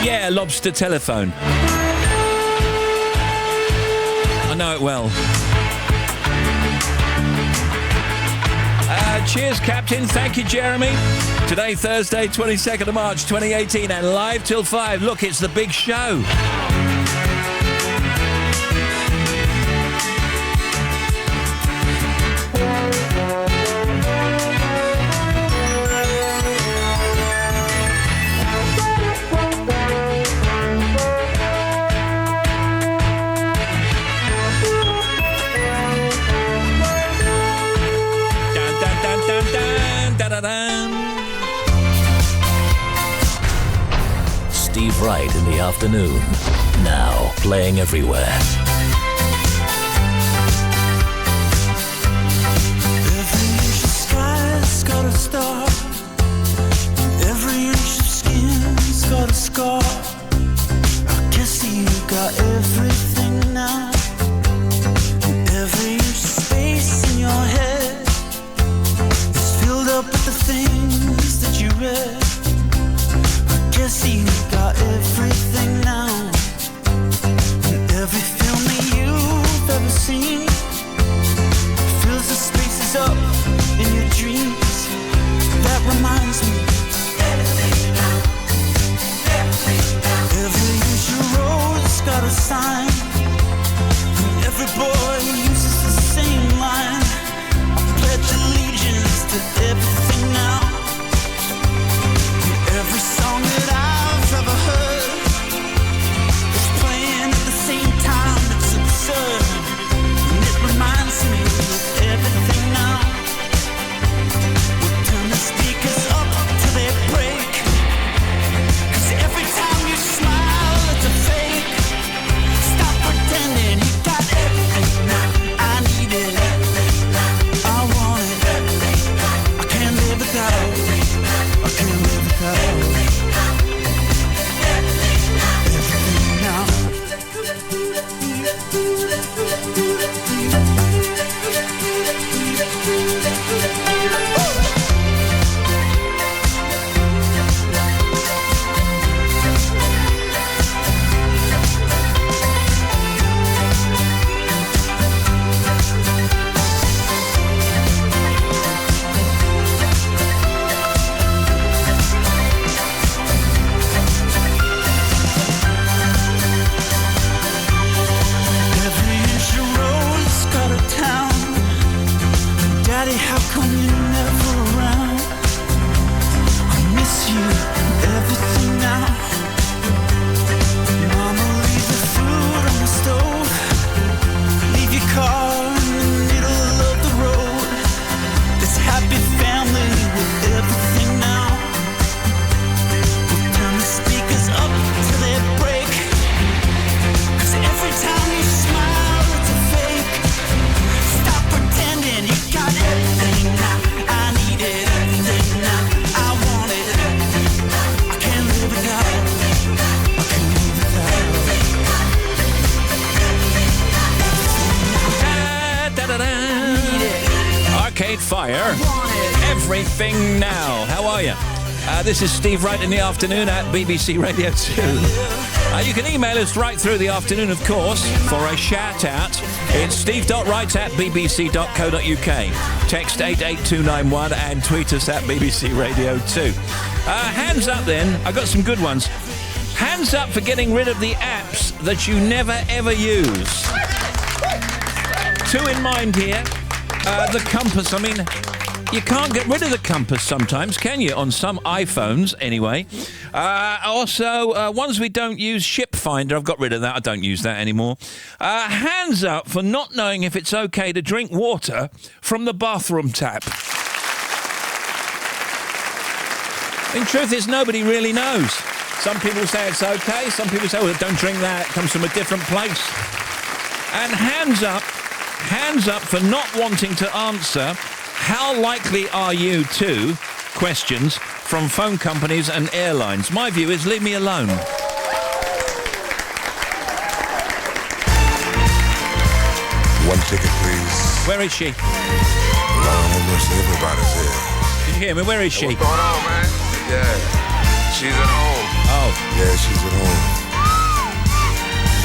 Yeah, lobster telephone. I know it well. Cheers, Captain. Thank you, Jeremy. Today, Thursday, 22nd of March, 2018, and live till 5. Look, it's the big show. Steve Wright in the afternoon. Now playing everywhere. Every inch of sky's got a star. Every inch of skin's got a scar. I guess you got everything now. And every inch of space in your head is filled up with the things that you read. I guess you got everything now. And every film that you've ever seen fills the spaces up in your dreams. That reminds me. Everything now. Everything now. Every inch of road's got a sign. And every boy uses the same line. I pledge allegiance to everything now. And every song that I've ever heard is playing at the same time. It's absurd. And it reminds me of everything now. We'll turn the speakers up till they break. 'Cause every time you smile, it's a fake. Stop pretending you got everything now. I need it. I want it. I can't live without. I can't live without. Everything now. Every inch of road's got a town. Daddy, how come you're never around? I miss you and everything now. Mama, leave the food on the stove. Leave your car in the middle of the road. This happy family with everything now. We'll turn the speakers up till they break. 'Cause every time you smile, it's a fake. Stop pretending you got everything now. I need it, everything now. I want it. I can't live without. I can't live without. Need it. Arcade Fire. Want it. Everything now. How are you? This is Steve Wright in the afternoon at BBC Radio 2. You can email us right through the afternoon, of course, for a shout out. It's steve.wright@bbc.co.uk. Text 88291 and tweet us at BBC Radio 2. Hands up then. I got some good ones. Hands up for getting rid of the apps that you never ever use. Two in mind here. The compass. I mean, you can't get rid of the compass sometimes, can you? On some iPhones, anyway. Also, ones we don't use, Ship Finder. I've got rid of that. I don't use that anymore. Hands up for not knowing if it's okay to drink water from the bathroom tap. In truth is, nobody really knows. Some people say it's okay. Some people say, well, don't drink that. It comes from a different place. And hands up for not wanting to answer how likely are you to questions from phone companies and airlines. My view is leave me alone. One ticket, please. Where is she? Lord have mercy, everybody's here. Can you hear me? Where is she? What's going on, man? Yeah, she's at home. Oh. Yeah, she's at home.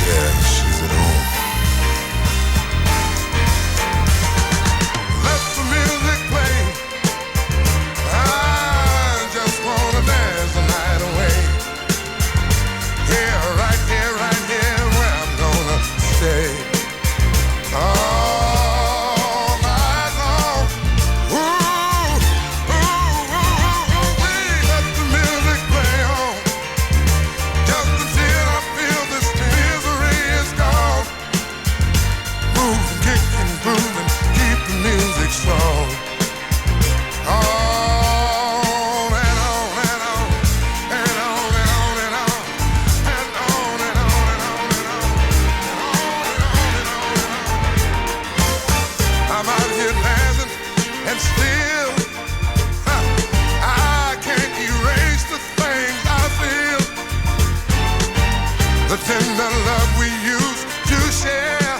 Yeah, she's at home. Let the music play. I just wanna dance the night away. Here, right here, where I'm gonna stay. All night long. Ooh, ooh, ooh, ooh, let the music play on. Just until I feel this misery is gone. Move, kick and groove and keep the music strong. On and on and on and on and on and on and on and on and on and on and on and on. I'm out here dancing and still I can't erase the things I feel. The tender love we used to share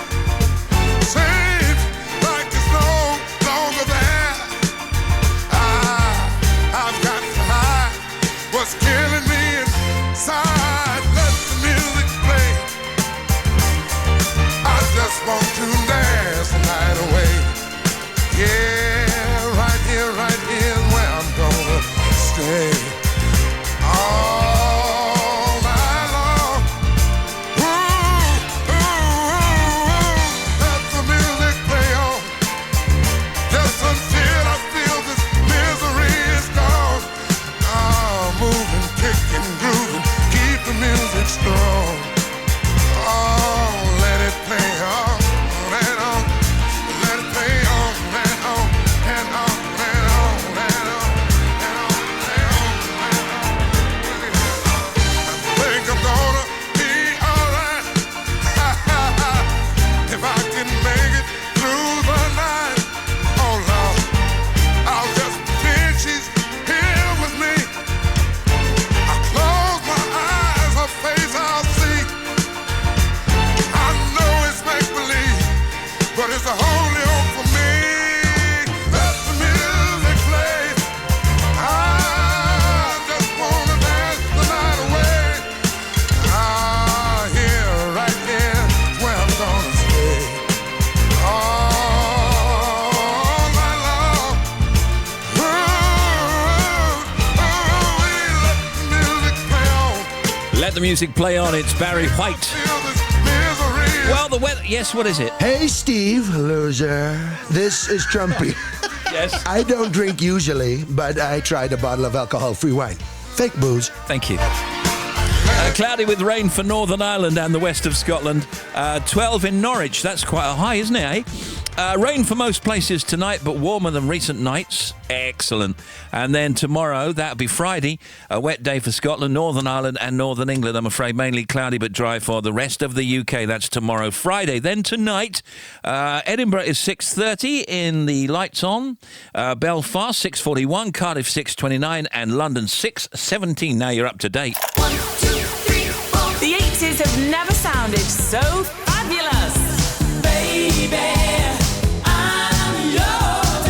seems like it's no longer there. I've got to hide what's killing me inside. Let the music play. I just want to dance the night away. Yeah, right here where I'm gonna stay. All night long. Ooh, ooh, ooh, let the music play on. Just until I feel this misery is gone. Moving, kicking, grooving, keep the music strong. Oh, let it play on and on. Let it play on and on and on and on and on and on and on. I think I'm gonna be alright if I can make it through the night. Oh Lord, I'll just pretend she's here with me. I close my eyes, her face I'll see. I know it's make-believe, but it's the only hope for me. Let the music play. I just wanna dance the night away. Here, right here, where I'm gonna stay. All night long. Ooh, let the music play on. Let the music play on. It's Barry White. Feel this misery. Well, the weather. Yes, what is it? Hey, Steve, loser. This is Trumpy. Yes. I don't drink usually, but I tried a bottle of alcohol-free wine. Fake booze. Thank you. Cloudy with rain for Northern Ireland and the west of Scotland. 12 in Norwich. That's quite a high, isn't it, eh? Rain for most places tonight, but warmer than recent nights. Excellent. And then tomorrow, that'll be Friday, a wet day for Scotland, Northern Ireland and Northern England. I'm afraid mainly cloudy but dry for the rest of the UK. That's tomorrow, Friday. Then tonight, Edinburgh is 6:30 in the lights on. Belfast 6:41, Cardiff 6:29 and London 6:17. Now you're up to date. 1, 2, 3, 4. The 80s have never sounded so fabulous. Baby, I'm yours.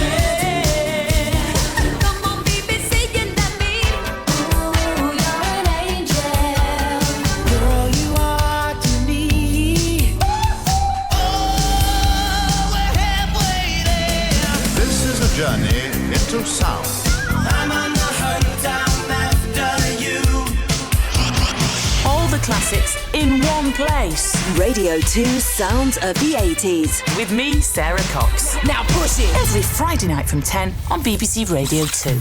Come on, BBC, you let me. Ooh, you're an angel. Girl, you are to me. Oh, we're halfway there. This is a journey into sound. I'm on the hunt down after you. All the classics in one place. Radio 2 Sounds of the 80s. With me, Sarah Cox. Now push it. Every Friday night from 10 on BBC Radio 2.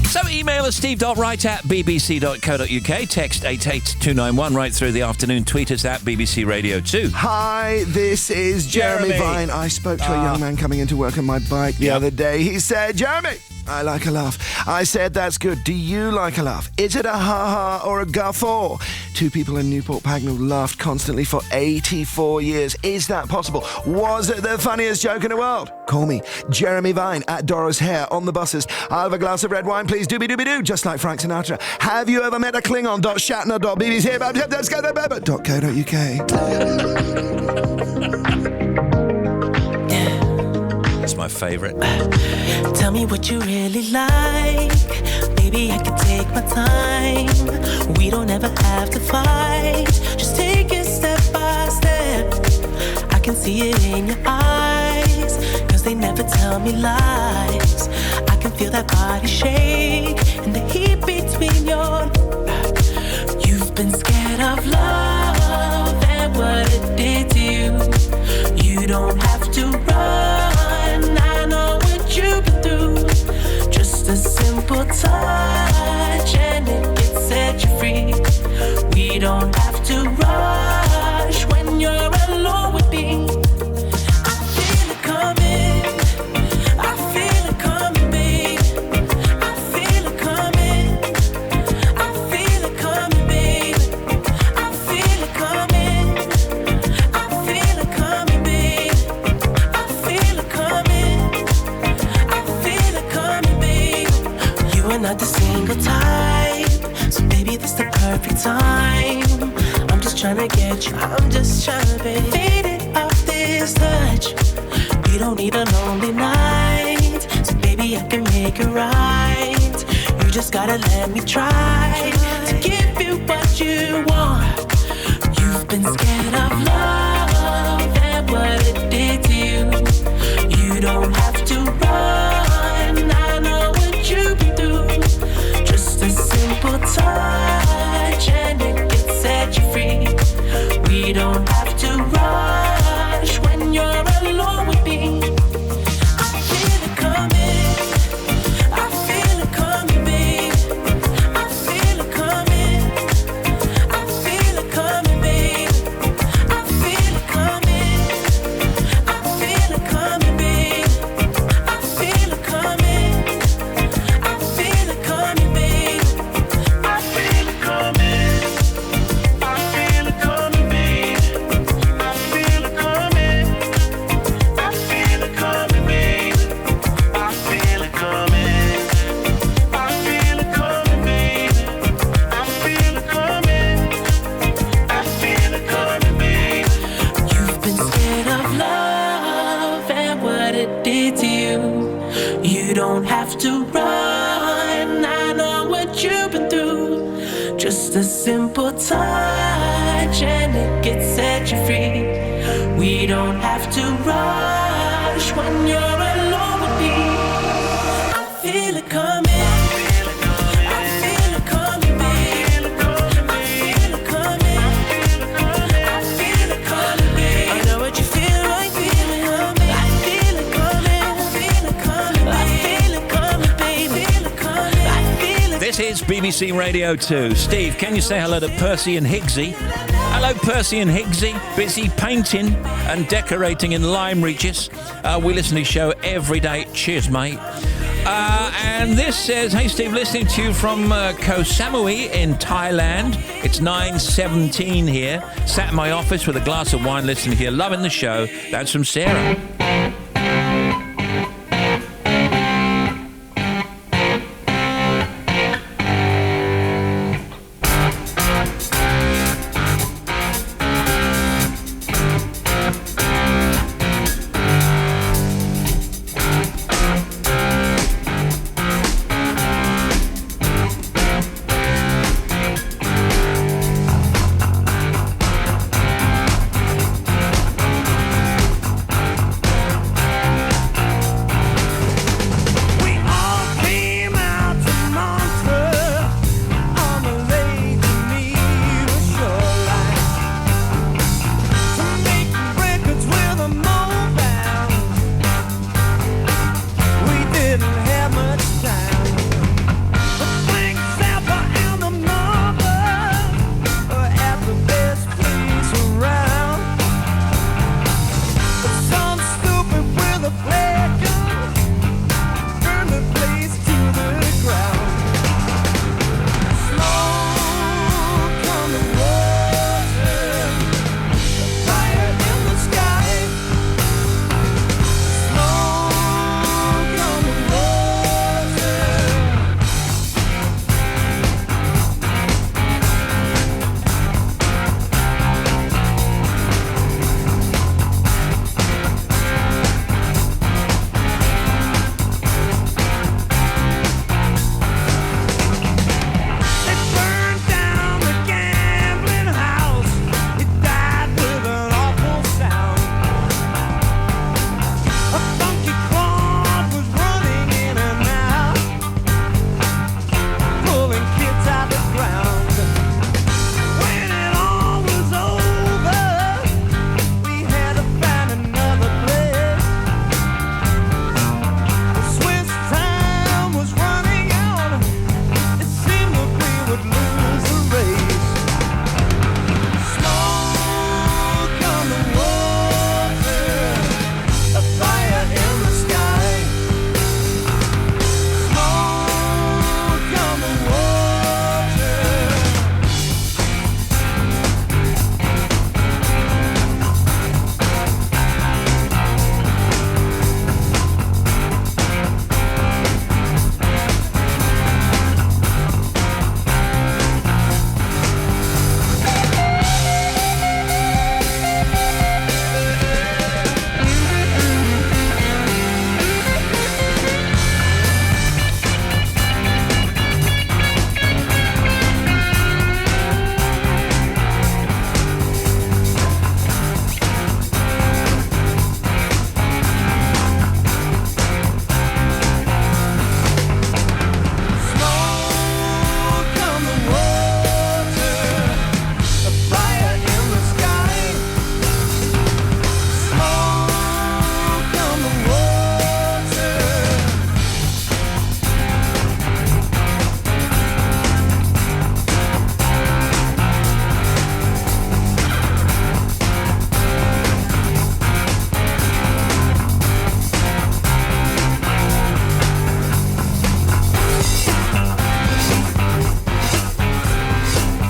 So email us steve.wright@bbc.co.uk, text 88291 right through the afternoon, tweet us at BBC Radio 2. Hi, this is Jeremy Vine. I spoke to a young man coming into work on my bike the other day. He said, Jeremy, I like a laugh. I said, that's good. Do you like a laugh? Is it a ha-ha or a guffaw? Two people in Newport Pagnell laughed constantly for 84 years. Is that possible? Was it the funniest joke in the world? Call me, Jeremy Vine, at Dora's Hair on the buses. I'll have a glass of red wine, please. Doobie-doobie-doo, just like Frank Sinatra. Have you ever met a Klingon.shatner.bbc.co.uk? That's my favourite. Tell me what you really like. Baby, I can take my time. We don't ever have to fight. Just take it step by step. I can see it in your eyes, 'cause they never tell me lies. I can feel that body shake and the heat between your... You've been scared of love and what it did to you. You don't have to run, I know what you've been through. Just a simple touch and it can set you free. We don't have to rush when you're alone with me. I feel it coming, I feel it coming, babe. I feel it coming, I feel it coming, babe. I feel it coming, I feel it coming, babe. I feel it coming, I feel it coming, babe. You are not the single type, so baby, this the perfect time. I'm just tryna get you, I'm just tryna be faded off this touch. You don't need a lonely night, so baby, I can make it right. You just gotta let me try to give you what you want. You've been scared of love and what it did to you. You don't have to run, I know what you've been through. Just a simple touch and it can set you free. We don't have to rush when you're alone with me. I feel it coming, I feel it coming, babe. I feel it coming, I feel it coming, babe. I feel it coming, I feel it coming, babe. I feel it coming, I feel it coming, babe. I feel it coming, I feel it coming, babe. I feel it coming, I feel it coming, babe. I feel it coming, I feel it coming, babe. I feel it coming, I feel it coming, babe. You've been scared of love and what it did to you. You don't have to run, I know what you've been through. Just a simple touch and it can set you free. We don't have to rush when you're alone with me. I feel it coming, I feel it coming, babe. I feel it coming, I feel it coming, babe. I know what you feel like, feeling coming. I feel it coming, I feel it coming, I feel it coming, babe. I feel it coming, I feel it. This is BBC Radio 2. Steve, can you say hello to Percy and Higgsy? Hello, Percy and Higgsy. Busy painting and decorating in Lime Regis. We listen to the show every day. Cheers, mate. And this says, hey, Steve, listening to you from Koh Samui in Thailand. It's 9:17 here. Sat in my office with a glass of wine listening here. Loving the show. That's from Sarah.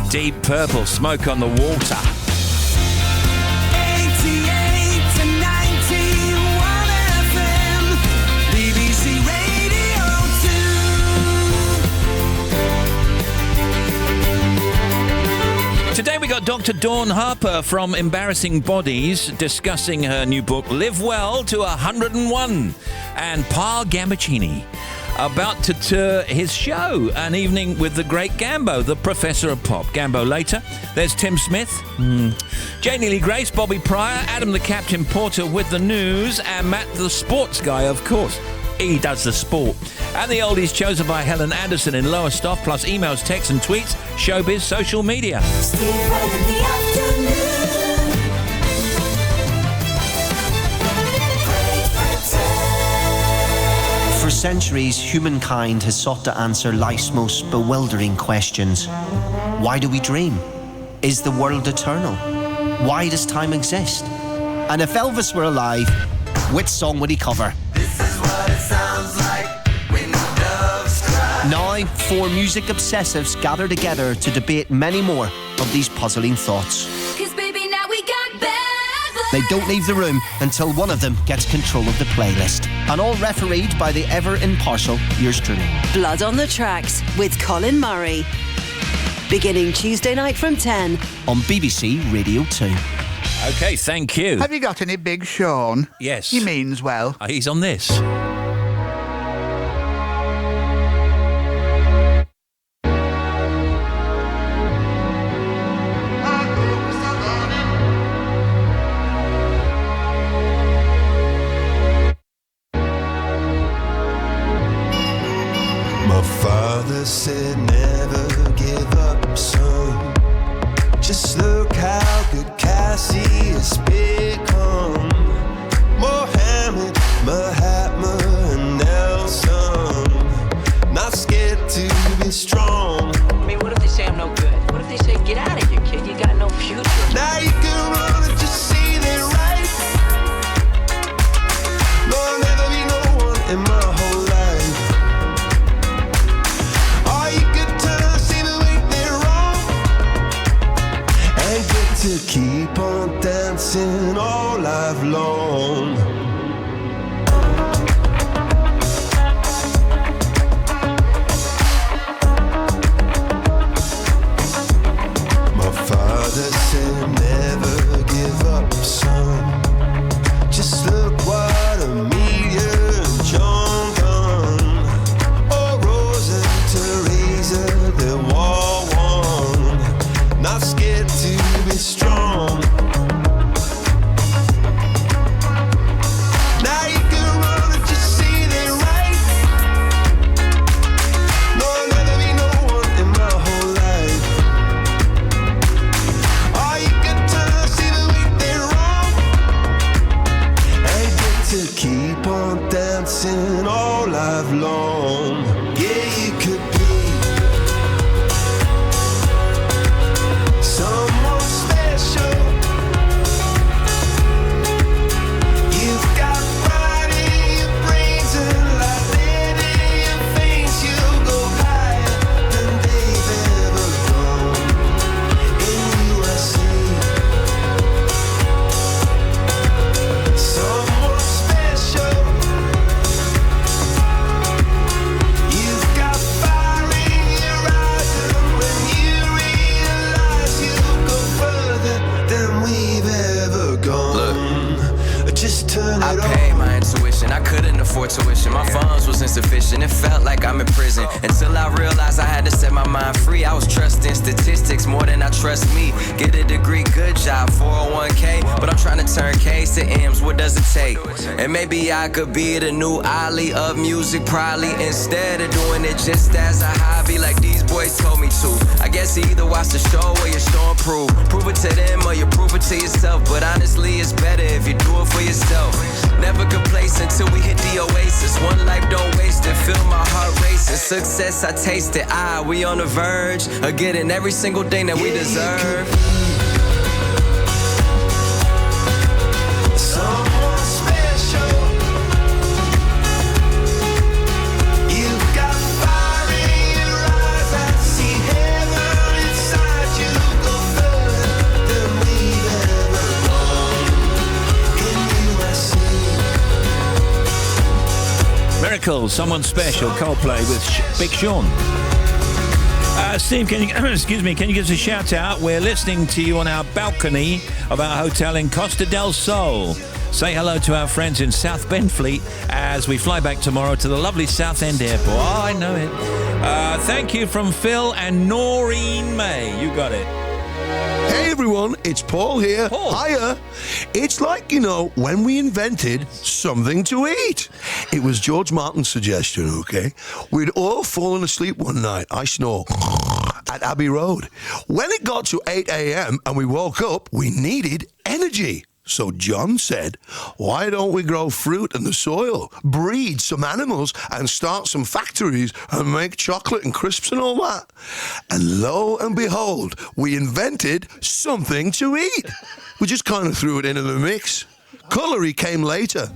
Deep Purple, Smoke on the Water. 88 to 91 FM, BBC Radio 2. Today we got Dr. Dawn Harper from Embarrassing Bodies discussing her new book, Live Well to 101, and Pa Gambaccini about to tour his show, An Evening with the Great Gambo, the Professor of Pop. Gambo later. There's Tim Smith, Janie Lee Grace, Bobby Pryor, Adam the Captain Porter with the news, and Matt the Sports Guy, of course. He does the sport. And the oldies chosen by Helen Anderson in Lowestoft, plus emails, texts and tweets, showbiz, social media. Steve Wright in the afternoon. For centuries, humankind has sought to answer life's most bewildering questions. Why do we dream? Is the world eternal? Why does time exist? And if Elvis were alive, which song would he cover? This is what it sounds like when the doves cry. Now, four music obsessives gather together to debate many more of these puzzling thoughts. 'Cause baby, now we got bad blood. They don't leave the room until one of them gets control of the playlist. And all refereed by the ever-impartial yours truly. Blood on the Tracks with Colin Murray. Beginning Tuesday night from 10. On BBC Radio 2. Okay, thank you. Have you got any Big Sean? Yes. He means well. He's on this. My father said never give up, son. Just look how good Cassie has become. Mohammed, Mahatma, and Nelson. Not scared to be strong. I mean, what if they say I'm no good? What if they say, get out of here, kid, you got no future? Now you can run and just see they're right. No, I'll never be no one in my whole life. Or you could turn, see the way they're wrong, and get to keep on dancing all life long. My father said never give up, son. Just look what Amelia and John done. Oh, Rose and Teresa, they're war one. Not scared to be strong. Now you can run and just see they're right. No, I'll never be no one in my whole life. Or you could turn, see the way they're wrong, and get to keep on dancing all life long. Yeah, you could be someone special. You've got pride in your brains and like lead in your veins. You'll go higher than they've ever gone in USA. Someone special. You've got fire in your eyes, and when you realize you'll go further than we've ever gone. Just turn I it paid on. my intuition, I couldn't afford tuition. My funds was insufficient, it felt like I'm in prison. Until I realized I had to set my mind free. I was trusting statistics more than I trust me. Get a degree, good job, 401k. But I'm trying to turn K's to M's, what does it take? And maybe I could be the new Ali of music, probably. Instead of doing it just as a hobby, like these boys told me to. I guess you either watch the show or you show and prove. Prove it to them or you prove it to yourself. But honestly, it's better if you do it for yourself. Never complacent till we hit the oasis. One life, don't waste it. Feel my heart racing. Success, I taste it. We on the verge of getting every single thing that we deserve. Someone special. You've got fire in your eyes. I see heaven inside you. Miracle, Someone Special, Coldplay with Big Sean. Steve, can you, excuse me, can you give us a shout out? We're listening to you on our balcony of our hotel in Costa del Sol. Say hello to our friends in South Benfleet as we fly back tomorrow to the lovely Southend Airport. Oh, I know it. Thank you from Phil and Noreen May. You got it. Hey everyone, it's Paul here. Paul. Hiya. It's like, when we invented something to eat. It was George Martin's suggestion, okay? We'd all fallen asleep one night, I snore, at Abbey Road. When it got to 8 a.m. and we woke up, we needed energy. So John said, why don't we grow fruit in the soil, breed some animals and start some factories and make chocolate and crisps and all that? And lo and behold, we invented something to eat. We just kind of threw it into the mix. Cutlery came later.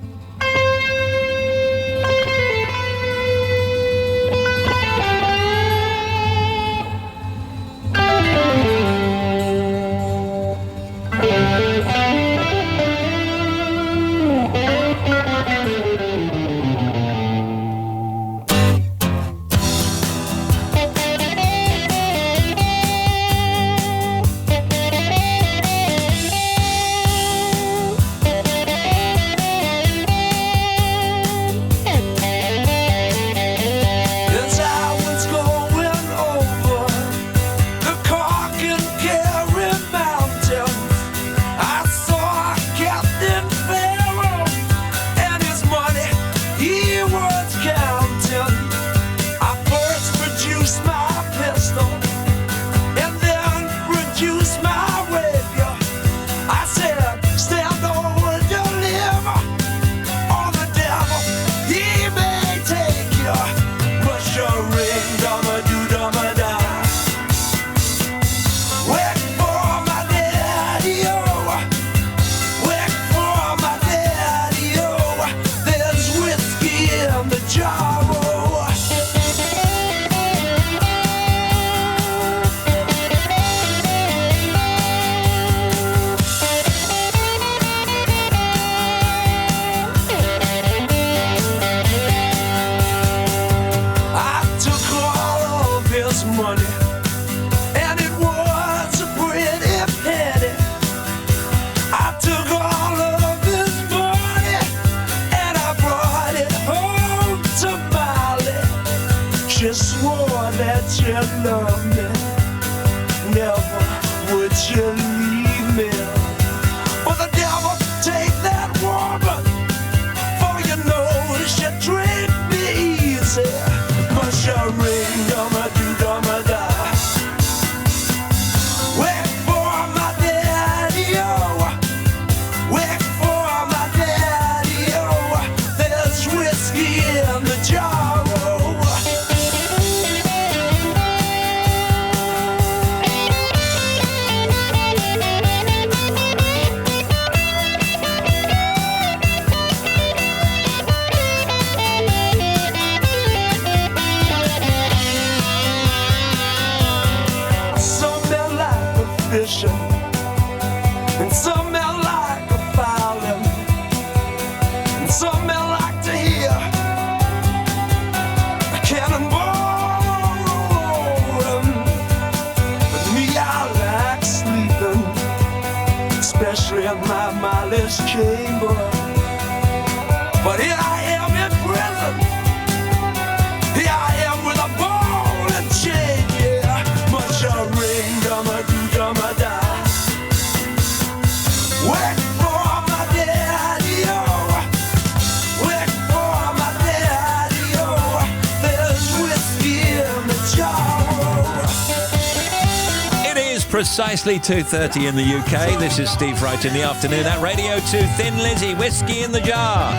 Precisely 2:30 in the UK. This is Steve Wright in the afternoon at Radio 2. Thin Lizzy, Whiskey in the Jar.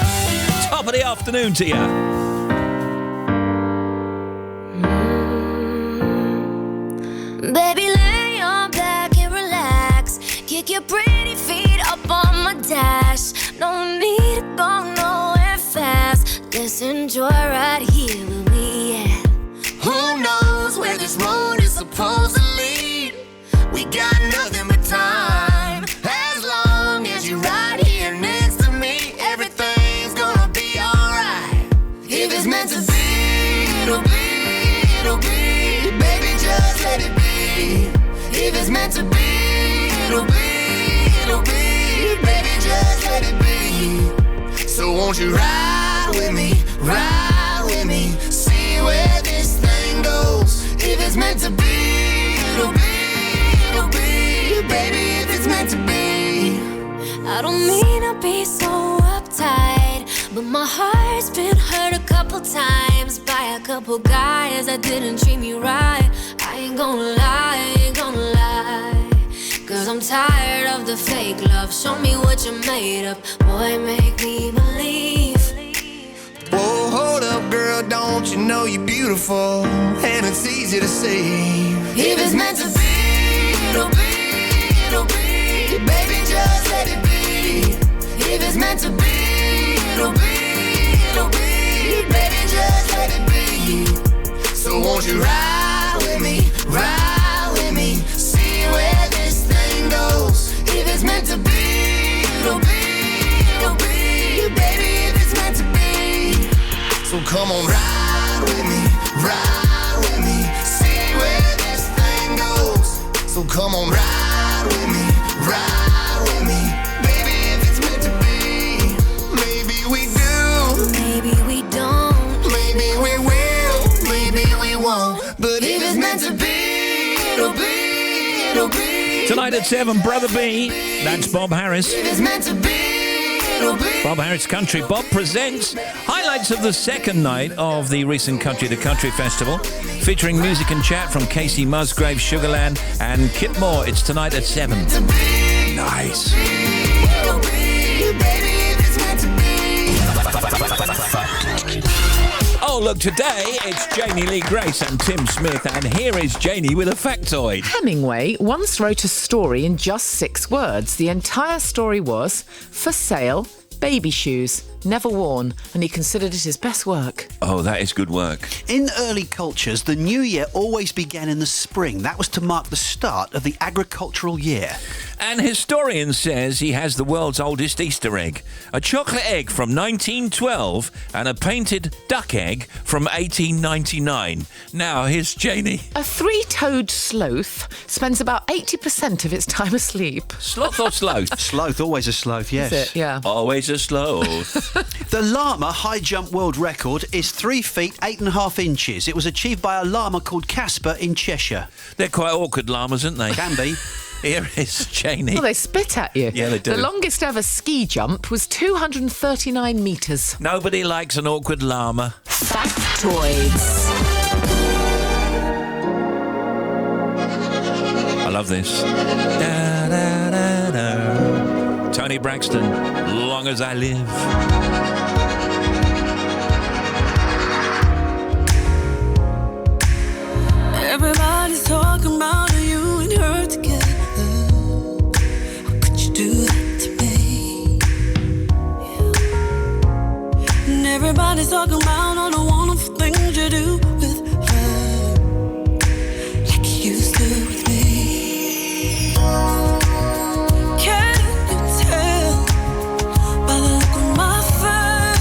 Top of the afternoon to you. Baby, lay on back and relax. Kick your pretty feet up on my dash. No need to go nowhere fast. Let's enjoy right here with me, yeah. Who knows where this road is supposed to lead? We got nothing but time. As long as you're right here next to me, everything's gonna be alright. If it's meant meant to be, it'll be, it'll be. Baby, just let it be. So won't you ride with me, see where this thing goes. If it's meant to be, it'll be, it'll be. Baby, if it's meant to be. I don't mean to be so uptight, but my heart's been hurt a couple times by a couple guys that didn't treat me right. I ain't gonna lie, cause I'm tired of the fake love. Show me what you're made of, boy, make me believe. Whoa, hold up, girl, don't you know you're beautiful? And it's easy to see. If it's meant to be, it'll be, it'll be. Baby, just let it be. If it's meant to be, it'll be, it'll be. Baby, just let it be. So won't you ride with me, see where this thing goes. If it's meant to be, it'll be, it'll be. Baby, if it's meant to be. So come on, ride with me, see where this thing goes. So come on, ride with me, baby, if it's meant to be. Maybe we do, maybe we don't, maybe we will, maybe we won't. But if it's meant to be, it'll be, it'll be. Tonight at 7, Brother B. That's Bob Harris. If it's meant to be, it'll be. Bob Harris Country. Bob presents highlights of the second night of the recent Country to Country Festival, featuring music and chat from Casey Musgrave, Sugarland, and Kip Moore. It's tonight at 7. Nice. It'll be, baby, if it's meant to be. Oh, look, today it's Janie Lee Grace and Tim Smith, and here is Janie with a factoid. Hemingway once wrote a story in just 6 words. The entire story was, for sale, baby shoes, never worn, and he considered it his best work. Oh, that is good work. In early cultures, the new year always began in the spring. That was to mark the start of the agricultural year. An historian says he has the world's oldest Easter egg, a chocolate egg from 1912 and a painted duck egg from 1899. Now, here's Janie. A 3-toed sloth spends about 80% of its time asleep. Sloth or sloth? Sloth, always a sloth, yes. Is it? Yeah. Always a sloth. The llama high jump world record is 3 feet 8.5 inches. It was achieved by a llama called Casper in Cheshire. They're quite awkward llamas, aren't they? Can be. Here is Janie. Well, they spit at you. Yeah, they do. The longest ever ski jump was 239 metres. Nobody likes an awkward llama. Factoids. I love this. Da, da, da, da. Tony Braxton, Long As I Live. Everybody's talking about you and her together. How could you do that to me? Yeah. And everybody's talking about all the wonderful things you do with her, like you used to with me. Can you tell by the look on my face?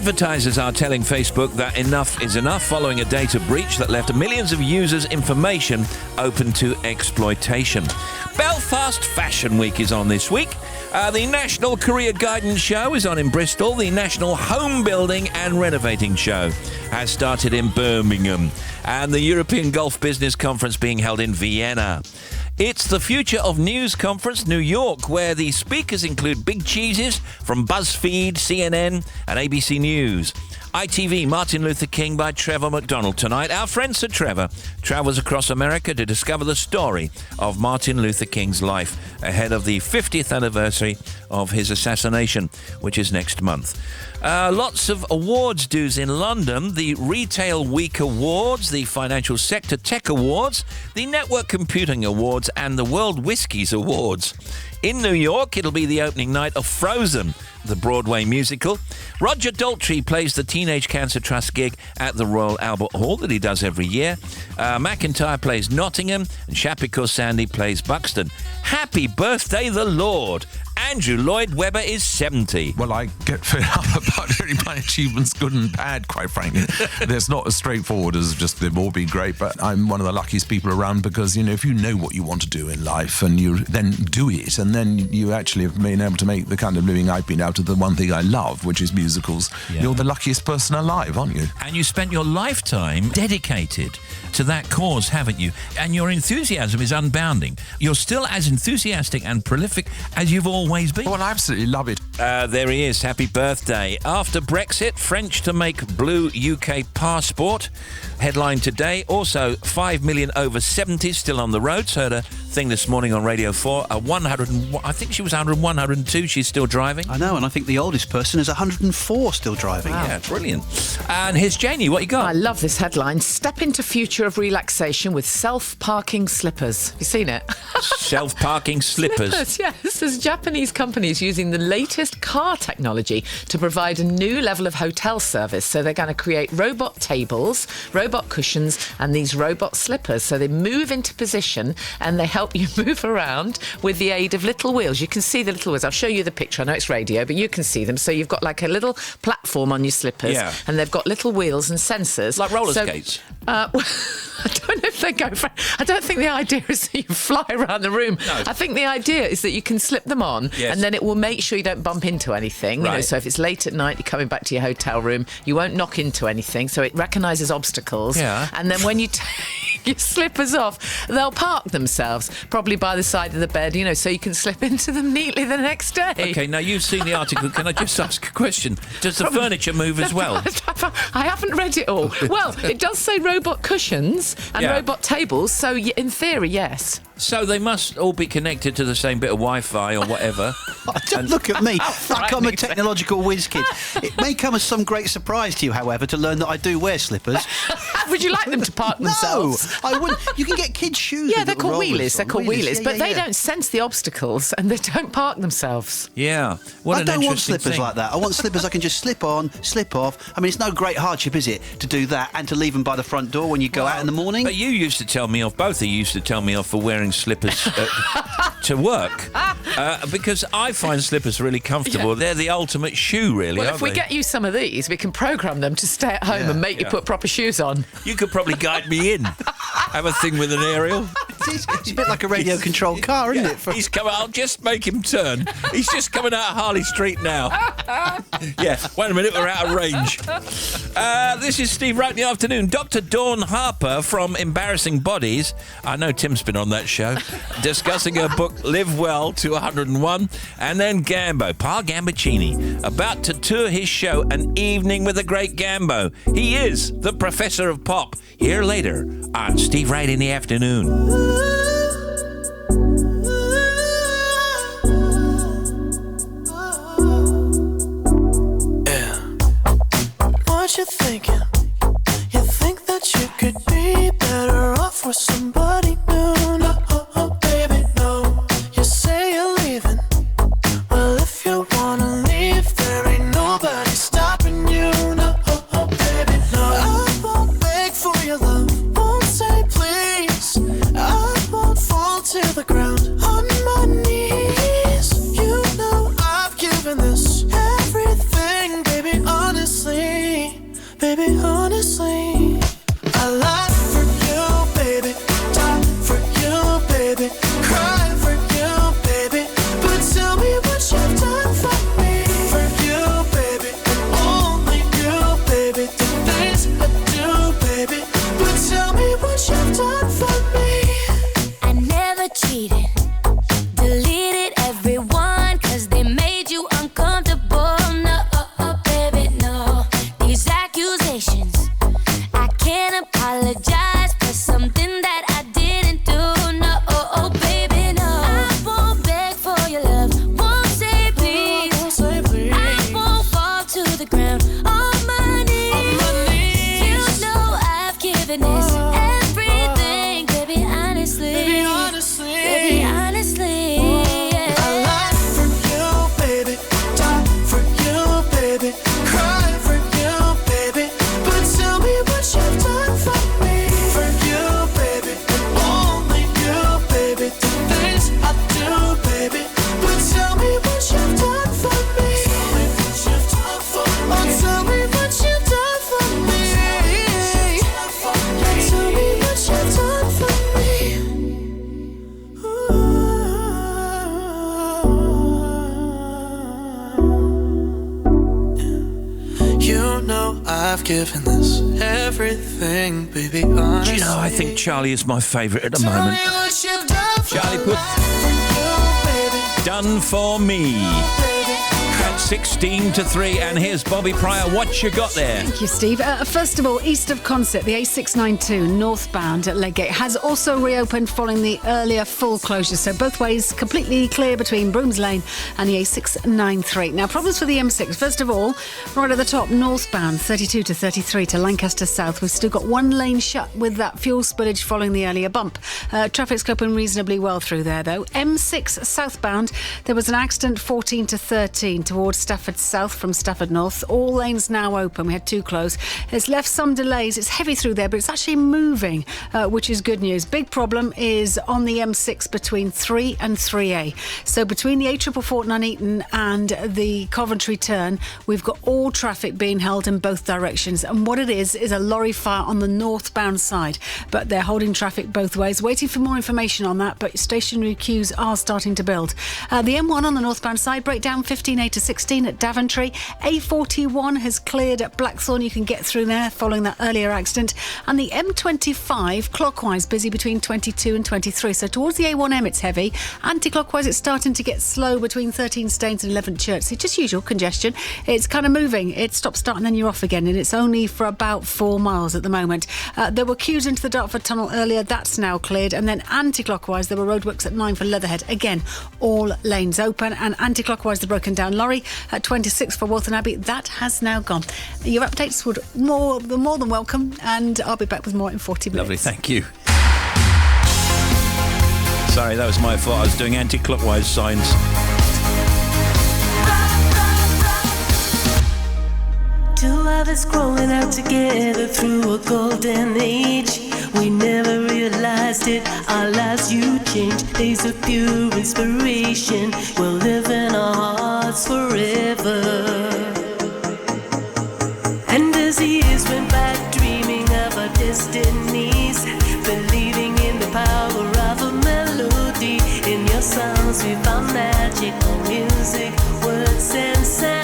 Advertisers are telling Facebook that enough is enough following a data breach that left millions of users' information open to exploitation. Belfast Fashion Week is on this week. The National Career Guidance Show is on in Bristol. The National Home Building and Renovating Show has started in Birmingham. And the European Gulf Business Conference being held in Vienna. It's the Future of News Conference, New York, where the speakers include big cheeses from BuzzFeed, CNN and ABC News. ITV, Martin Luther King by Trevor McDonald tonight. Our friend Sir Trevor travels across America to discover the story of Martin Luther King's life ahead of the 50th anniversary of his assassination, which is next month. Lots of awards dues in London. The Retail Week Awards, the Financial Sector Tech Awards, the Network Computing Awards and the World Whiskies Awards. In New York, it'll be the opening night of Frozen, the Broadway musical. Roger Daltrey plays the Teenage Cancer Trust gig at the Royal Albert Hall that he does every year. McIntyre plays Nottingham and Shapiko Sandy plays Buxton. Happy birthday, the Lord! Andrew Lloyd Webber is 70. Well, I get fed up about doing my achievements, good and bad, quite frankly. There's not as straightforward as just they've all been great, but I'm one of the luckiest people around because, you know, if you know what you want to do in life and you then do it, and then you actually have been able to make the kind of living I've been out of the one thing I love, which is musicals, you're the luckiest person alive, aren't you? And you spent your lifetime dedicated to that cause, haven't you? And your enthusiasm is unbounding. You're still as enthusiastic and prolific as you've always been. Well, I absolutely love it. There he is. Happy birthday. After Brexit, French to make blue UK passport. Headline today. Also, 5 million over 70s still on the roads. Heard a thing this morning on Radio 4. 100, I think she was 101, 102. She's still driving. I know, and I think the oldest person is 104 still driving. Wow. Yeah, brilliant. And here's Janie. What you got? I love this headline. Step into future of relaxation with self-parking slippers. Have you seen it? Self-parking slippers. Yes. There's Japanese companies using the latest car technology to provide a new level of hotel service. So they're going to create robot tables, robot cushions, and these robot slippers. So they move into position and they help you move around with the aid of little wheels. You can see the little wheels. I'll show you the picture. I know it's radio, but you can see them. So you've got like a little platform on your slippers, and they've got little wheels and sensors. Like roller skates. I don't know if they go for... I don't think the idea is that you fly around the room. No. I think the idea is that you can slip them on, and then it will make sure you don't bump into anything. You know, so if it's late at night, you're coming back to your hotel room, you won't knock into anything. So it recognises obstacles. Yeah. And then when you take your slippers off, they'll park themselves, probably by the side of the bed, you know, so you can slip into them neatly the next day. Okay, now you've seen the article. Can I just ask a question? Does the furniture move as well? I haven't read it all. Well, it does say robot cushions and robot tables, so in theory, yes. So they must all be connected to the same bit of Wi-Fi or whatever. Don't look at me like I'm a technological whiz kid. It may come as some great surprise to you, however, to learn that I do wear slippers. Would you like them to park themselves? No, I wouldn't. You can get kids' shoes. Yeah, with they're little called rollers wheelies. They're on. called wheelies, Yeah, but yeah, they don't sense the obstacles and they don't park themselves. Yeah. What I don't want slippers like that. I want slippers I can just slip on, slip off. I mean, it's no great hardship, is it, to do that and to leave them by the front door when you go out in the morning? But you used to tell me off, both of you used to tell me off for wearing slippers to work. Because I find slippers really comfortable. Yeah. They're the ultimate shoe, really, Well, aren't if we they? get you some of these, we can program them to stay at home and make you put proper shoes on. You could probably guide me in. Have a thing with an aerial. It's a bit like a radio-controlled car, isn't it? He's coming. I'll just make him turn. He's just coming out of Harley Street now. Yeah, wait a minute, we're out of range. This is Steve Wright in the afternoon. Dr. Dawn Harper from Embarrassing Bodies. I know Tim's been on that show. Discussing her book Live Well to 101. And then Gambo, Pa Gambaccini, about to tour his show An Evening with the Great Gambo. He is the Professor of Pop. Here later on Steve Wright in the afternoon. What you thinking? You think that you could be better off with somebody new? No, baby, no. You say you're leaving. Well, if you wanna leave, there ain't nobody stopping you. No, baby, no. I won't beg for your love, won't say please. I I've given this everything, baby, honestly. Do you know, I think Charlie is my favourite at the moment. Charlie Puth. Done for me. At 16-3, and here's Bobby Pryor. What you got there? Thank you, Steve. First of all, east of Consett, the A692 northbound at Leggate has also reopened following the earlier full closure. So both ways completely clear between Brooms Lane and the A693. Now, problems for the M6. First of all, right at the top, northbound, 32-33 to Lancaster South. We've still got one lane shut with that fuel spillage following the earlier bump. Traffic's coping reasonably well through there, though. M6 southbound, there was an accident 14-13 towards Stafford South from Stafford North. All lanes now open. We had two closed. It's left some delays. It's heavy through there, but it's actually moving, which is good news. Big problem is on the M6 between 3 and 3A. So between the A444 Nuneaton and the Coventry turn, we've got all traffic being held in both directions. And what it is a lorry fire on the northbound side. But they're holding traffic both ways. Waiting for more information on that, but stationary queues are starting to build. The M1 on the northbound side, breakdown 15A to 16 at Daventry. A41 has cleared at Blackthorn. You can get through there following that earlier accident. And the M25 clockwise busy between 22 and 23. So towards the A1M it's heavy. Anti-clockwise it's starting to get slow between 13 Staines and 11 Church. So just usual congestion. It's kind of moving. It stops starting then you're off again, and it's only for about 4 miles at the moment. There were queues into the Dartford Tunnel earlier. That's now cleared. And then anti-clockwise there were roadworks at 9 for Leatherhead. Again, all lanes open. And anti-clockwise the broken down lorry at 26 for Walton Abbey. That has now gone. Your updates would more than welcome, and I'll be back with more in 40 minutes. Lovely, thank you. Sorry, that was my fault. I was doing anti-clockwise signs. Two of us growing up together through a golden age. We never realized it, our lives you changed. Days of pure inspiration, we'll live in our hearts forever. And as the years went by, dreaming of our destinies, believing in the power of a melody. In your songs we found magic, music, words and sound.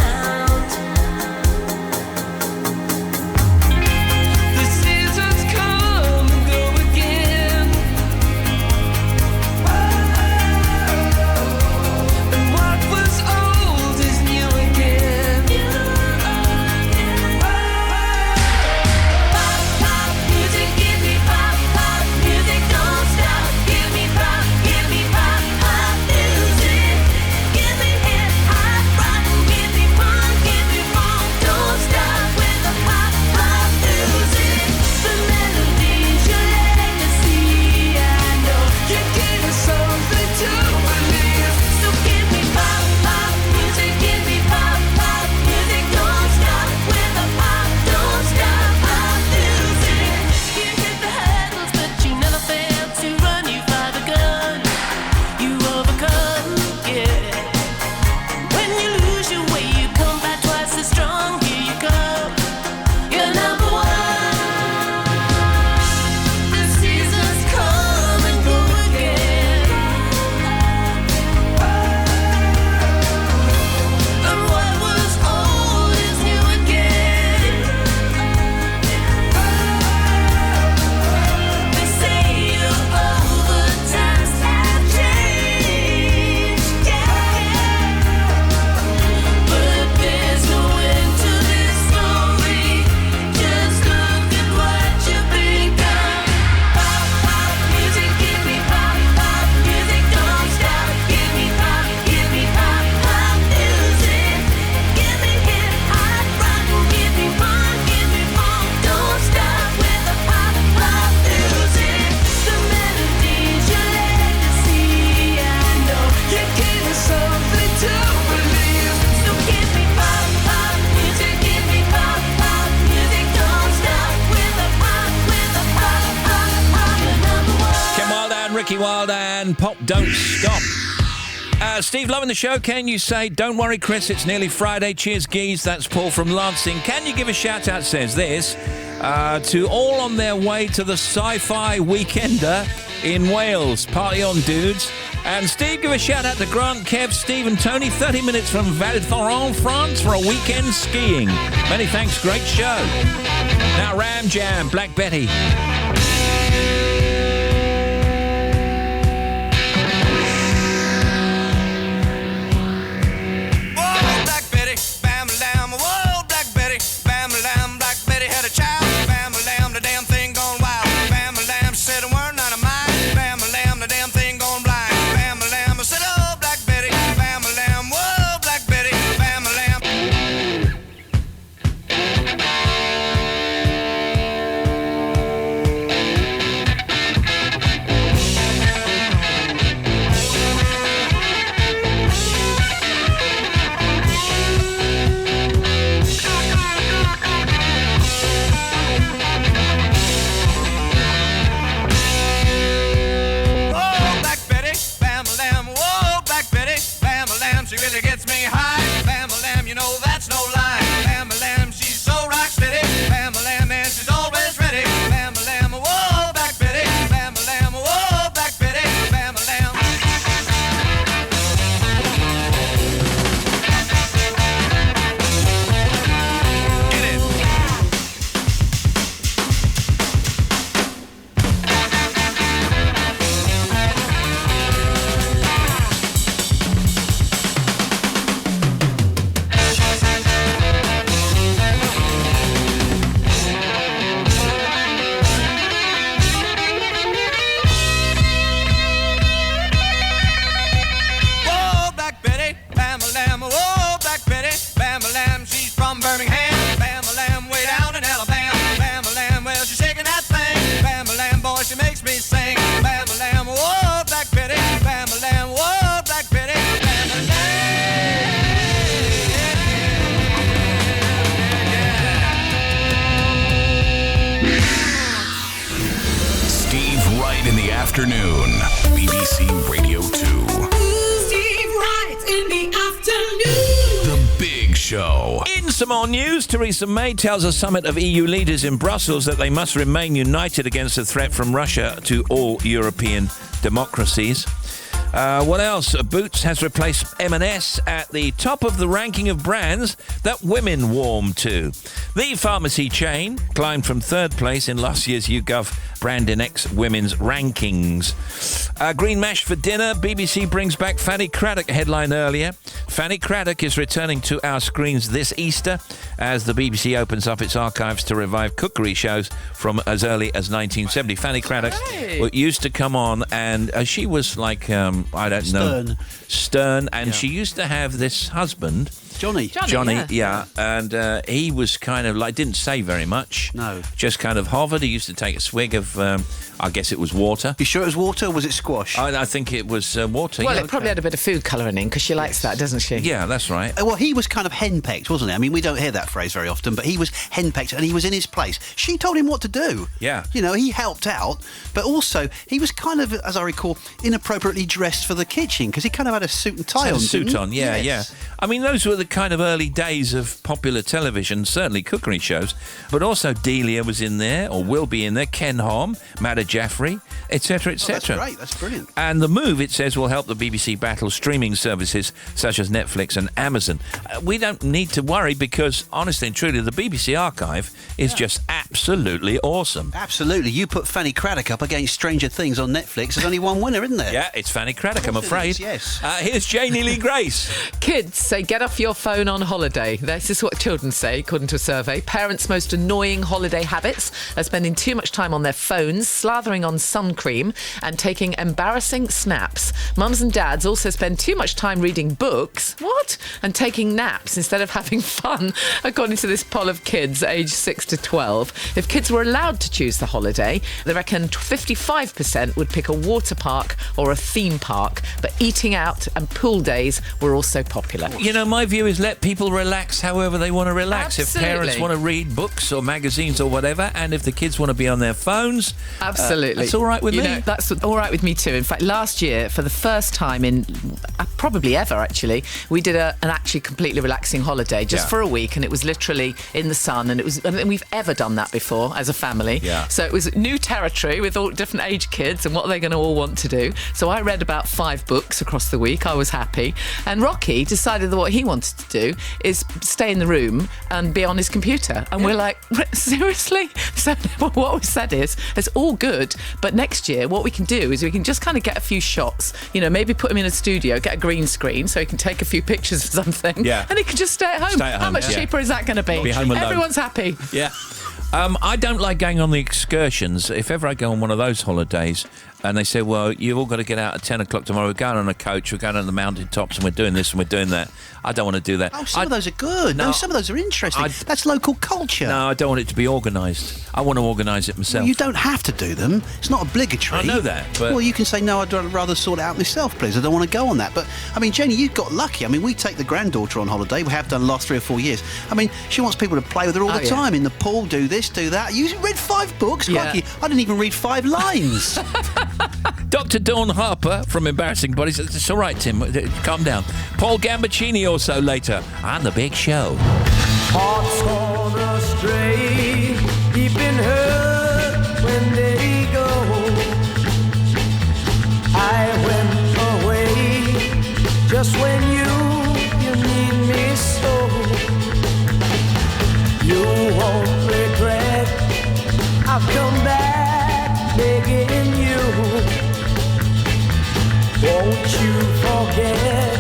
Wild and Pop Don't Stop. Steve, loving the show. Can you say, don't worry, Chris, it's nearly Friday. Cheers, geez. That's Paul from Lancing. Can you give a shout out? Says this. to all on their way to the Sci-Fi Weekender in Wales. Party on, dudes. And Steve, give a shout out to Grant, Kev, Steve and Tony, 30 minutes from Val-Thorens, France for a weekend skiing. Many thanks, great show. Now Ram Jam, Black Betty. Afternoon, BBC Radio 2. Steve Wright in the afternoon. The Big Show. In some more news, Theresa May tells a summit of EU leaders in Brussels that they must remain united against the threat from Russia to all European democracies. What else? Boots has replaced M&S at the top of the ranking of brands that women warm to. The pharmacy chain climbed from third place in last year's YouGov Brandindex Women's Rankings. Green mash for dinner. BBC brings back Fanny Craddock headline earlier. Fanny Craddock is returning to our screens this Easter as the BBC opens up its archives to revive cookery shows from as early as 1970. Fanny Craddock used to come on, and she was like, I don't know, stern, and she used to have this husband, Johnny, yeah. And he was kind of like, didn't say very much. No. Just kind of hovered. He used to take a swig of, I guess it was water. You sure it was water or was it squash? I think it was water. Well, it probably had a bit of food colouring in because she likes that, doesn't she? Yeah, that's right. Well, he was kind of henpecked, wasn't he? I mean, we don't hear that phrase very often, but he was henpecked and he was in his place. She told him what to do. Yeah. You know, he helped out, but also he was kind of, as I recall, inappropriately dressed for the kitchen because he kind of had a suit and tie on. A suit on, yeah, yeah. I mean, those were the kind of early days of popular television, certainly cookery shows, but also Delia was in there, or will be in there, Ken Hom, Madda Jaffrey, etc., etc. That's great, that's brilliant. And the move, it says, will help the BBC battle streaming services such as Netflix and Amazon. We don't need to worry because, honestly and truly, the BBC archive is just absolutely awesome. Absolutely. You put Fanny Craddock up against Stranger Things on Netflix, there's only one winner, isn't there? Yeah, it's Fanny Craddock, I'm afraid. Yes. Here's Janie Lee Grace. Kids say get off your phone on holiday. This is what children say, according to a survey. Parents' most annoying holiday habits are spending too much time on their phones, slathering on sun cream and taking embarrassing snaps. Mums and dads also spend too much time reading books, and taking naps instead of having fun, according to this poll of kids aged 6 to 12. If kids were allowed to choose the holiday, they reckon 55% would pick a water park or a theme park, but eating out and pool days were also popular. You know, my view is let people relax however they want to relax. Absolutely. If parents want to read books or magazines or whatever, and if the kids want to be on their phones, absolutely, that's all right with me. Know, that's all right with me too. In fact, last year, for the first time in probably ever, actually, we did an actually completely relaxing holiday just for a week, and it was literally in the sun, and it was. I don't think we've ever done that before as a family. Yeah. So it was new territory with all different age kids and what they're going to all want to do. So I read about 5 books across the week. I was happy, and Rocky decided that what he wanted to do is stay in the room and be on his computer. And we're like, seriously? So what we said is, it's all good, but next year what we can do is we can just kind of get a few shots, you know, maybe put him in a studio, get a green screen so he can take a few pictures or something, and he can just stay at home. How much cheaper is that going to be? Be home alone. Everyone's happy. Yeah. I don't like going on the excursions. If ever I go on one of those holidays and they say, well, you've all got to get out at 10 o'clock tomorrow, we're going on a coach, we're going on the mountain tops and we're doing this and we're doing that. I don't want to do that. Oh, some of those are good. No, some of those are interesting. That's local culture. No, I don't want it to be organised. I want to organise it myself. Well, you don't have to do them. It's not obligatory. I know that. But well, you can say, no, I'd rather sort it out myself, please. I don't want to go on that. But, I mean, Jenny, you got lucky. I mean, we take the granddaughter on holiday. We have done the last 3 or 4 years. I mean, she wants people to play with her all the time in the pool, do this, do that. You read 5 books? Crikey, I didn't even read 5 lines. Dr. Dawn Harper from Embarrassing Bodies. It's all right, Tim. Calm down. Paul Gambaccini also later on The Big Show. Hearts gone astray, deep in hurt when they go. I went away just when you need me so. You won't regret, I've come back begging you. Won't you forget,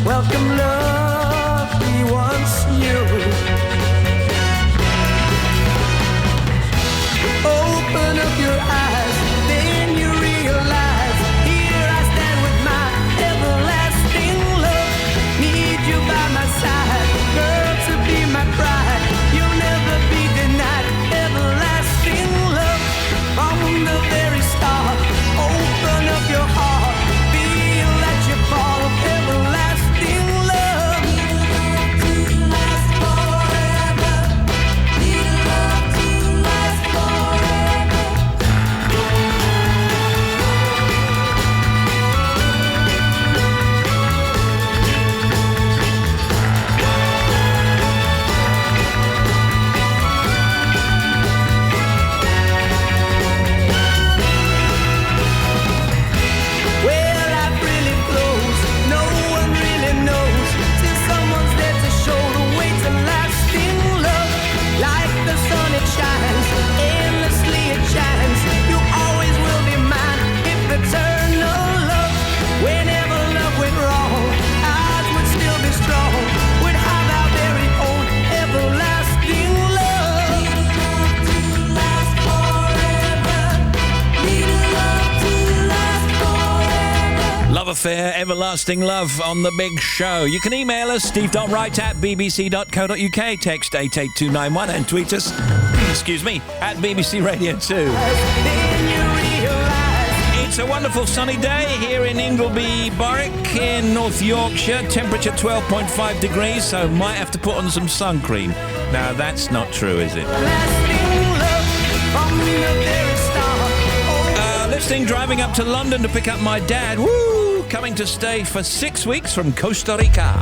welcome love we once knew. Open up your eyes, then you realize, here I stand with my everlasting love. Need you by my side, girl, to be my bride. You'll never be denied everlasting love. From the very start, open up your heart, feel that you fall of everlasting love. Need love to last forever. Need love to last forever. Well, life really flows, no one really knows, till someone's there to show the way to lasting love. Like the sun it shines, endlessly it shines. You always will be mine, if eternal love. Whenever love went wrong, ours would still be strong. Would have our very own everlasting love. Need love to last forever. Need love to last forever. Love Affair, Everlasting Love on The Big Show. You can email us, steve.wright@bbc.co.uk, text 88291 and tweet us, excuse me, at BBC Radio 2. It's a wonderful sunny day here in Ingleby Barwick in North Yorkshire. Temperature 12.5 degrees, so might have to put on some sun cream. Now, that's not true, is it? Listening, driving up to London to pick up my dad. Woo! Coming to stay for 6 weeks from Costa Rica.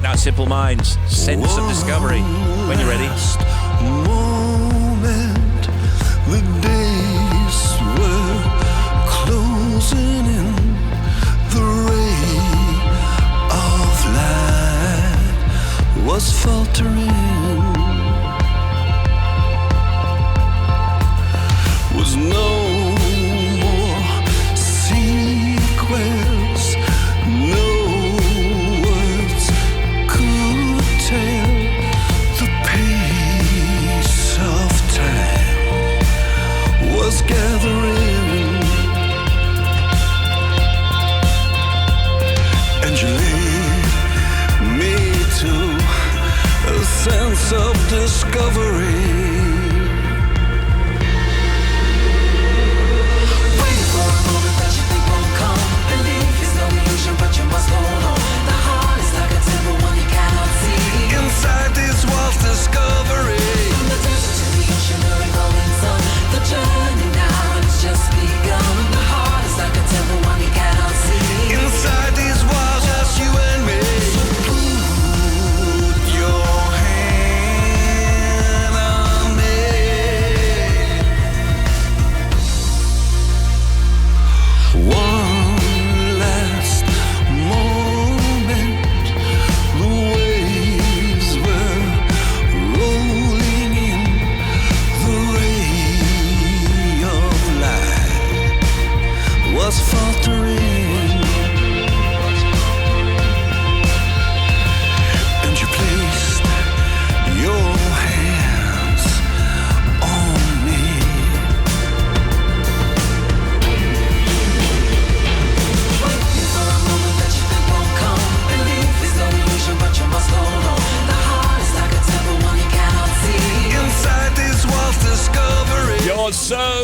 Now, Simple Minds, sense of discovery. When you're ready. Moment, the days were closing in. The ray of light was faltering. Was no more sequence, no words could tell the pace of time was gathering, and you lead me to a sense of discovery. But you must hold on. The heart is like a temple, one you gotta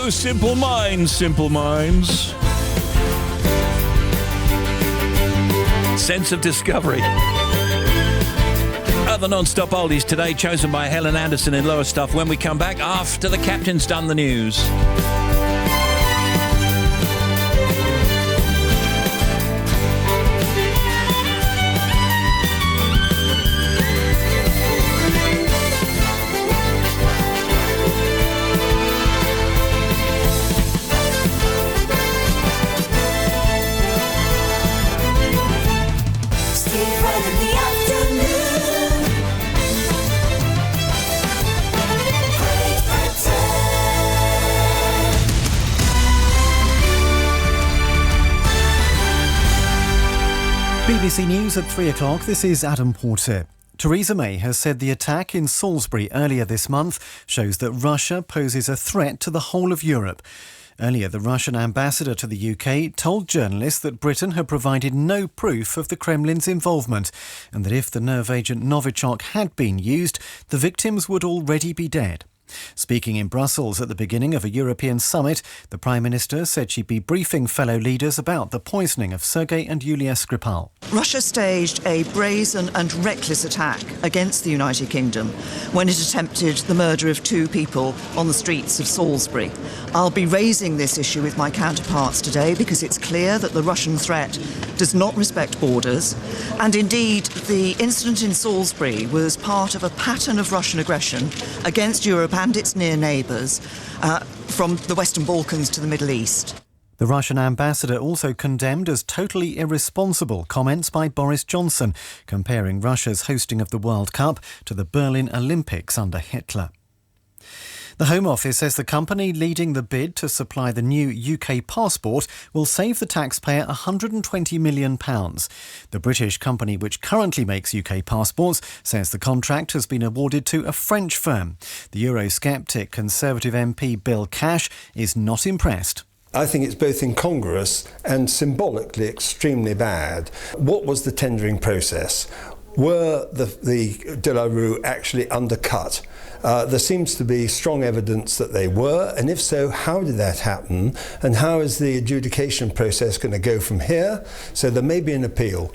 Oh, simple minds, simple minds. Sense of discovery. Other non-stop oldies today, chosen by Helen Anderson in Lower Stuff. When we come back, after the captain's done the news. BBC News at 3 o'clock. This is Adam Porter. Theresa May has said the attack in Salisbury earlier this month shows that Russia poses a threat to the whole of Europe. Earlier, the Russian ambassador to the UK told journalists that Britain had provided no proof of the Kremlin's involvement and that if the nerve agent Novichok had been used, the victims would already be dead. Speaking in Brussels at the beginning of a European summit, the Prime Minister said she'd be briefing fellow leaders about the poisoning of Sergei and Yulia Skripal. Russia staged a brazen and reckless attack against the United Kingdom when it attempted the murder of 2 people on the streets of Salisbury. I'll be raising this issue with my counterparts today because it's clear that the Russian threat does not respect borders. And indeed, the incident in Salisbury was part of a pattern of Russian aggression against Europe and its near neighbours, from the Western Balkans to the Middle East. The Russian ambassador also condemned as totally irresponsible comments by Boris Johnson, comparing Russia's hosting of the World Cup to the Berlin Olympics under Hitler. The Home Office says the company leading the bid to supply the new UK passport will save the taxpayer £120 million. The British company which currently makes UK passports says the contract has been awarded to a French firm. The Eurosceptic Conservative MP Bill Cash is not impressed. I think it's both incongruous and symbolically extremely bad. What was the tendering process? Were the De La Rue actually undercut? There seems to be strong evidence that they were, and if so, how did that happen? And how is the adjudication process going to go from here? So there may be an appeal.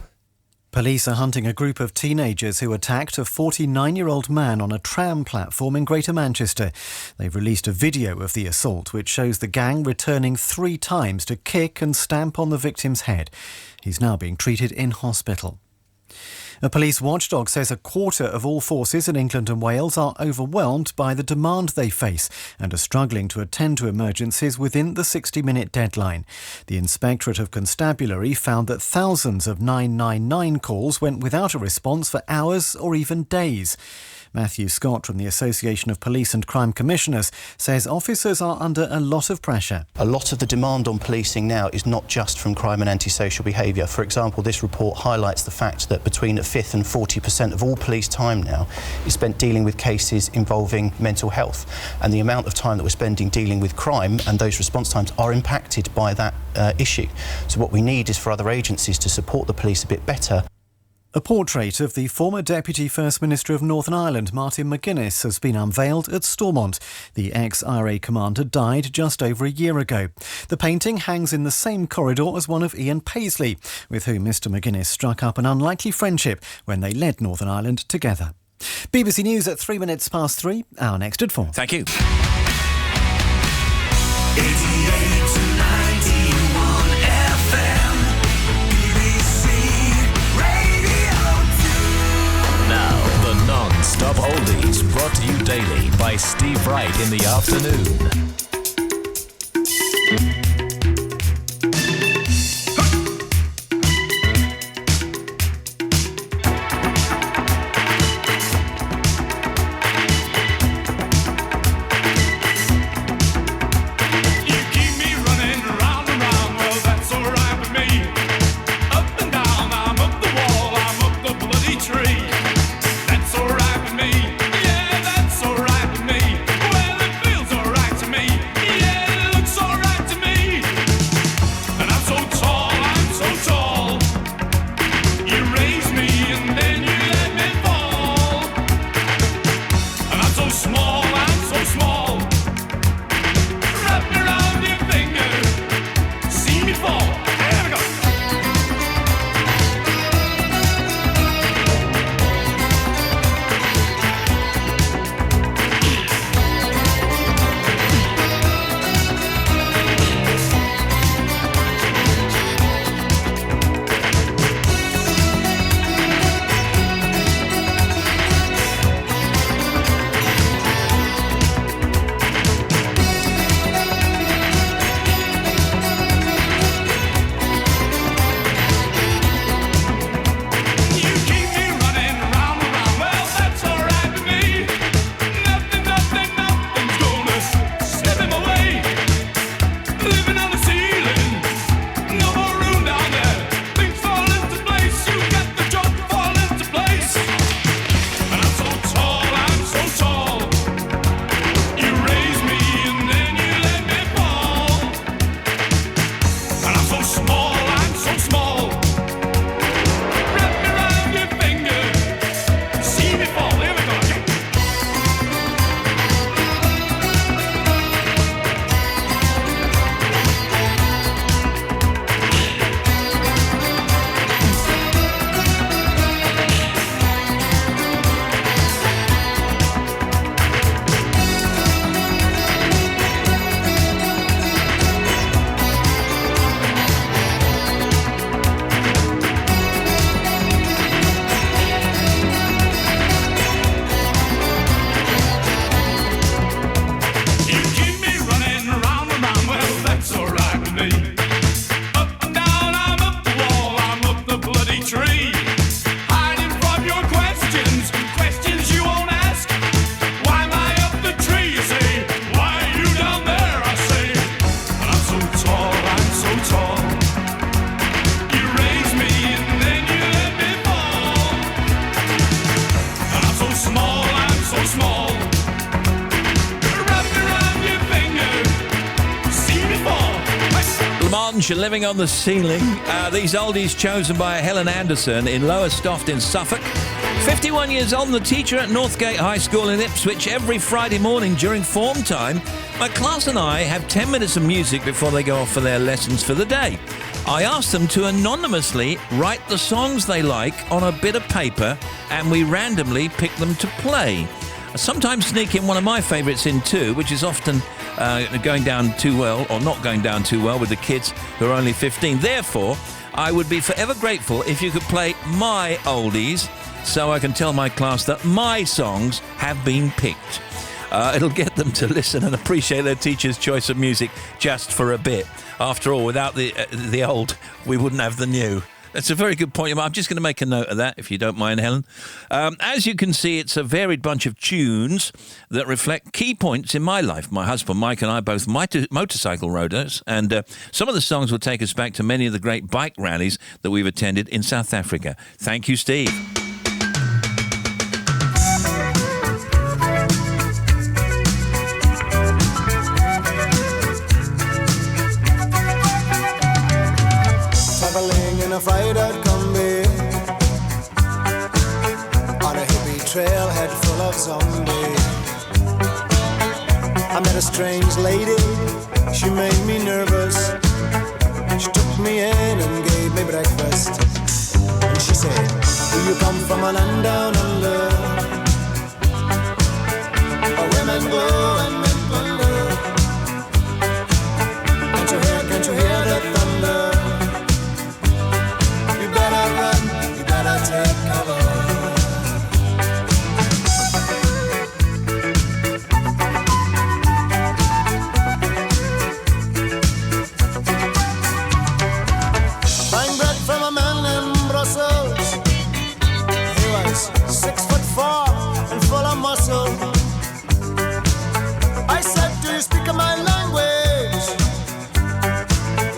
Police are hunting a group of teenagers who attacked a 49-year-old man on a tram platform in Greater Manchester. They've released a video of the assault, which shows the gang returning 3 times to kick and stamp on the victim's head. He's now being treated in hospital. A police watchdog says a quarter of all forces in England and Wales are overwhelmed by the demand they face and are struggling to attend to emergencies within the 60-minute deadline. The Inspectorate of Constabulary found that thousands of 999 calls went without a response for hours or even days. Matthew Scott from the Association of Police and Crime Commissioners says officers are under a lot of pressure. A lot of the demand on policing now is not just from crime and antisocial behaviour. For example, this report highlights the fact that between a fifth and 40% of all police time now is spent dealing with cases involving mental health. And the amount of time that we're spending dealing with crime and those response times are impacted by that issue. So what we need is for other agencies to support the police a bit better. A portrait of the former Deputy First Minister of Northern Ireland, Martin McGuinness, has been unveiled at Stormont. The ex-IRA commander died just over a year ago. The painting hangs in the same corridor as one of Ian Paisley, with whom Mr McGuinness struck up an unlikely friendship when they led Northern Ireland together. BBC News at 3 minutes past 3, our next at 4. Thank you. 88 to 91 FM, BBC Radio 2. Now, the non-stop oldies brought to you daily by Steve Wright in the afternoon. Well, it feels alright to me. Yeah, it looks alright to me. French living on the ceiling. These oldies chosen by Helen Anderson in Lowestoft in Suffolk. 51 years old and the teacher at Northgate High School in Ipswich. Every Friday morning during form time, my class and I have 10 minutes of music before they go off for their lessons for the day. I ask them to anonymously write the songs they like on a bit of paper and we randomly pick them to play. I sometimes sneak in one of my favourites in too, which is often going down too well or not going down too well with the kids who are only 15. Therefore, I would be forever grateful if you could play my oldies so I can tell my class that my songs have been picked. It'll get them to listen and appreciate their teacher's choice of music just for a bit. After all, without the old, we wouldn't have the new. That's a very good point. I'm just going to make a note of that, if you don't mind, Helen. As you can see, it's a varied bunch of tunes that reflect key points in my life. My husband, Mike, and I both motorcycle riders, and some of the songs will take us back to many of the great bike rallies that we've attended in South Africa. Thank you, Steve. Traveling in a fried-out combi on a hippie trailhead full of zombies. I met a strange lady, she made me nervous. She took me in and gave me breakfast. And she said, do you come from a land down under? Where women go and men wonder. Can't you hear the thunder? Take cover. Buying bread from a man in Brussels. He was 6'4" and full of muscle. I said, do you speak my language?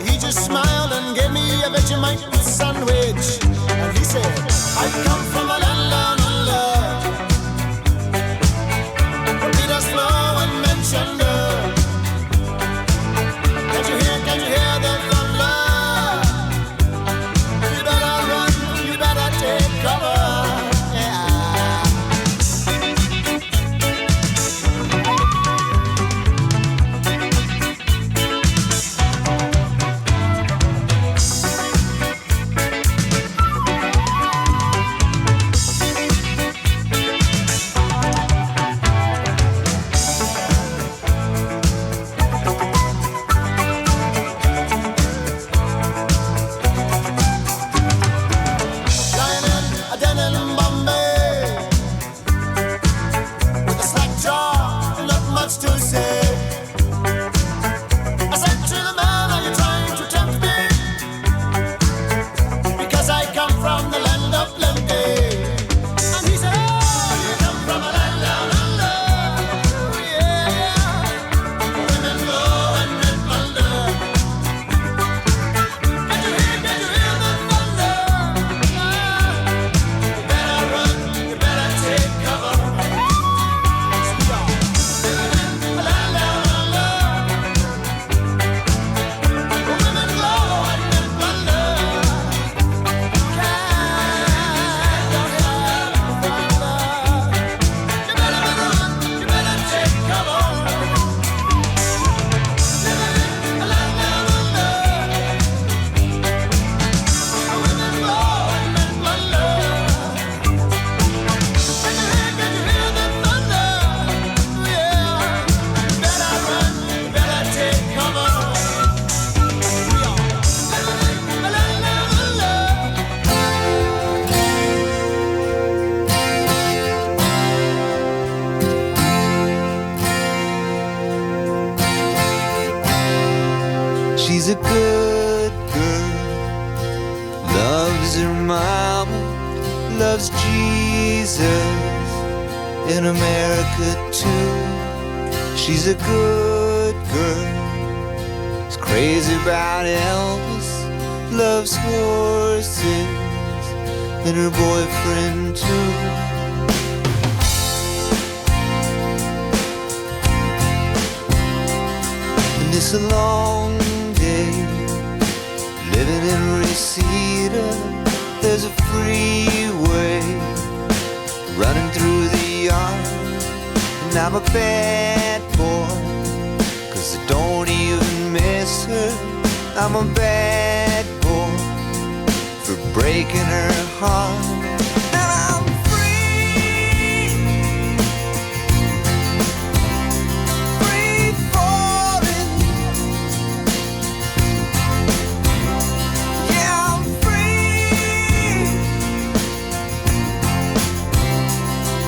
He just smiled and gave me a Vegemite sandwich. And he said, I come from a land down under. Beat us slow and mention the. Can't you hear the thunder? You better run, you better take cover. She's a good girl, loves her mama, loves Jesus in America too. She's a good girl, is crazy about Elvis, loves horses and her boyfriend too. And it's a long day Living in Reseda, there's a freeway running through the yard. And I'm a bad boy, 'cause I don't even miss her. I'm a bad boy for breaking her heart. And I'm free, free falling. Yeah, I'm free,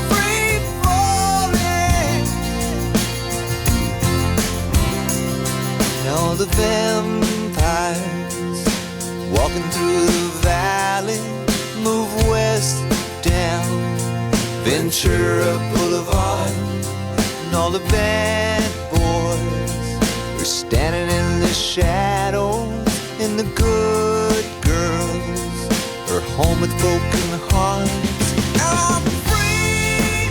free falling. Now the vampires walking through the valley move west down Ventura Boulevard, and all the bad boys are standing in the shadows, and the good girls are home with broken hearts. And I'm free,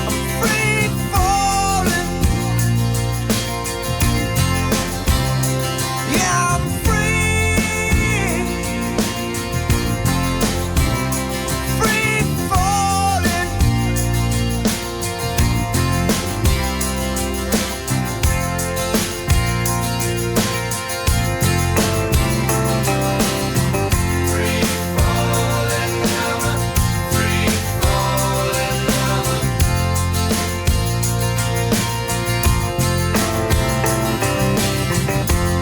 I'm free falling. Yeah, I'm free, free falling. Free falling now, free falling now.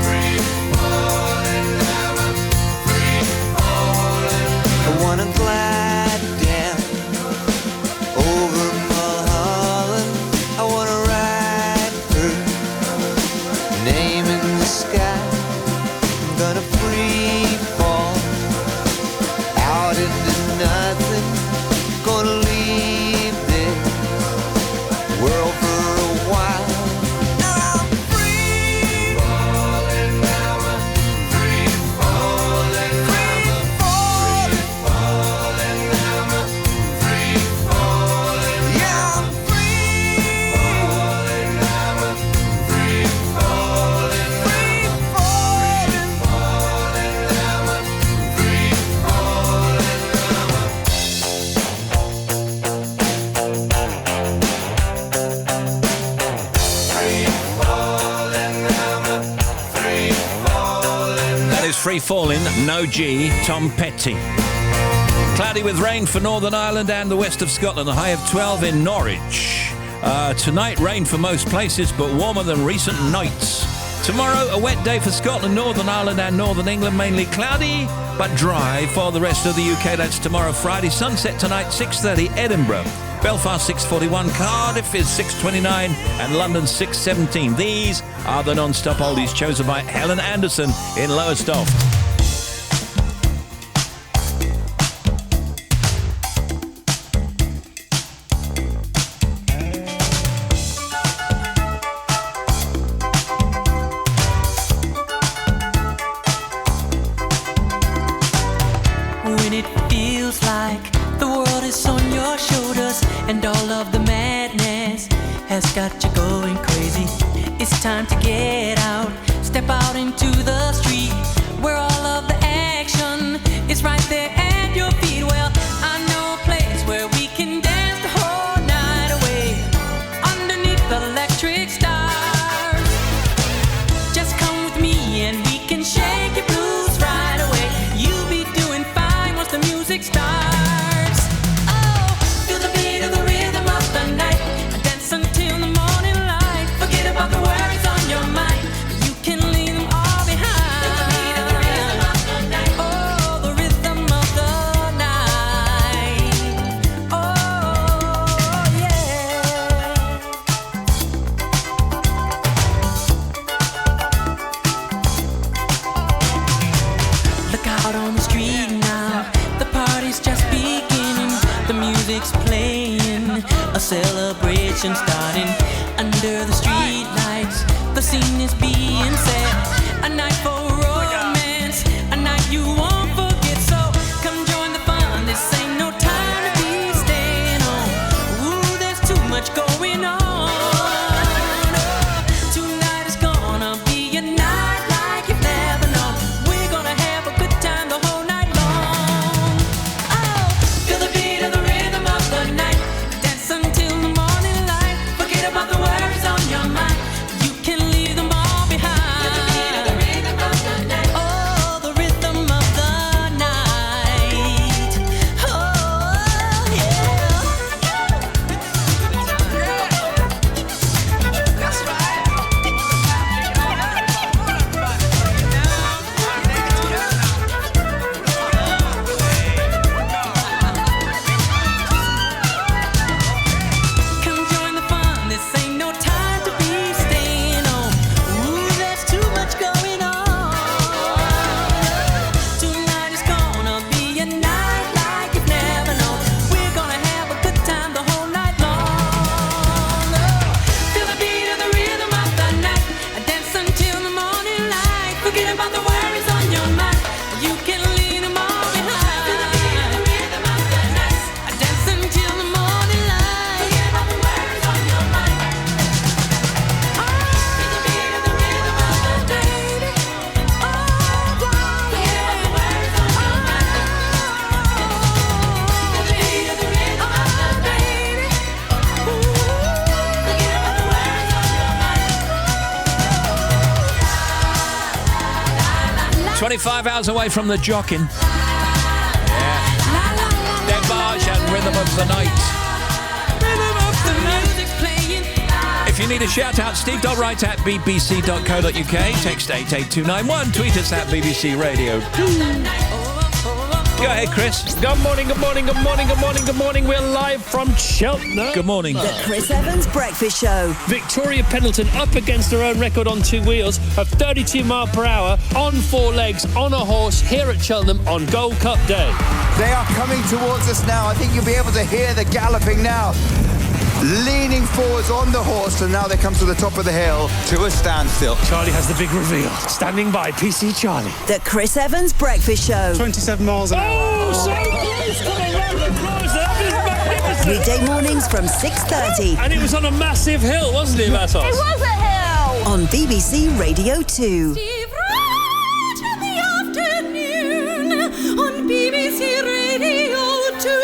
Free falling now, free falling. I wanna glide down over Mulholland. I wanna ride her name in the sky. I'm gonna free fall out into nothing. Gonna leave this world for a while. And I'm free falling now, free falling now, free falling now, free falling. Yeah, I'm free falling now, free falling, free falling, falling now, free falling That is Free Fallin', no G, Tom Petty. Cloudy with rain for Northern Ireland and the west of Scotland, a high of 12 in Norwich. Tonight, rain for most places, but warmer than recent nights. Tomorrow, a wet day for Scotland, Northern Ireland and Northern England, mainly cloudy, but dry for the rest of the UK. That's tomorrow, Friday. Sunset tonight, 6:30, Edinburgh. Belfast, 6:41. Cardiff is 6:29 and London, 6:17. These are the non-stop oldies chosen by Helen Anderson in Lowestoft. When it feels like the world is on your shoulders and all of the madness has got you going crazy, it's time to get out, step out into the street where all of the action is right there at your feet. Well, I know a place where we can dance the whole night away underneath the electric stars. Just come with me and we can shake your blues right away. You'll be doing fine once the music starts. Oh, feel the beat of the rhythm of the night. Dance until the morning light. Forget about the worries on your mind. You can leave them all behind. Feel the beat of the rhythm of the night. Oh, the rhythm of the night. Oh, yeah. Look out on the street now, the party's just beginning. The music's playing, a celebration starting. Under the street lights, the scene is being set. A night for romance, a night you won't forget. So come join the fun, this ain't no time to be staying home. Ooh, there's too much going on. Oh, tonight is gonna be a night 25 hours away from the jocking. Yeah. Debarge and Rhythm of the Night. Rhythm of the Night. If you need a shout out, steve.wright at bbc.co.uk. Text 88291. Tweet us at BBC Radio 2. Go ahead, Chris. Good morning, good morning, good morning, good morning, good morning. We're live from Cheltenham. Good morning. The Chris Evans Breakfast Show. Victoria Pendleton up against her own record on 2 wheels of 32 miles per hour on 4 legs on a horse here at Cheltenham on Gold Cup Day. They are coming towards us now. I think you'll be able to hear the galloping now. Leaning forwards on the horse, and now they come to the top of the hill to a standstill. Charlie has the big reveal. Standing by, PC Charlie. The Chris Evans Breakfast Show. 27 miles an hour. Oh, so close! Come on, round of applause. That was magnificent. Midday mornings from 6:30. And it was on a massive hill, wasn't it, Matos? It was a hill. On BBC Radio 2. Steve Wright in the afternoon on BBC Radio 2.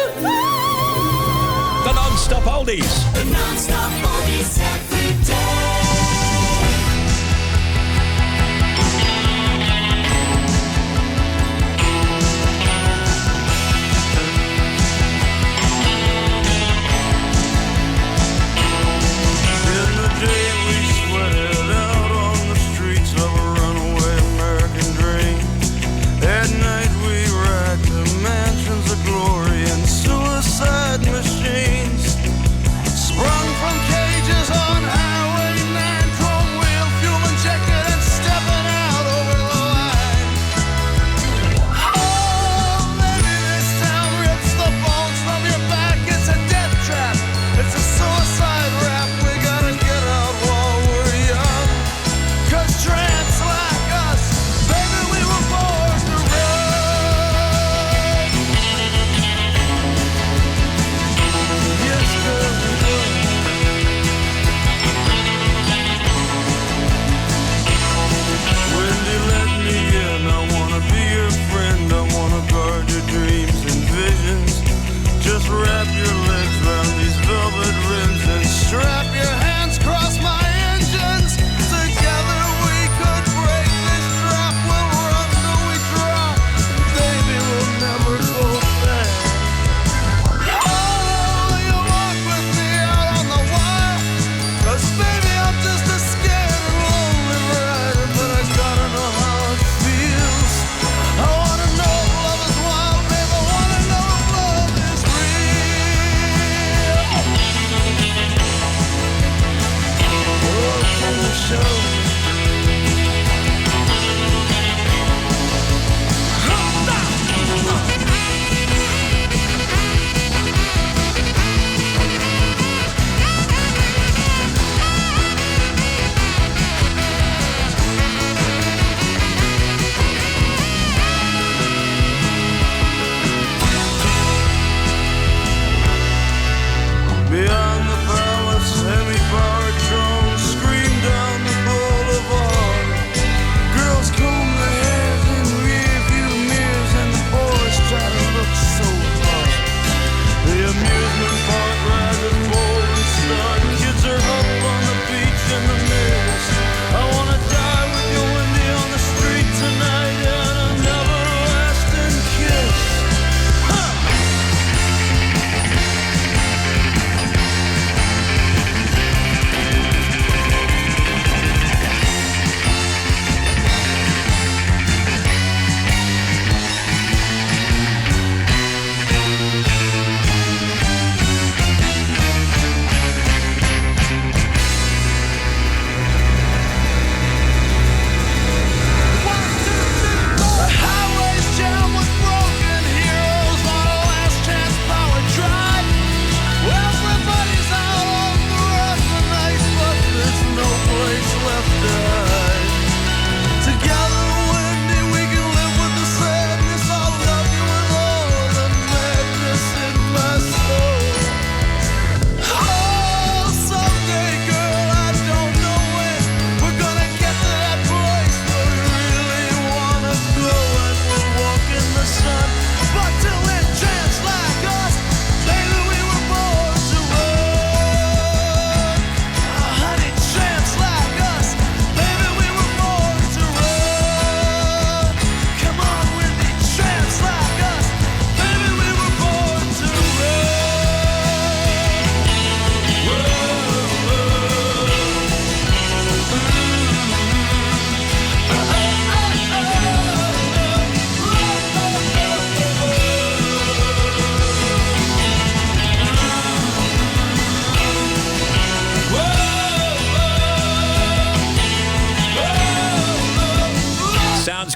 The non-stop oldies. The non-stop oldies every day. In the day we sweated out on the streets of a runaway American dream. At night we racked the mansions of glory and suicide machines. Sprung from cages on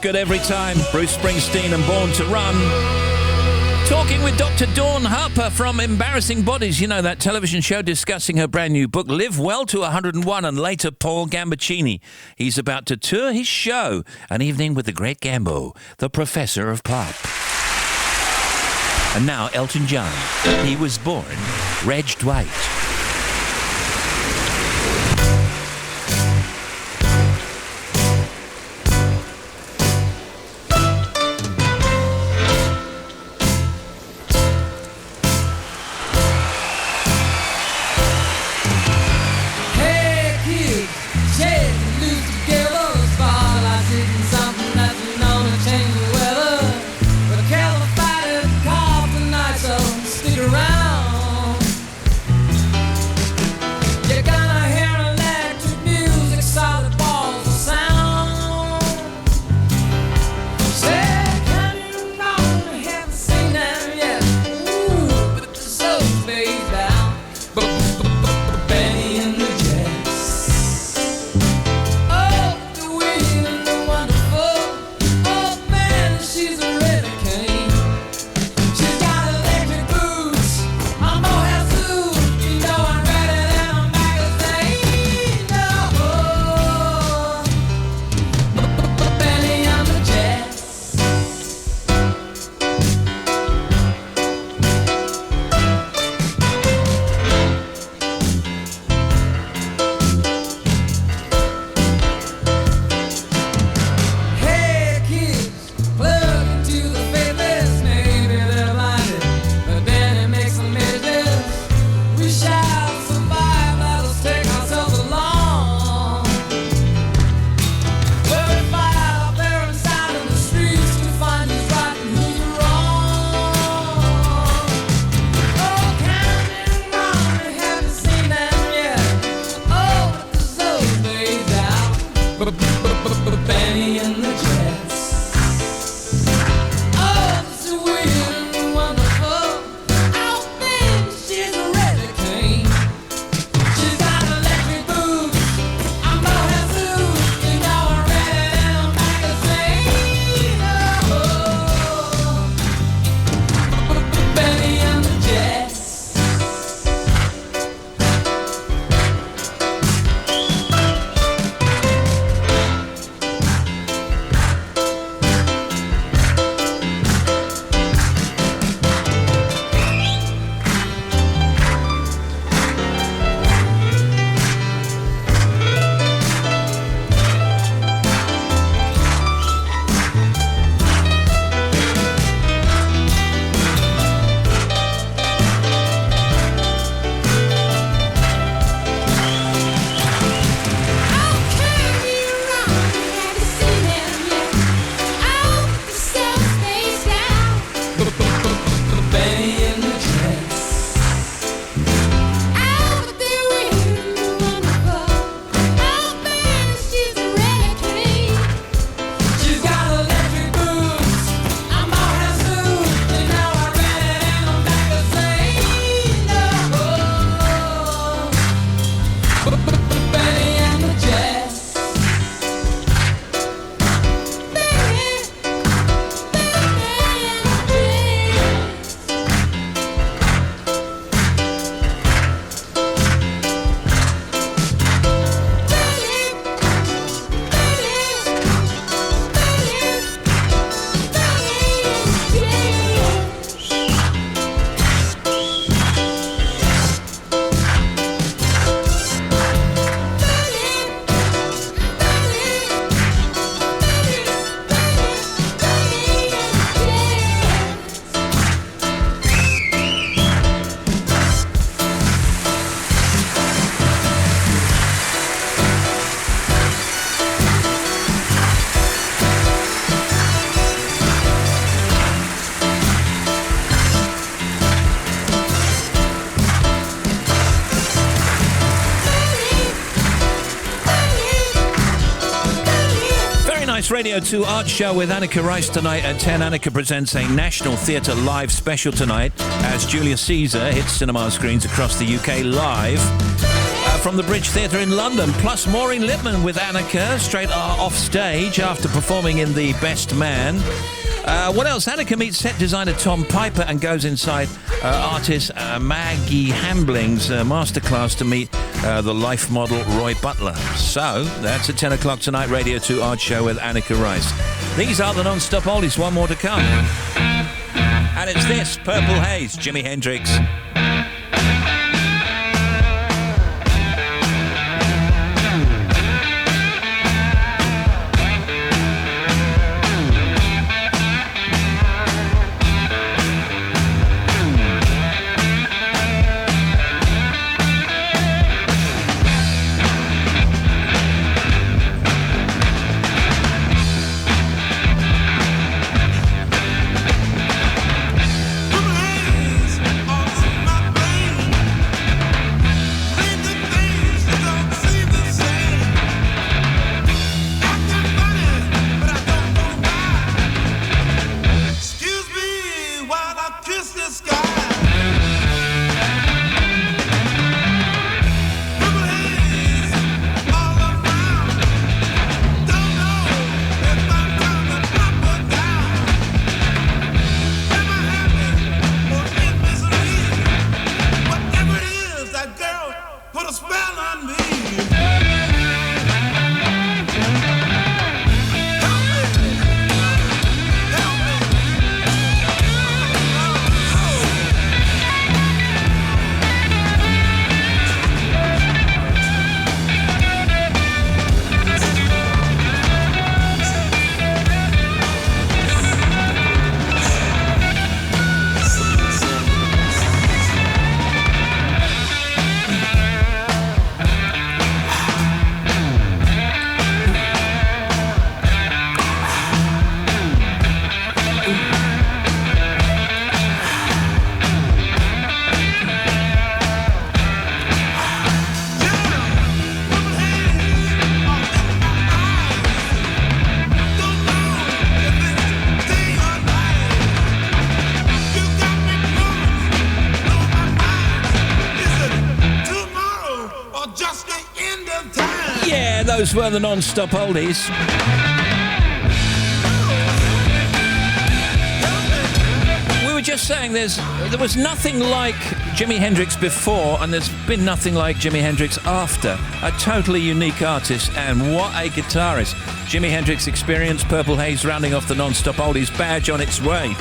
good every time. Bruce Springsteen and Born to Run. Talking with Dr. Dawn Harper from Embarrassing Bodies. You know, that television show discussing her brand new book, Live Well to 101, and later Paul Gambaccini. He's about to tour his show, An Evening with the Great Gambo, the Professor of Pop. And now Elton John. He was born Reg Dwight. Radio 2 Art Show with Annika Rice tonight at 10. Annika presents a National Theatre Live special tonight as Julius Caesar hits cinema screens across the UK live. from the Bridge Theatre in London. Plus, Maureen Lipman with Annika straight off stage after performing in The Best Man. What else? Annika meets set designer Tom Piper and goes inside artist Maggie Hambling's masterclass to meet the life model Roy Butler. So, that's at 10 o'clock tonight, Radio 2 Art Show with Annika Rice. These are the non-stop oldies, one more to come. And it's this, Purple Haze, Jimi Hendrix. Those were the non-stop oldies. We were just saying there was nothing like Jimi Hendrix before, and there's been nothing like Jimi Hendrix after. A totally unique artist, and what a guitarist. Jimi Hendrix Experience, Purple Haze, rounding off the non-stop oldies badge on its way.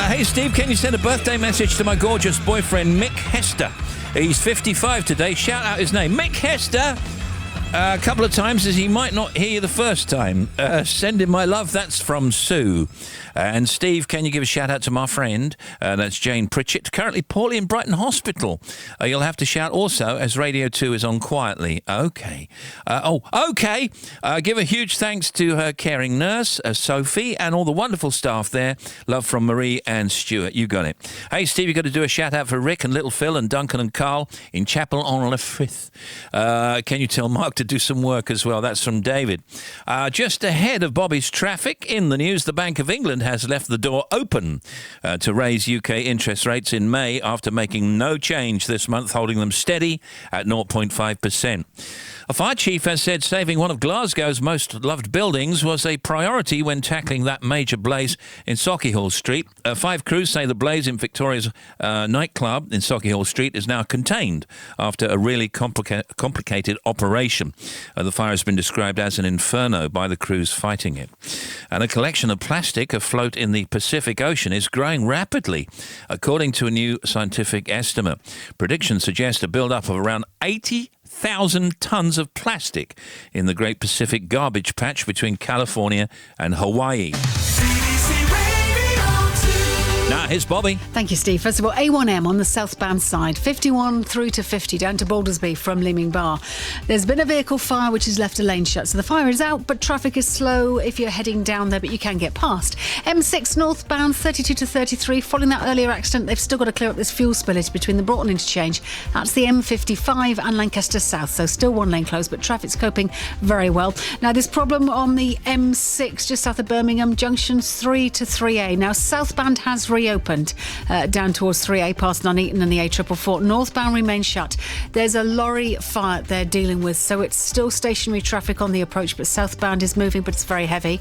Hey Steve, can you send a birthday message to my gorgeous boyfriend Mick Hester? He's 55 today. Shout out his name, Mick Hester. A couple of times, as he might not hear you the first time. Send him my love. That's from Sue. And Steve, can you give a shout out to my friend? That's Jane Pritchett, currently poorly in Brighton Hospital. You'll have to shout also as Radio 2 is on quietly. Okay. Okay. Give a huge thanks to her caring nurse, Sophie, and all the wonderful staff there. Love from Marie and Stuart. You got it. Hey, Steve, you've got to do a shout out for Rick and Little Phil and Duncan and Carl in Chapel on Le Frith. Can you tell Mark to do some work as well? That's from David. Just ahead of Bobby's traffic, in the news, the Bank of England has left the door open to raise UK interest rates in May after making no change this month, holding them steady at 0.5%. A fire chief has said saving one of Glasgow's most loved buildings was a priority when tackling that major blaze in Sauchiehall Street. 5 crews say the blaze in Victoria's nightclub in Sauchiehall Street is now contained after a really complicated operation. The fire has been described as an inferno by the crews fighting it. And a collection of plastic afloat in the Pacific Ocean is growing rapidly, according to a new scientific estimate. Predictions suggest a build-up of around 80,000 tons of plastic in the Great Pacific Garbage Patch between California and Hawaii. Now, here's Bobby. Thank you, Steve. First of all, A1M on the southbound side, 51 through to 50 down to Baldersby from Leeming Bar. There's been a vehicle fire which has left a lane shut, so the fire is out, but traffic is slow if you're heading down there, but you can get past. M6 northbound, 32 to 33. Following that earlier accident, they've still got to clear up this fuel spillage between the Broughton interchange. That's the M55 and Lancaster South, so still one lane closed, but traffic's coping very well. Now, there's problem on the M6 just south of Birmingham, junctions 3 to 3A. Now, southbound has reopened. reopened down towards 3A past Nuneaton and the A444. Northbound remains shut. There's a lorry fire they're dealing with, so it's still stationary traffic on the approach, but southbound is moving, but it's very heavy.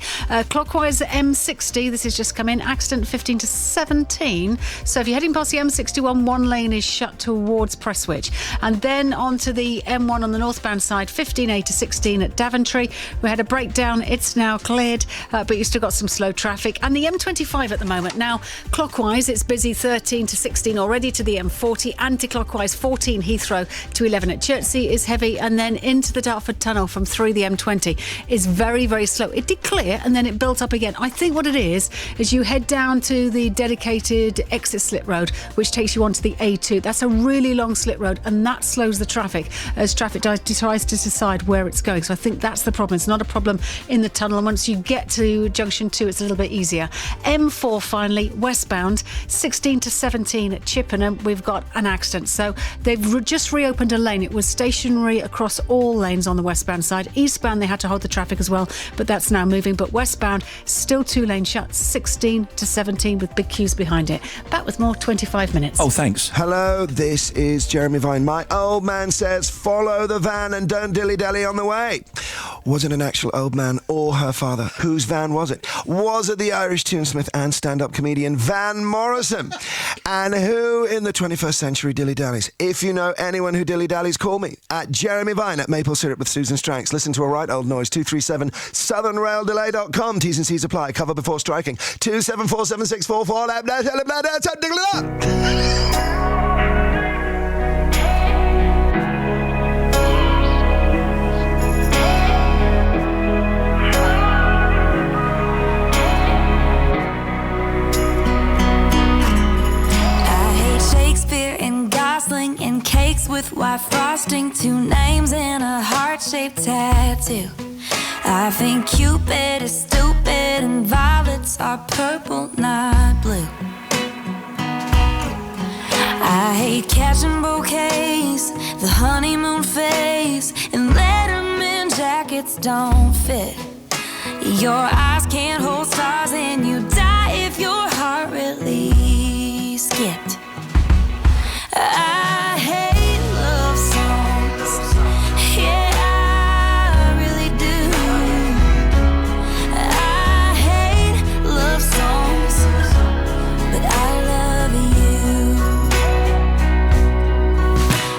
Clockwise M60, this has just come in, accident 15 to 17. So if you're heading past the M61, one lane is shut towards Prestwich. And then onto the M1 on the northbound side, 15A to 16 at Daventry. We had a breakdown. It's now cleared, but you've still got some slow traffic. And the M25 at the moment. Now, clockwise, it's busy 13 to 16 already to the M40. Anti-clockwise, 14 Heathrow to 11 at Chertsey is heavy. And then into the Dartford Tunnel from 3 the M20 is very, very slow. It did clear and then it built up again. I think what it is you head down to the dedicated exit slip road, which takes you onto the A2. That's a really long slip road, and that slows the traffic as traffic tries to decide where it's going. So I think that's the problem. It's not a problem in the tunnel, and once you get to junction 2, it's a little bit easier. M4 finally, westbound, 16 to 17 at Chippenham. We've got an accident. So they've just reopened a lane. It was stationary across all lanes on the westbound side. Eastbound, they had to hold the traffic as well, but that's now moving. But westbound, still 2 lanes shut, 16 to 17 with big queues behind it. Back with more 25 minutes. Oh, thanks. Hello, this is Jeremy Vine. My old man says follow the van and don't dilly-dally on the way. Was it an actual old man or her father? Whose van was it? Was it the Irish tunesmith and stand-up comedian Van Morrison? And who in the 21st century dilly-dallies? If you know anyone who dilly-dallies, call me at Jeremy Vine at Maple Syrup with Susan Stranks. Listen to a right old noise, 237 southernraildelay.com. T's and C's apply. Cover before striking. 2747644. And cakes with white frosting, 2 names and a heart-shaped tattoo. I think Cupid is stupid and violets are purple, not blue. I hate catching bouquets, the honeymoon phase, and Letterman jackets don't fit. Your eyes can't hold stars and you die if your heart really skipped. I hate love songs, yeah, I really do. I hate love songs, but I love you.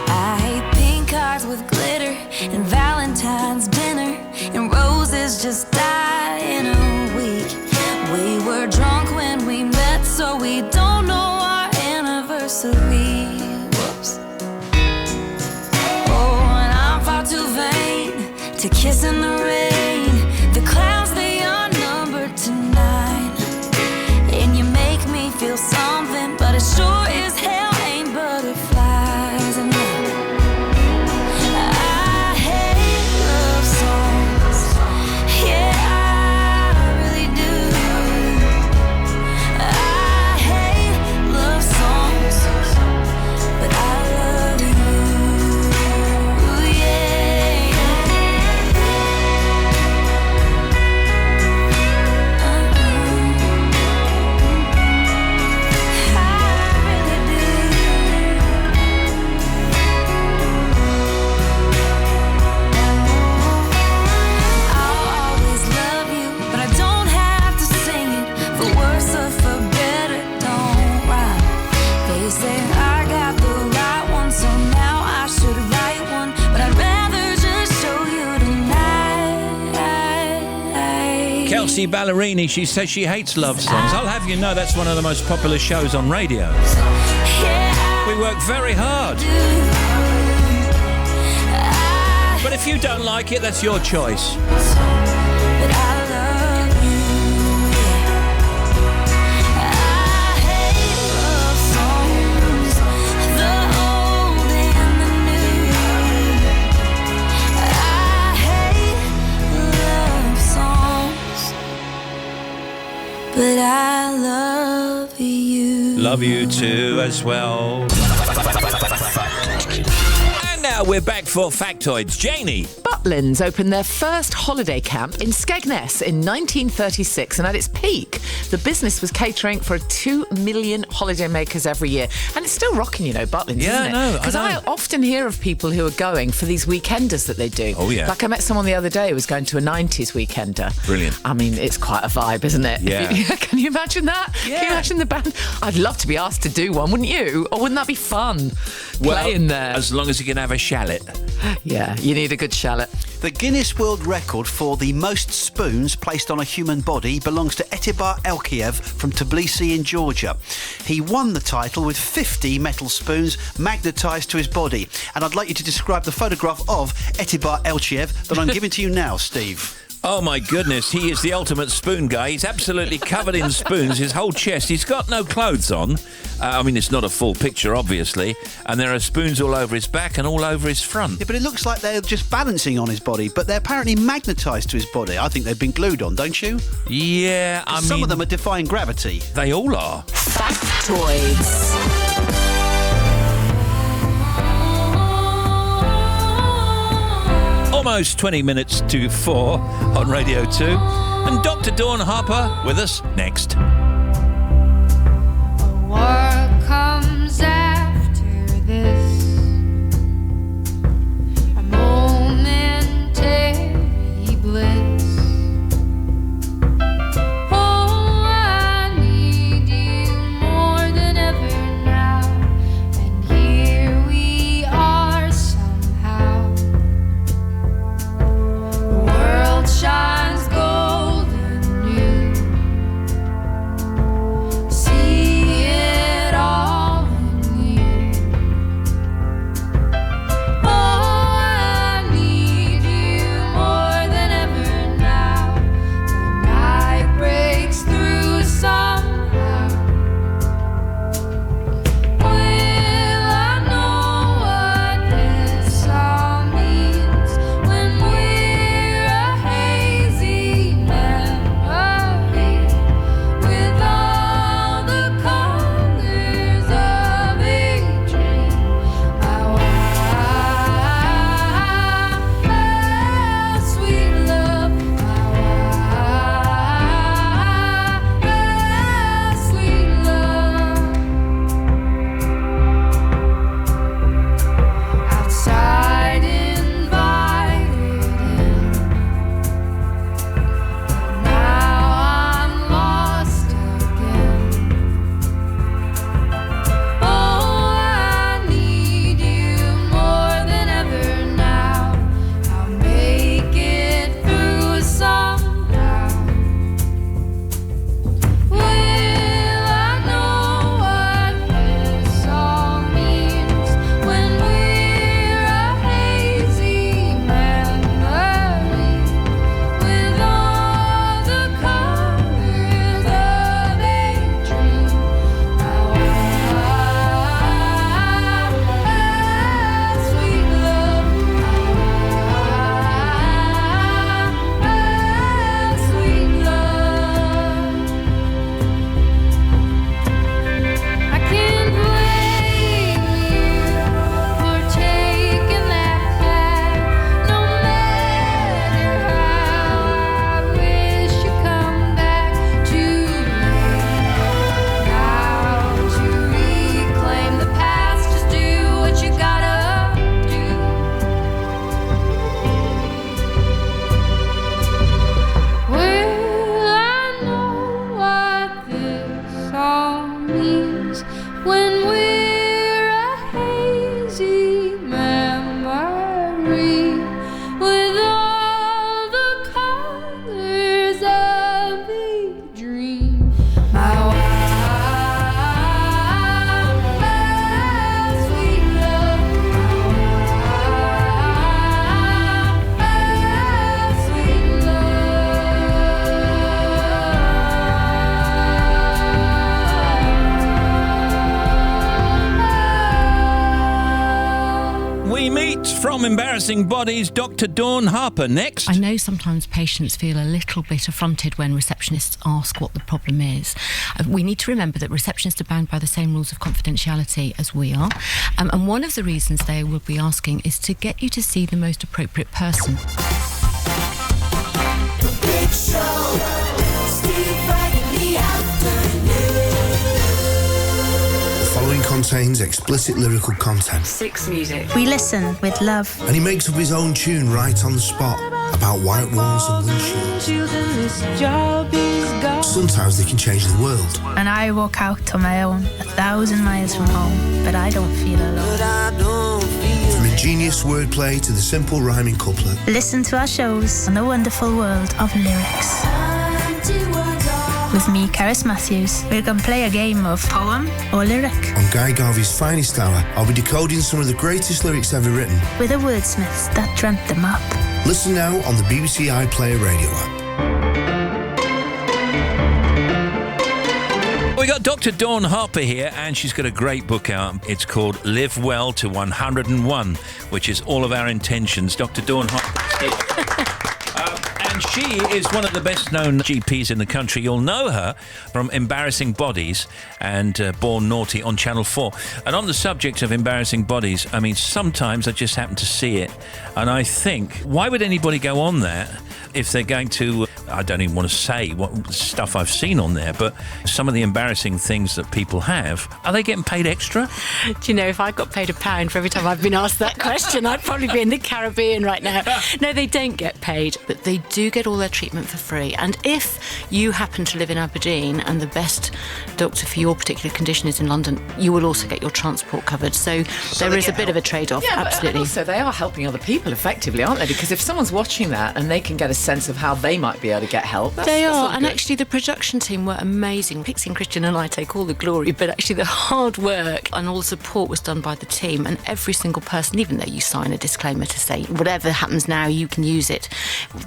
I hate pink cards with glitter and Valentine's dinner, and roses just die in a week. We were drunk when we met, so we don't know our anniversary. Too vain to kiss in the rain. The clouds, they are numbered to 9. And you make me feel something, but it sure as hell ain't butterflies. And I hate love songs, yeah, I really do. I hate love songs, but I love you. Kelsey Ballerini, she says she hates love songs. I'll have you know that's one of the most popular shows on radio. We work very hard. But if you don't like it, that's your choice. But I love you. Love you too as well. And now we're back for Factoids. Janie. But Butlins opened their first holiday camp in Skegness in 1936, and at its peak, the business was catering for 2 million holidaymakers every year. And it's still rocking, Butlins, Yeah, isn't it? I know. Because I often hear of people who are going for these weekenders that they do. Oh, yeah. Like I met someone the other day who was going to a 90s weekender. Brilliant. I mean, it's quite a vibe, isn't it? Yeah. Can you imagine that? Yeah. Can you imagine the band? I'd love to be asked to do one, wouldn't you? Or wouldn't that be fun? Playing there. As long as you can have a shallot. Yeah, you need a good shallot. The Guinness World Record for the most spoons placed on a human body belongs to Etibar Elkiev from Tbilisi in Georgia. He won the title with 50 metal spoons magnetised to his body. And I'd like you to describe the photograph of Etibar Elkiev that I'm giving to you now, Steve. Oh my goodness, he is the ultimate spoon guy. He's absolutely covered in spoons, his whole chest. He's got no clothes on. It's not a full picture, obviously. And there are spoons all over his back and all over his front. Yeah, but it looks like they're just balancing on his body, but they're apparently magnetised to his body. I think they've been glued on, don't you? Yeah, some of them are defying gravity. They all are. Factoids. Almost 20 minutes to 4 on Radio 2. And Dr. Dawn Harper with us next. What comes after this? A momentary bliss. Oh, I need you more than ever now. And here we are somehow. The world shines golden new. See it all in you. Oh, I need you more than ever now. The night breaks through somehow. Will I know what this all means when we're a hazy memory with all the colors of a dream? Sweet love, sweet love. Outside invited in, now I'm lost again. Oh, I need you more than ever now. I'll make it through somehow. Will I know what this all means when we're a hazy memory with all the colors of a dream? Sweet love, sweet love. I can't blame you for taking that path. No matter how I wish you come back too late now to reclaim the past. Just do what you gotta do. Will I know what this all means when we're a hazy memory with all the colors of a dream? My sweet love, sweet love. From Embarrassing Bodies, Dr. Dawn Harper. Next. I know sometimes patients feel a little bit affronted when receptionists ask what the problem is. We need to remember that receptionists are bound by the same rules of confidentiality as we are. And one of the reasons they will be asking is to get you to see the most appropriate person. The Big Show. Steve Wright in the afternoon. The following contains explicit lyrical content. 6 music. We listen with love. And he makes up his own tune right on the spot about white walls and windshields. Sometimes they can change the world. And I walk out on my own, 1,000 miles from home, but I don't feel alone. From ingenious wordplay to the simple rhyming couplet. Listen to our shows on the wonderful world of lyrics. With me, Karis Matthews, we're going to play a game of poem or lyric. On Guy Garvey's Finest Hour, I'll be decoding some of the greatest lyrics ever written. With the wordsmiths that dreamt them up. Listen now on the BBC iPlayer radio app. We got Dr. Dawn Harper here, and she's got a great book out. It's called Live Well to 101, which is all of our intentions. Dr. Dawn Harper is here. And she is one of the best-known GPs in the country. You'll know her from Embarrassing Bodies and Born Naughty on Channel 4. And on the subject of embarrassing bodies, I mean, sometimes I just happen to see it, and I think, why would anybody go on that if they're going to, I don't even want to say what stuff I've seen on there, but some of the embarrassing things that people have, are they getting paid extra? Do you know, if I got paid £1 for every time I've been asked that question, I'd probably be in the Caribbean right now. No, they don't get paid, but they do get all their treatment for free. And if you happen to live in Aberdeen and the best doctor for your particular condition is in London, you will also get your transport covered. So there is a bit of a trade-off, Yeah, absolutely. But also they are helping other people effectively, aren't they? Because if someone's watching that and they can get a sense of how they might be able to get help, They that's all are, and good. actually the production team were amazing. Pixie and Christian and I take all the glory, but actually the hard work and all the support was done by the team, and every single person, even though you sign a disclaimer to say whatever happens now you can use it,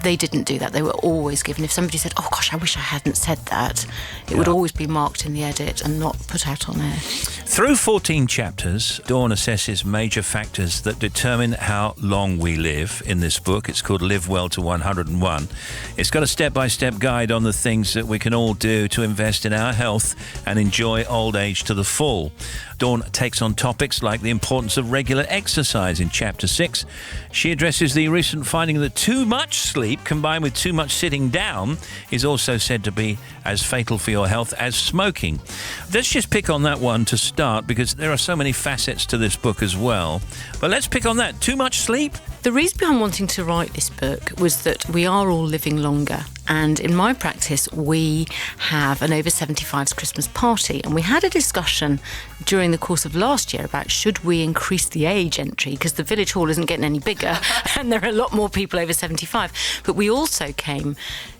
they didn't do that. They were always given, if somebody said, oh gosh, I wish I hadn't said that, it would always be marked in the edit and not put out on air. Through 14 chapters, Dawn assesses major factors that determine how long we live in this book. It's called Live Well to 101. It's got a step-by-step guide on the things that we can all do to invest in our health and enjoy old age to the full. Dawn takes on topics like the importance of regular exercise in Chapter 6. She addresses the recent finding that too much sleep combined with too much sitting down is also said to be as fatal for your health as smoking. Let's just pick on that one to start, because there are so many facets to this book as well. But let's pick on that. Too much sleep? The reason behind wanting to write this book was that we are all living longer. And in my practice, we have an over 75s Christmas party. And we had a discussion during the course of last year about should we increase the age entry, because the village hall isn't getting any bigger and there are a lot more people over 75. But we also came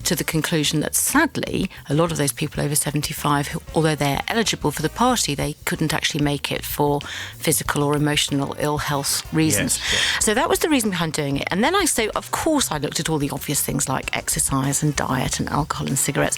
to the conclusion that sadly, a lot of those people over 75, who, although they're eligible for the party, they couldn't actually make it for physical or emotional ill health reasons. So that was the reason behind doing it. And then of course I looked at all the obvious things like exercise and diet and alcohol and cigarettes.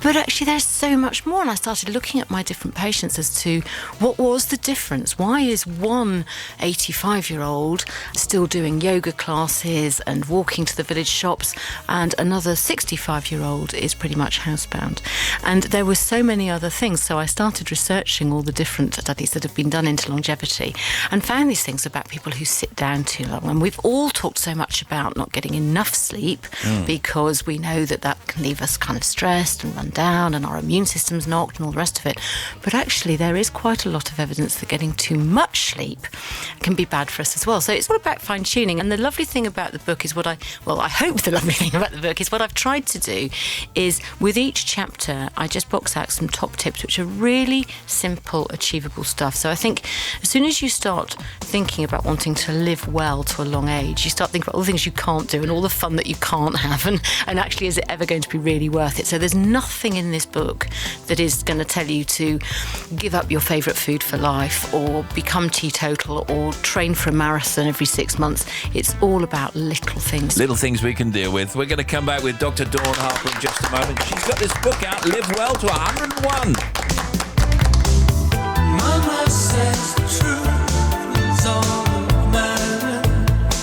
But actually there's so much more, and I started looking at my different patients as to what was the difference. Why is one 85-year-old still doing yoga classes and walking to the village shops, and another 65-year-old is pretty much housebound? And there were so many other things, so I started researching all the different studies that have been done into longevity and found these things about people who sit down too long. And we've all talked so much about not getting enough sleep because we know that can leave us kind of stressed and run down and our immune system's knocked and all the rest of it. But actually there is quite a lot of evidence that getting too much sleep can be bad for us as well. So it's all about fine-tuning. And the lovely thing about the book is I hope the lovely thing about the book is what I've tried to do is with each chapter I just box out some top tips which are really simple, achievable stuff. So I think as soon as you start thinking about wanting to live well to a long age, you start thinking about all the things you can't do and all the fun that you can't have, and actually is it ever going to be really worth it? So there's nothing in this book that is going to tell you to give up your favourite food for life or become teetotal or train for a marathon every 6 months. It's all about little things. Little things we can deal with. We're going to come back with Dr. Dawn Harper in just a moment. She's got this book out, Live Well to 101. Mama says the truth is all that matters.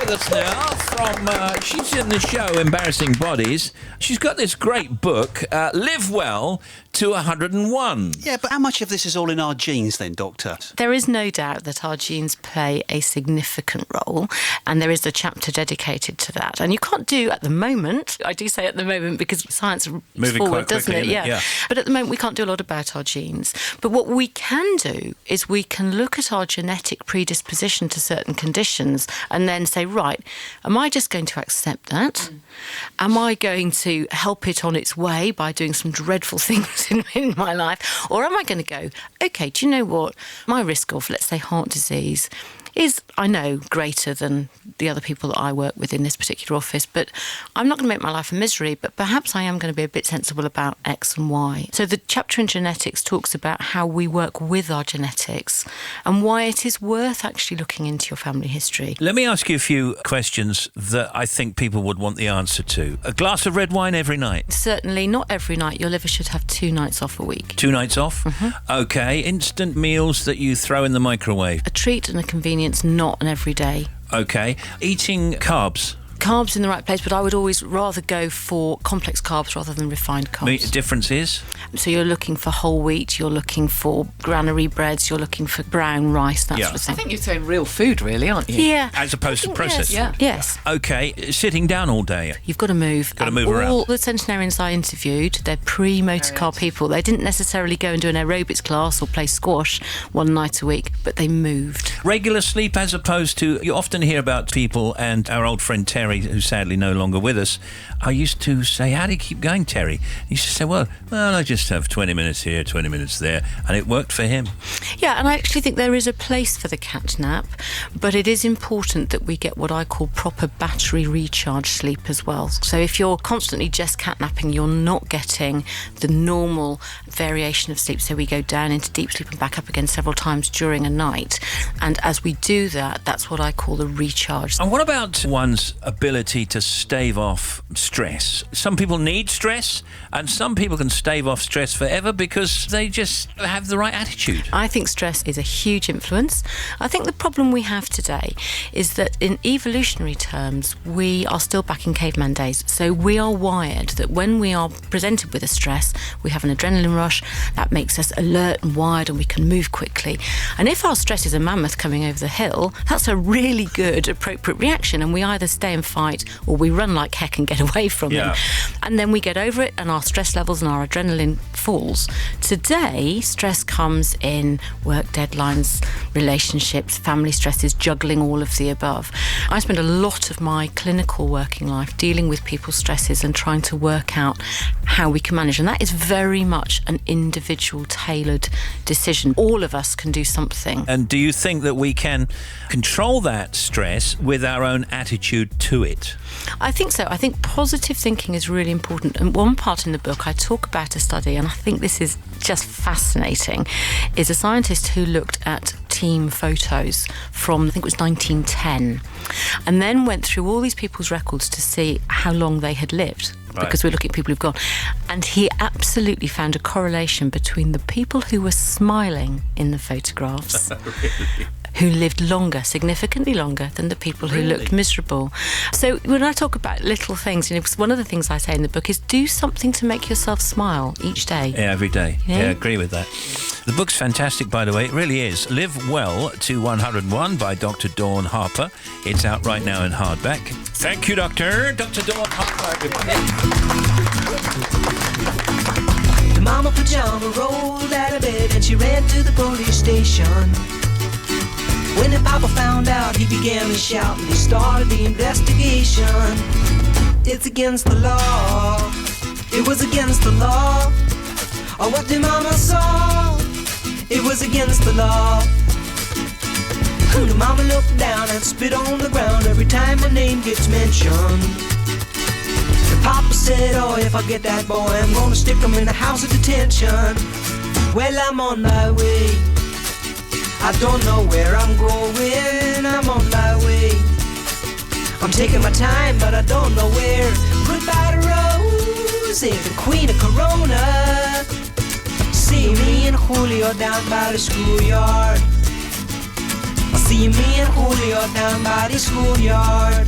with us now from, she's in the show Embarrassing Bodies. She's got this great book, Live Well to 101. Yeah, but how much of this is all in our genes then, Doctor? There is no doubt that our genes play a significant role, and there is a chapter dedicated to that. And you can't do at the moment, I do say at the moment because science moves Moving forward, quite doesn't quickly, it? Yeah. But at the moment we can't do a lot about our genes. But what we can do is we can look at our genetic predisposition to certain conditions and then say, right, am I just going to accept that? Am I going to help it on its way by doing some dreadful things in my life? Or am I going to go, okay, do you know what? My risk of, let's say, heart disease is, I know, greater than the other people that I work with in this particular office, but I'm not going to make my life a misery, but perhaps I am going to be a bit sensible about X and Y. So the chapter in genetics talks about how we work with our genetics and why it is worth actually looking into your family history. Let me ask you a few questions that I think people would want the answer to. A glass of red wine every night? Certainly not every night. Your liver should have 2 nights off a week. 2 nights off? Mm-hmm. Okay. Instant meals that you throw in the microwave? A treat and a convenience, not an everyday. Okay. Eating carbs? Carbs in the right place, but I would always rather go for complex carbs rather than refined carbs. The difference is? So you're looking for whole wheat, you're looking for granary breads, you're looking for brown rice, that sort of thing. I think you're saying real food, really, aren't you? Yeah. As opposed to processed? Yes. Okay. Sitting down all day? You've got to move. Got to move around. All the centenarians I interviewed, they're pre-motor car people. They didn't necessarily go and do an aerobics class or play squash 1 night a week, but they moved. Regular sleep as opposed to, you often hear about people, and our old friend Terry, who's sadly no longer with us, I used to say, how do you keep going, Terry? He used to say, well, I just have 20 minutes here, 20 minutes there, and it worked for him. Yeah, and I actually think there is a place for the cat nap, but it is important that we get what I call proper battery recharge sleep as well. So if you're constantly just cat napping, you're not getting the normal variation of sleep. So we go down into deep sleep and back up again several times during a night. And as we do that, that's what I call the recharge. And what about one's ability to stave off stress? Some people need stress, and some people can stave off stress forever because they just have the right attitude. I think stress is a huge influence. I think the problem we have today is that in evolutionary terms, we are still back in caveman days. So we are wired that when we are presented with a stress, we have an adrenaline rush that makes us alert and wired, and we can move quickly. And if our stress is a mammoth coming over the hill, that's a really good, appropriate reaction, and we either stay and fight or we run like heck and get away from them. And then we get over it and our stress levels and our adrenaline falls. Today, stress comes in work deadlines, relationships, family stresses, juggling all of the above. I spend a lot of my clinical working life dealing with people's stresses and trying to work out how we can manage. And that is very much an individual tailored decision. All of us can do something. And do you think that we can control that stress with our own attitude to it? I think so. I think positive thinking is really important. And one part in the book, I talk about a study, and I think this is just fascinating, is a scientist who looked at team photos from, I think it was 1910, and then went through all these people's records to see how long they had lived. Because we're looking at people who've gone. And he absolutely found a correlation between the people who were smiling in the photographs who lived longer, significantly longer than the people who looked miserable. So when I talk about little things, one of the things I say in the book is do something to make yourself smile each day. Yeah, every day. Yeah, I agree with that. The book's fantastic, by the way. It really is. Live Well to 101 by Dr. Dawn Harper. It's out right now in hardback. Thank you, Doctor. Dr. Dawn Harper, everybody. The mama pajama rolled out of bed and she ran to the police station. When the papa found out, he began to shout and he started the investigation. It's against the law. It was against the law. Or what the mama saw. It was against the law. The mama looked down and spit on the ground every time my name gets mentioned. The papa said, oh, if I get that boy, I'm gonna stick him in the house of detention. Well, I'm on my way. I don't know where I'm going. I'm on my way. I'm taking my time, but I don't know where. Goodbye to Rose, the queen of Corona. See me and Julio down by the schoolyard. See me and Julio down by the schoolyard.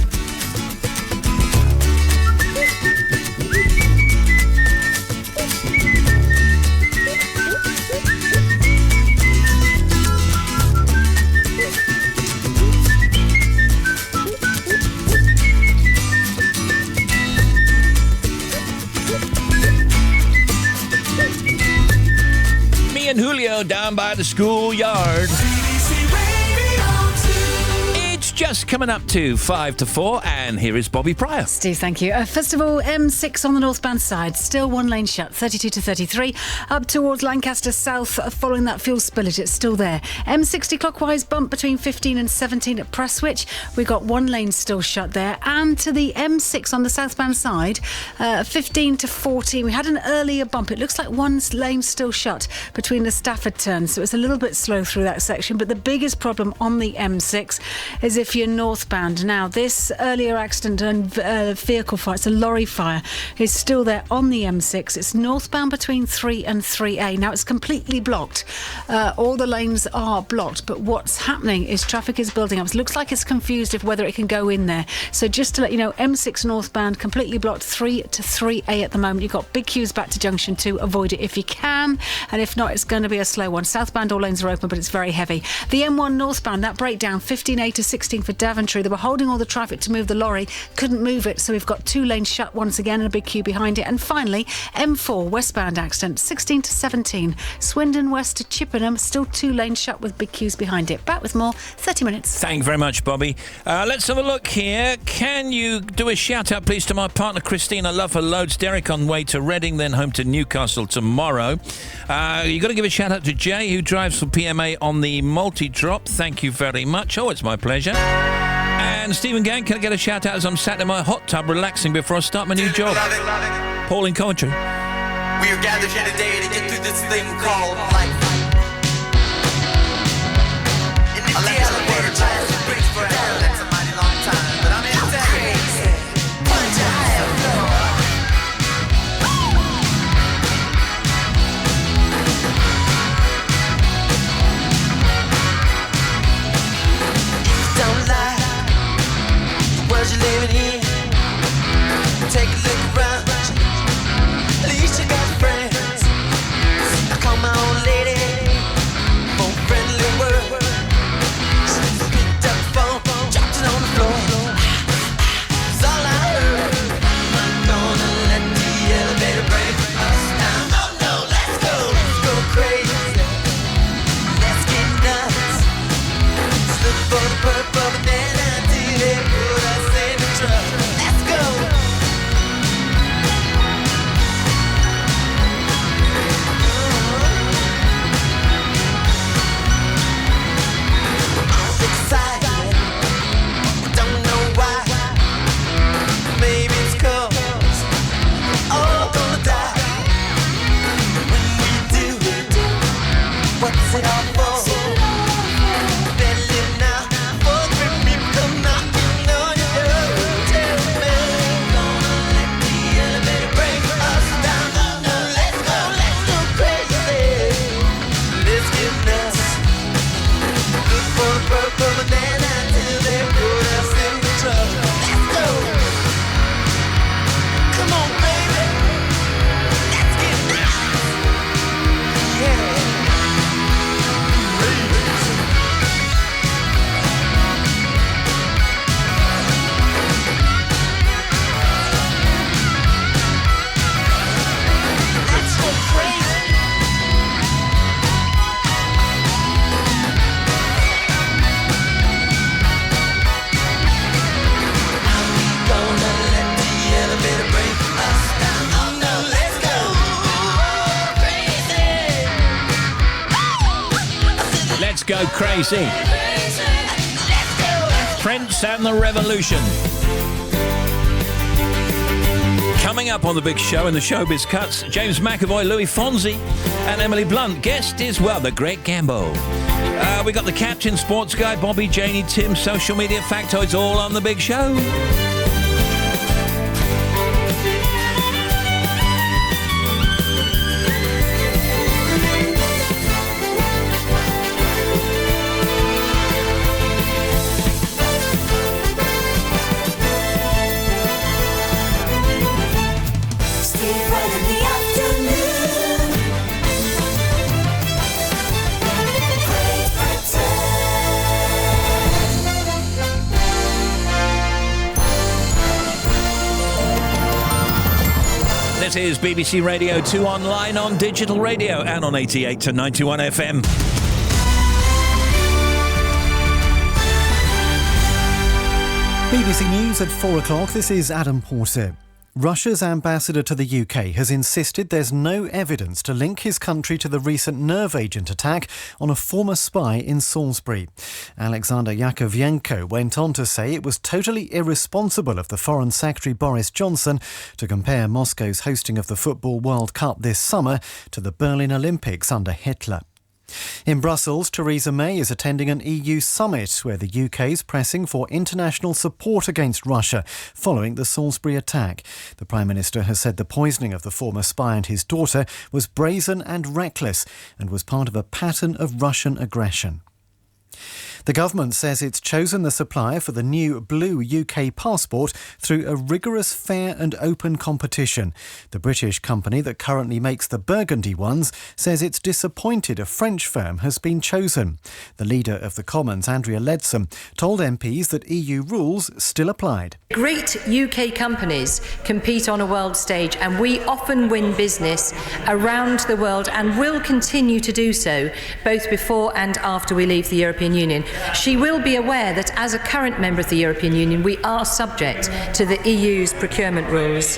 Me and Julio down by the schoolyard. It's just coming up to 5 to 4, and here is Bobby Pryor. Steve, thank you. First of all, M6 on the northbound side, still one lane shut, 32 to 33. Up towards Lancaster South, following that fuel spillage, it's still there. M60 clockwise bump between 15 and 17 at Prestwich. We got one lane still shut there. And to the M6 on the southbound side, 15 to 14. We had an earlier bump. It looks like one lane still shut between the Stafford turns, so it's a little bit slow through that section. But the biggest problem on the M6 is if you're northbound. Now, this earlier accident and vehicle fire, it's a lorry fire, is still there on the M6. It's northbound between 3 and 3A. Now, it's completely blocked. All the lanes are blocked, but what's happening is traffic is building up. It looks like it's confused of whether it can go in there. So just to let you know, M6 northbound completely blocked, 3 to 3A at the moment. You've got big queues back to junction 2. Avoid it if you can, and if not, it's going to be a slow one. Southbound, all lanes are open, but it's very heavy. The M1 northbound, that breakdown, 15A to 16 for Daventry. They were holding all the traffic to move the lorry, couldn't move it, so we've got 2 lanes shut once again and a big queue behind it. And finally, M4 westbound accident, 16 to 17, Swindon west to Chippenham, still 2 lanes shut with big queues behind it. Back with more, 30 minutes. Thank you very much, Bobby. Let's have a look here. Can you do a shout out, please, to my partner Christine? I love her loads. Derek on way to Reading, then home to Newcastle tomorrow. You've got to give a shout out to Jay, who drives for PMA on the multi-drop. Thank you very much. Oh, it's my pleasure. And Stephen Gang, can I get a shout out as I'm sat in my hot tub relaxing before I start my new job? Paul in Coventry. We are gathered here today to get through this thing called life. In the elevator, life breaks forever. That's a mighty long time, but I'm in today. Punch your higher floor. Don't lie. You're living in. Take a look around. At least you got friends. I call my old lady for a friendly word. She picked up the phone, dropped it on the floor. That's all I heard. I'm not gonna let the elevator break us down. Oh no, let's go crazy. Let's get nuts. Let's look for the purple, but then I did it. Let's go. I'm excited. Don't know why. Maybe it's 'cause we're all gonna die. When we do, what's it all for? Better live now. For the people come knocking on your door. Tell me, gonna let the elevator break us down. No, let's go crazy. Let's get nuts. Look for the purple banana till they put us in the trouble. Let's go. Come on, baby. Let's get nuts. Yeah. Let's go crazy. Gonna let the elevator break us down. Oh no, let's go crazy. Let's go crazy. Prince and the Revolution. Coming up on the big show in the Showbiz Cuts, James McAvoy, Louis Fonsi and Emily Blunt. Guest is, well, the great Gambo. We got the captain, sports guy, Bobby, Janie, Tim, social media, factoids, all on the big show. Steve Wright in the afternoon. Great Britain. This is BBC Radio 2 online, on digital radio and on 88 to 91 FM. BBC News at 4 o'clock. This is Adam Porter. Russia's ambassador to the UK has insisted there's no evidence to link his country to the recent nerve agent attack on a former spy in Salisbury. Alexander Yakovenko went on to say it was totally irresponsible of the Foreign Secretary Boris Johnson to compare Moscow's hosting of the Football World Cup this summer to the Berlin Olympics under Hitler. In Brussels, Theresa May is attending an EU summit where the UK is pressing for international support against Russia following the Salisbury attack. The Prime Minister has said the poisoning of the former spy and his daughter was brazen and reckless and was part of a pattern of Russian aggression. The government says it's chosen the supplier for the new blue UK passport through a rigorous, fair and open competition. The British company that currently makes the burgundy ones says it's disappointed a French firm has been chosen. The leader of the Commons, Andrea Leadsom, told MPs that EU rules still applied. Great UK companies compete on a world stage and we often win business around the world and will continue to do so both before and after we leave the European Union. She will be aware that as a current member of the European Union, we are subject to the EU's procurement rules.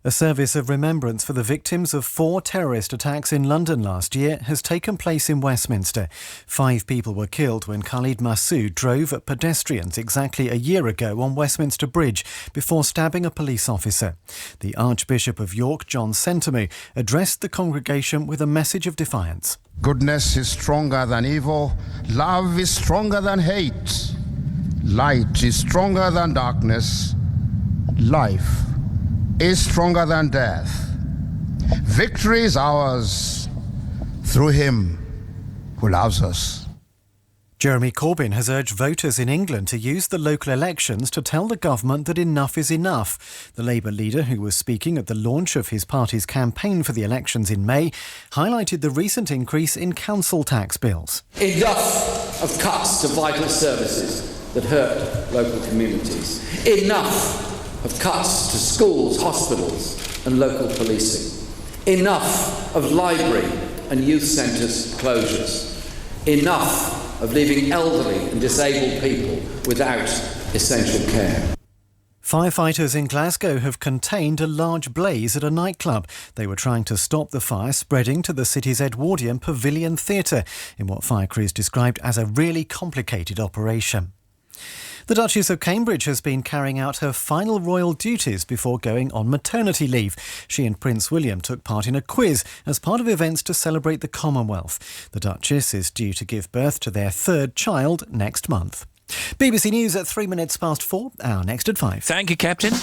A service of remembrance for the victims of 4 terrorist attacks in London last year has taken place in Westminster. 5 people were killed when Khalid Massoud drove at pedestrians exactly a year ago on Westminster Bridge before stabbing a police officer. The Archbishop of York, John Sentamu, addressed the congregation with a message of defiance. Goodness is stronger than evil. Love is stronger than hate. Light is stronger than darkness. Life is stronger than death. Victory is ours through him who loves us. Jeremy Corbyn has urged voters in England to use the local elections to tell the government that enough is enough. The Labour leader, who was speaking at the launch of his party's campaign for the elections in May, highlighted the recent increase in council tax bills. Enough of cuts to vital services that hurt local communities. Enough of cuts to schools, hospitals and local policing. Enough of library and youth centres closures. Enough of leaving elderly and disabled people without essential care. Firefighters in Glasgow have contained a large blaze at a nightclub. They were trying to stop the fire spreading to the city's Edwardian Pavilion Theatre in what fire crews described as a really complicated operation. The Duchess of Cambridge has been carrying out her final royal duties before going on maternity leave. She and Prince William took part in a quiz as part of events to celebrate the Commonwealth. The Duchess is due to give birth to their 3rd child next month. BBC News at 3 minutes past 4. Our next at 5. Thank you, Captain.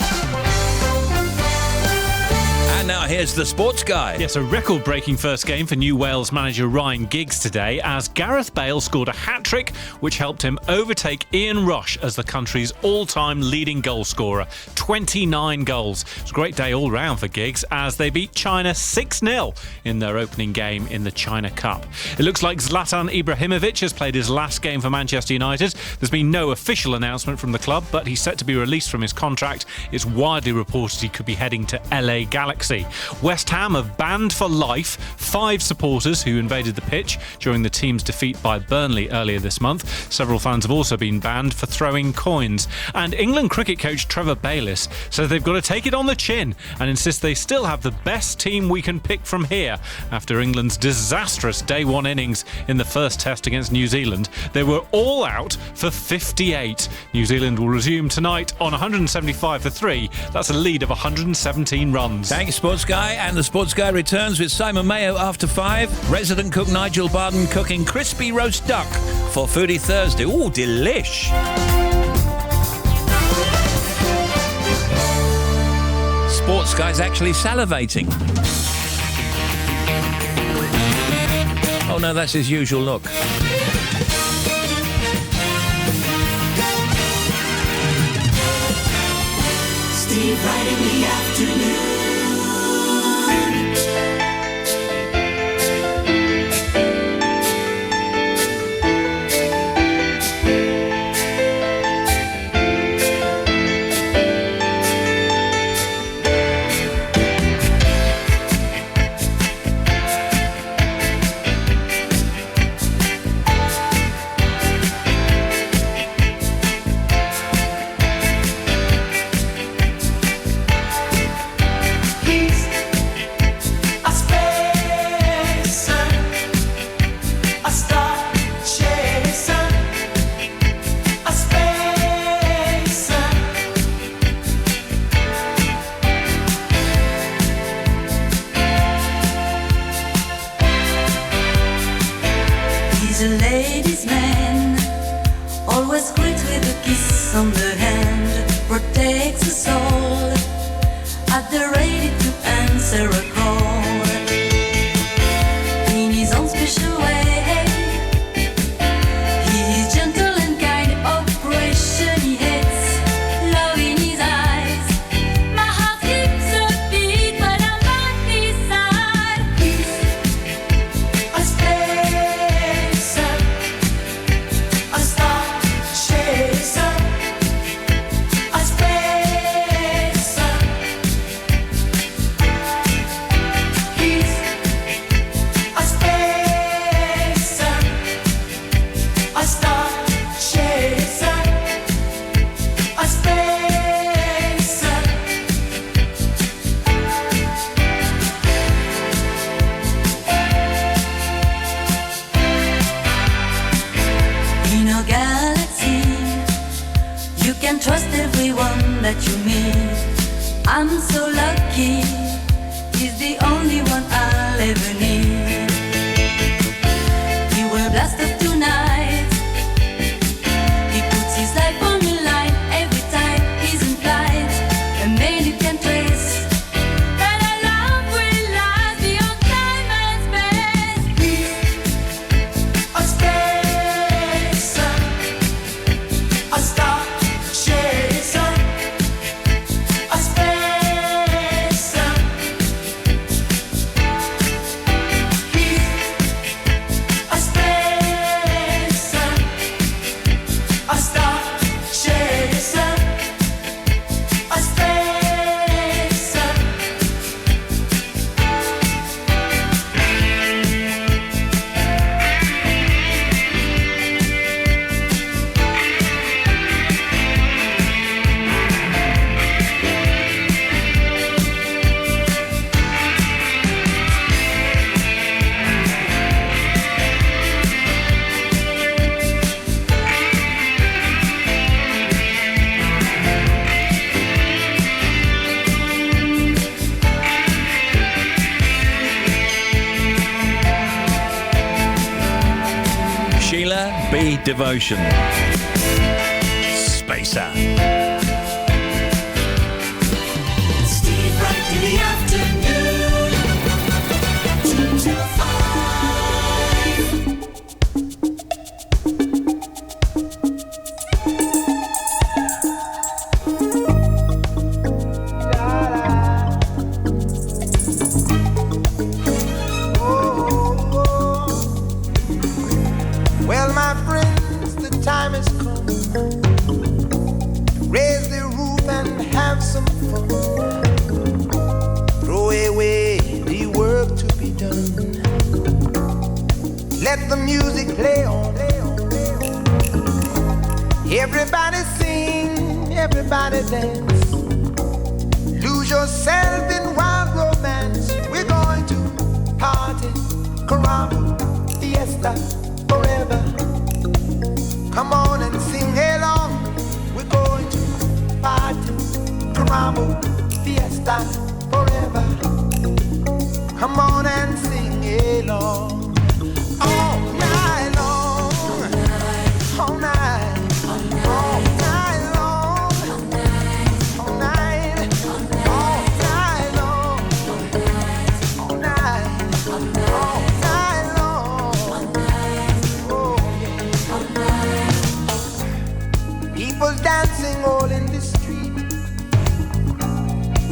And now here's the sports guy. Yes, a record-breaking first game for New Wales manager Ryan Giggs today as Gareth Bale scored a hat-trick which helped him overtake Ian Rush as the country's all-time leading goal scorer. 29 goals. It's a great day all round for Giggs as they beat China 6-0 in their opening game in the China Cup. It looks like Zlatan Ibrahimovic has played his last game for Manchester United. There's been no official announcement from the club, but he's set to be released from his contract. It's widely reported he could be heading to LA Galaxy. West Ham have banned for life 5 supporters who invaded the pitch during the team's defeat by Burnley earlier this month. Several fans have also been banned for throwing coins. And England cricket coach Trevor Bayliss says they've got to take it on the chin and insists they still have the best team we can pick from here. After England's disastrous day 1 innings in the first test against New Zealand, they were all out for 58. New Zealand will resume tonight on 175 for 3. That's a lead of 117 runs. Thanks, Sports Guy. And the Sports Guy returns with Simon Mayo after 5. Resident cook Nigel Barden cooking crispy roast duck for Foodie Thursday. Ooh, delish. Sports Guy's actually salivating. Oh no, that's his usual look. Steve Wright in the afternoon. He's a ladies' man, always greet with a kiss on the hand, protects us all, at the ready to answer a call. In his own special way, he is gentle and kind, operation he hates, love in his eyes. My heart skips a beat when I'm by his side. He's a spacer, a star chaser, a spacer. He's a spacer, a star chaser, a spacer. In a galaxy, you can trust everyone that you meet. I'm so lucky, he's the only one I'll ever need. He will blast off tonight, he puts his life on the line every time he's in flight. A man you can trace, that our love will last beyond time and space. He's a spacer, a star chaser, a spacer. He's a spacer, a star chaser, a spacer. Sheila B. Devotion. Spacer. Steve Wright in the afternoon. 2 to 5. Well, my friends, the time has come. Raise the roof and have some fun. Throw away the work to be done. Let the music play on. Everybody sing, everybody dance. Lose yourself in wild romance. We're going to party, caramba, fiesta, forever. Come on and sing along. We're going to party, caramba, fiesta, forever. Come on and sing along. All night long, all night, all night long, all night, all night long, all night, all night long. Oh yeah. People dancing all in the street.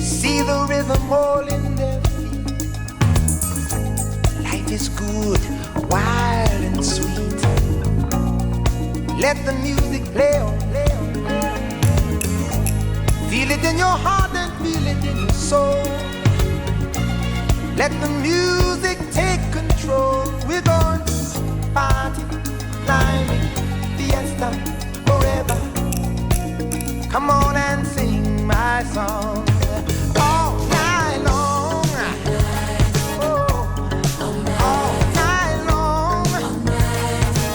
See the rhythm all in their feet. Life is good, wild and sweet. Let the music play on. Feel it in your heart and feel it in your soul. Let the music take control. We're going to party, climbing, fiesta, forever. Come on and sing my song. All night long. Oh, all night long.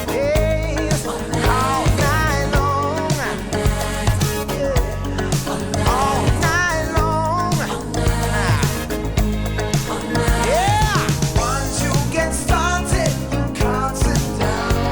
Yes, all night long. Yeah, all night long. Yeah, once you get started, you can't sit down.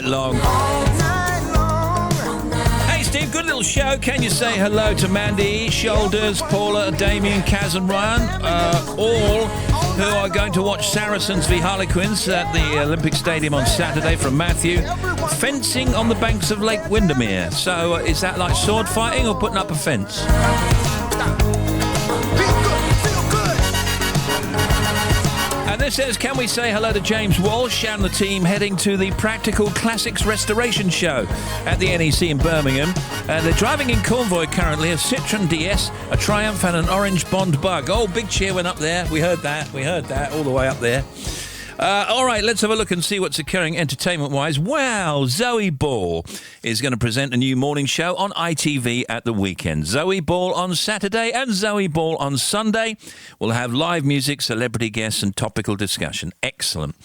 Long. Hey Steve, good little show. Can you say hello to Mandy, Shoulders, Paula, Damien, Kaz and Ryan, all who are going to watch Saracens v Harlequins at the Olympic Stadium on Saturday from Matthew. Fencing on the banks of Lake Windermere. So is that like sword fighting or putting up a fence? And this says, can we say hello to James Walsh and the team heading to the Practical Classics Restoration Show at the NEC in Birmingham. They're driving in convoy currently a Citroen DS, a Triumph and an orange Bond Bug. Oh, big cheer went up there. We heard that all the way up there. All right, let's have a look and see what's occurring entertainment-wise. Wow, Zoe Ball is going to present a new morning show on ITV at the weekend. Zoe Ball on Saturday and Zoe Ball on Sunday. We'll have live music, celebrity guests and topical discussion. Excellent.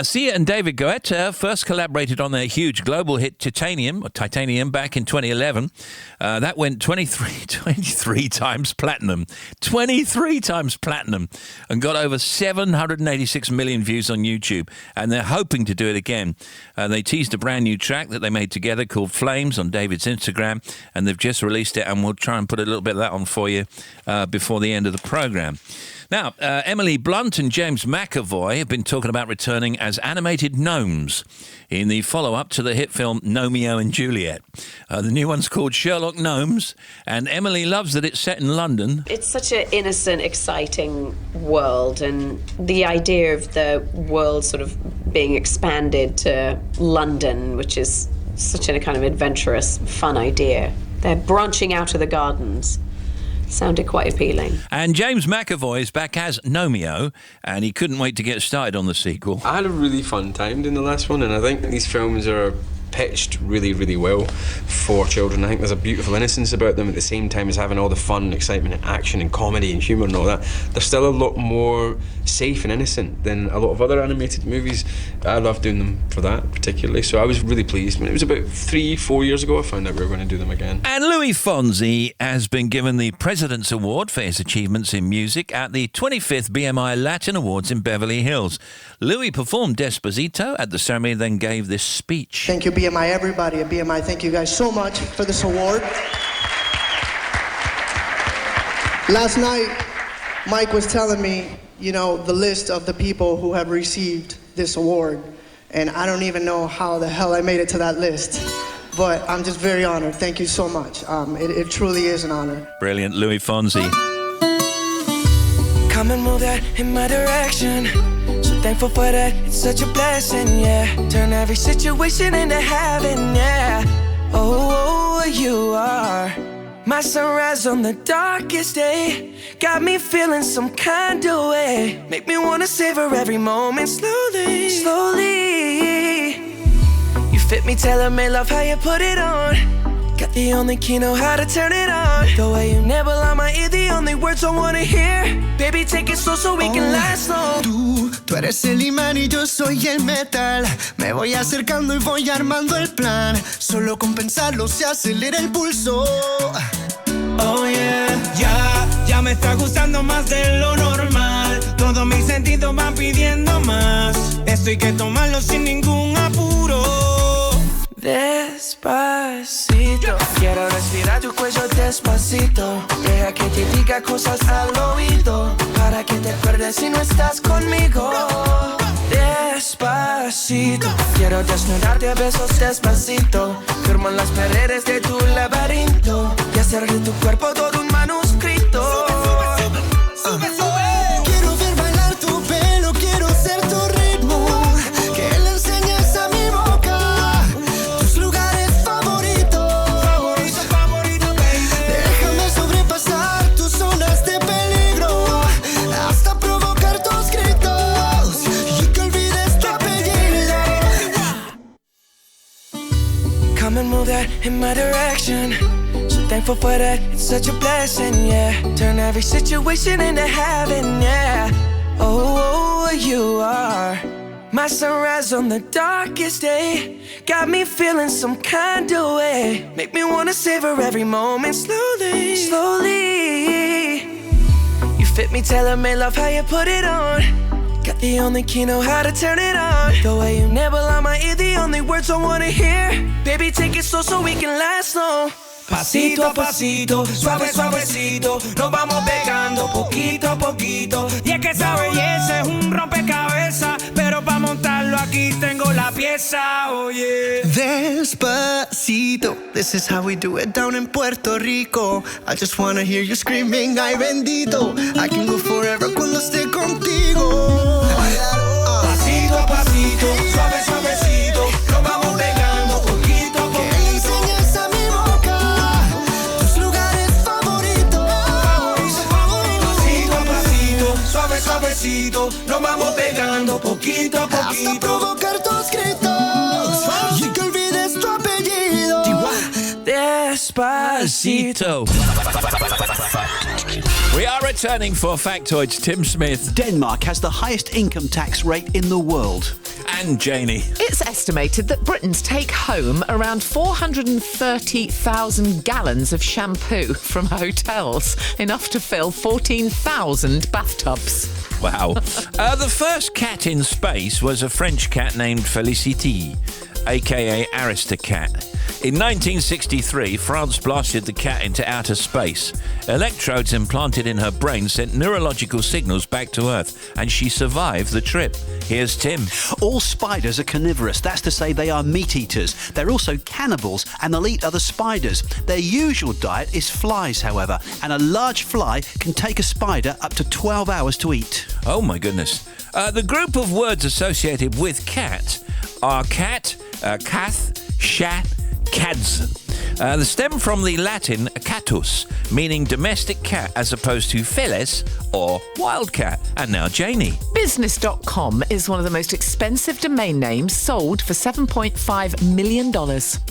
Sia and David Guetta first collaborated on their huge global hit Titanium back in 2011. That went 23 times platinum. 23 times platinum and got over 786 million views on YouTube. And they're hoping to do it again. They teased a brand new track that they made together called Flames on David's Instagram. And they've just released it, and we'll try and put a little bit of that on for you before the end of the programme. Now, Emily Blunt and James McAvoy have been talking about returning as animated gnomes in the follow-up to the hit film Gnomeo and Juliet. The new one's called Sherlock Gnomes, and Emily loves that it's set in London. It's such an innocent, exciting world, and the idea of the world sort of being expanded to London, which is such a kind of adventurous, fun idea. They're branching out of the gardens. Sounded quite appealing. And James McAvoy is back as Gnomeo, and he couldn't wait to get started on the sequel. I had a really fun time doing the last one, and I think these films are pitched really, really well for children. I think there's a beautiful innocence about them at the same time as having all the fun, excitement and action and comedy and humour and all that. They're still a lot more safe and innocent than a lot of other animated movies. I love doing them for that particularly, so I was really pleased. It was about 3-4 years ago I found out we were going to do them again. And Louis Fonsi has been given the President's Award for his achievements in music at the 25th BMI Latin Awards in Beverly Hills. Louis performed Despacito at the ceremony, then gave this speech. Thank you, BMI, everybody at BMI. Thank you guys so much for this award. Last night, Mike was telling me, the list of the people who have received this award. And I don't even know how the hell I made it to that list. But I'm just very honored. Thank you so much. It truly is an honor. Brilliant, Louis Fonsi. Come and move that in my direction. So thankful for that, it's such a blessing, yeah. Turn every situation into heaven, yeah. Oh, you are my sunrise on the darkest day. Got me feeling some kind of way. Make me wanna savor every moment slowly, slowly. You fit me, tailor-made, love how you put it on. Got the only key, know how to turn it on. The way you nibble on my ear, the only words I wanna hear. Baby, take it slow so we can last long. Tú eres el imán y yo soy el metal. Me voy acercando y voy armando el plan. Solo con pensarlo se acelera el pulso. Oh yeah, ya me está gustando más de lo normal. Todos mis sentidos van pidiendo más. Esto hay que tomarlo sin ningún apuro. Despacito, quiero respirar tu cuello despacito. Deja que te diga cosas al oído, para que te acuerdes si no estás conmigo. Despacito, quiero desnudarte a besos despacito. Firmo en las paredes de tu laberinto y hacer de tu cuerpo todo un manuscrito. Sube, sube. Quiero ver bailar tu pelo, quiero ser tu ritmo. Que le enseñes a mi boca tus lugares favoritos. Favorito, baby. Déjame sobrepasar tus zonas de peligro hasta provocar tus gritos y que olvides tu apellido. Come and move that in my my direction. So thankful for that, it's such a blessing, yeah. Turn every situation into heaven, yeah. Oh, you are my sunrise on the darkest day. Got me feeling some kind of way. Make me wanna savor every moment slowly, slowly. You fit me, tailor-made, love how you put it on. Got the only key, know how to turn it on. The way you nibble on my ear, the only words I wanna hear. Baby, take it slow so we can last long. Pasito a pasito, suave suavecito, nos vamos pegando poquito a poquito. Y es que esa belleza es un rompecabezas, pero para montarlo aquí tengo la pieza, oye. Despacito, this is how we do it down in Puerto Rico. I just wanna hear you screaming, ay bendito. I can go forever cuando esté contigo. Pasito a pasito, suave suavecito, nos vamos pegando poquito a poquito. Suavecito, nos vamos pegando poquito a poquito. Hasta provocar tus gritos y que olvides tu apellido. Despacito. We are returning for Factoids. Tim Smith. Denmark has the highest income tax rate in the world. And Janie. It's estimated that Britons take home around 430,000 gallons of shampoo from hotels, enough to fill 14,000 bathtubs. Wow. The first cat in space was a French cat named Félicité, a.k.a. Aristocat. In 1963, France blasted the cat into outer space. Electrodes implanted in her brain sent neurological signals back to Earth, and she survived the trip. Here's Tim. All spiders are carnivorous. That's to say they are meat eaters. They're also cannibals, and they'll eat other spiders. Their usual diet is flies, however, and a large fly can take a spider up to 12 hours to eat. Oh, my goodness. The group of words associated with cat are cat, cath, shat, cads. They stem from the Latin catus, meaning domestic cat, as opposed to felis or wildcat. And now Janie. Business.com is one of the most expensive domain names, sold for $7.5 million.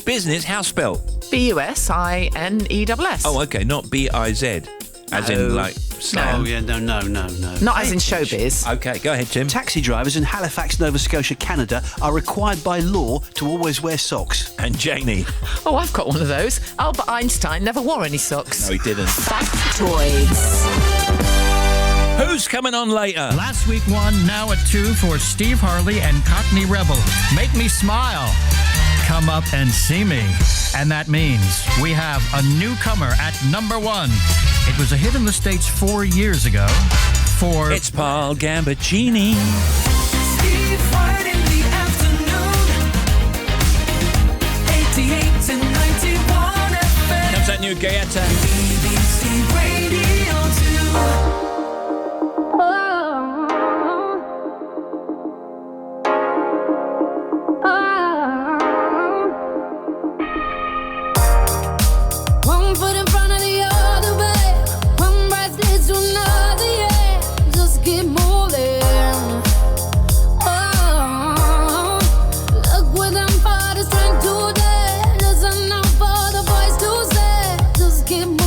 Business, how spelled? BUSINESS. Oh, okay, not B-I-Z. As in, like, slang. Oh, yeah, no. Not as in showbiz. Okay, go ahead, Tim. Taxi drivers in Halifax, Nova Scotia, Canada are required by law to always wear socks. And Janie. Oh, I've got one of those. Albert Einstein never wore any socks. No, he didn't. Factoids. Who's coming on later? Last week 1, now at 2 for Steve Harley and Cockney Rebel. Make me smile. Come up and see me. And that means we have a newcomer at number 1. It was a hit in the States 4 years ago. It's Paul Gambaccini. Steve Wright in the afternoon. 88 to 91 FM. Comes that new Gaeta. BBC Radio 2. One foot in front of the other way, one breath leads to another, yeah. Just keep moving. Oh, look within for the strength today. Listen out for the voice to say. Just keep moving.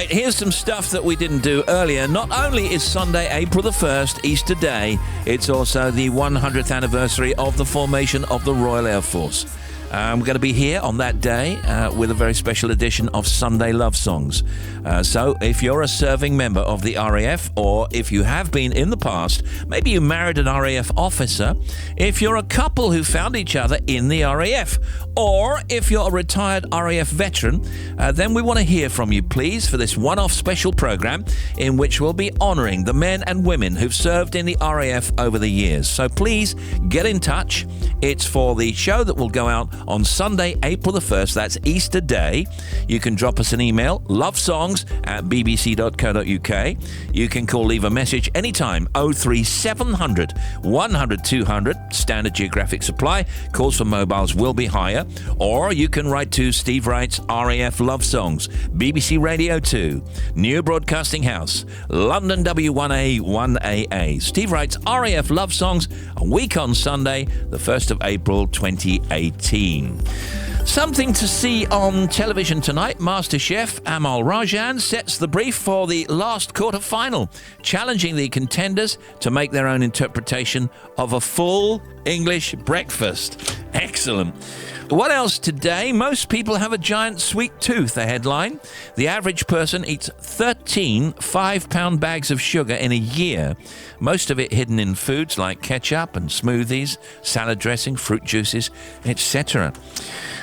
Right, here's some stuff that we didn't do earlier. Not only is Sunday, April the 1st, Easter Day, it's also the 100th anniversary of the formation of the Royal Air Force. We're going to be here on that day with a very special edition of Sunday Love Songs. So if you're a serving member of the RAF, or if you have been in the past, maybe you married an RAF officer, if you're a couple who found each other in the RAF, or if you're a retired RAF veteran, then we want to hear from you, please, for this one-off special program in which we'll be honouring the men and women who've served in the RAF over the years. So please get in touch. It's for the show that will go out on Sunday, April the 1st. That's Easter Day. You can drop us an email, lovesongs@bbc.co.uk. You can call, leave a message anytime, 03700 100 200, standard geographic supply. Calls for mobiles will be higher. Or you can write to Steve Wright's RAF Love Songs, BBC Radio 2, New Broadcasting House, London W1A 1AA. Steve Wright's RAF Love Songs, a week on Sunday, the 1st of April 2018. Something to see on television tonight. MasterChef Amal Rajan sets the brief for the last quarter-final, challenging the contenders to make their own interpretation of a full English breakfast. Excellent. What else today? Most people have a giant sweet tooth, the headline. The average person eats 13 5-pound bags of sugar in a year, most of it hidden in foods like ketchup and smoothies, salad dressing, fruit juices, etc.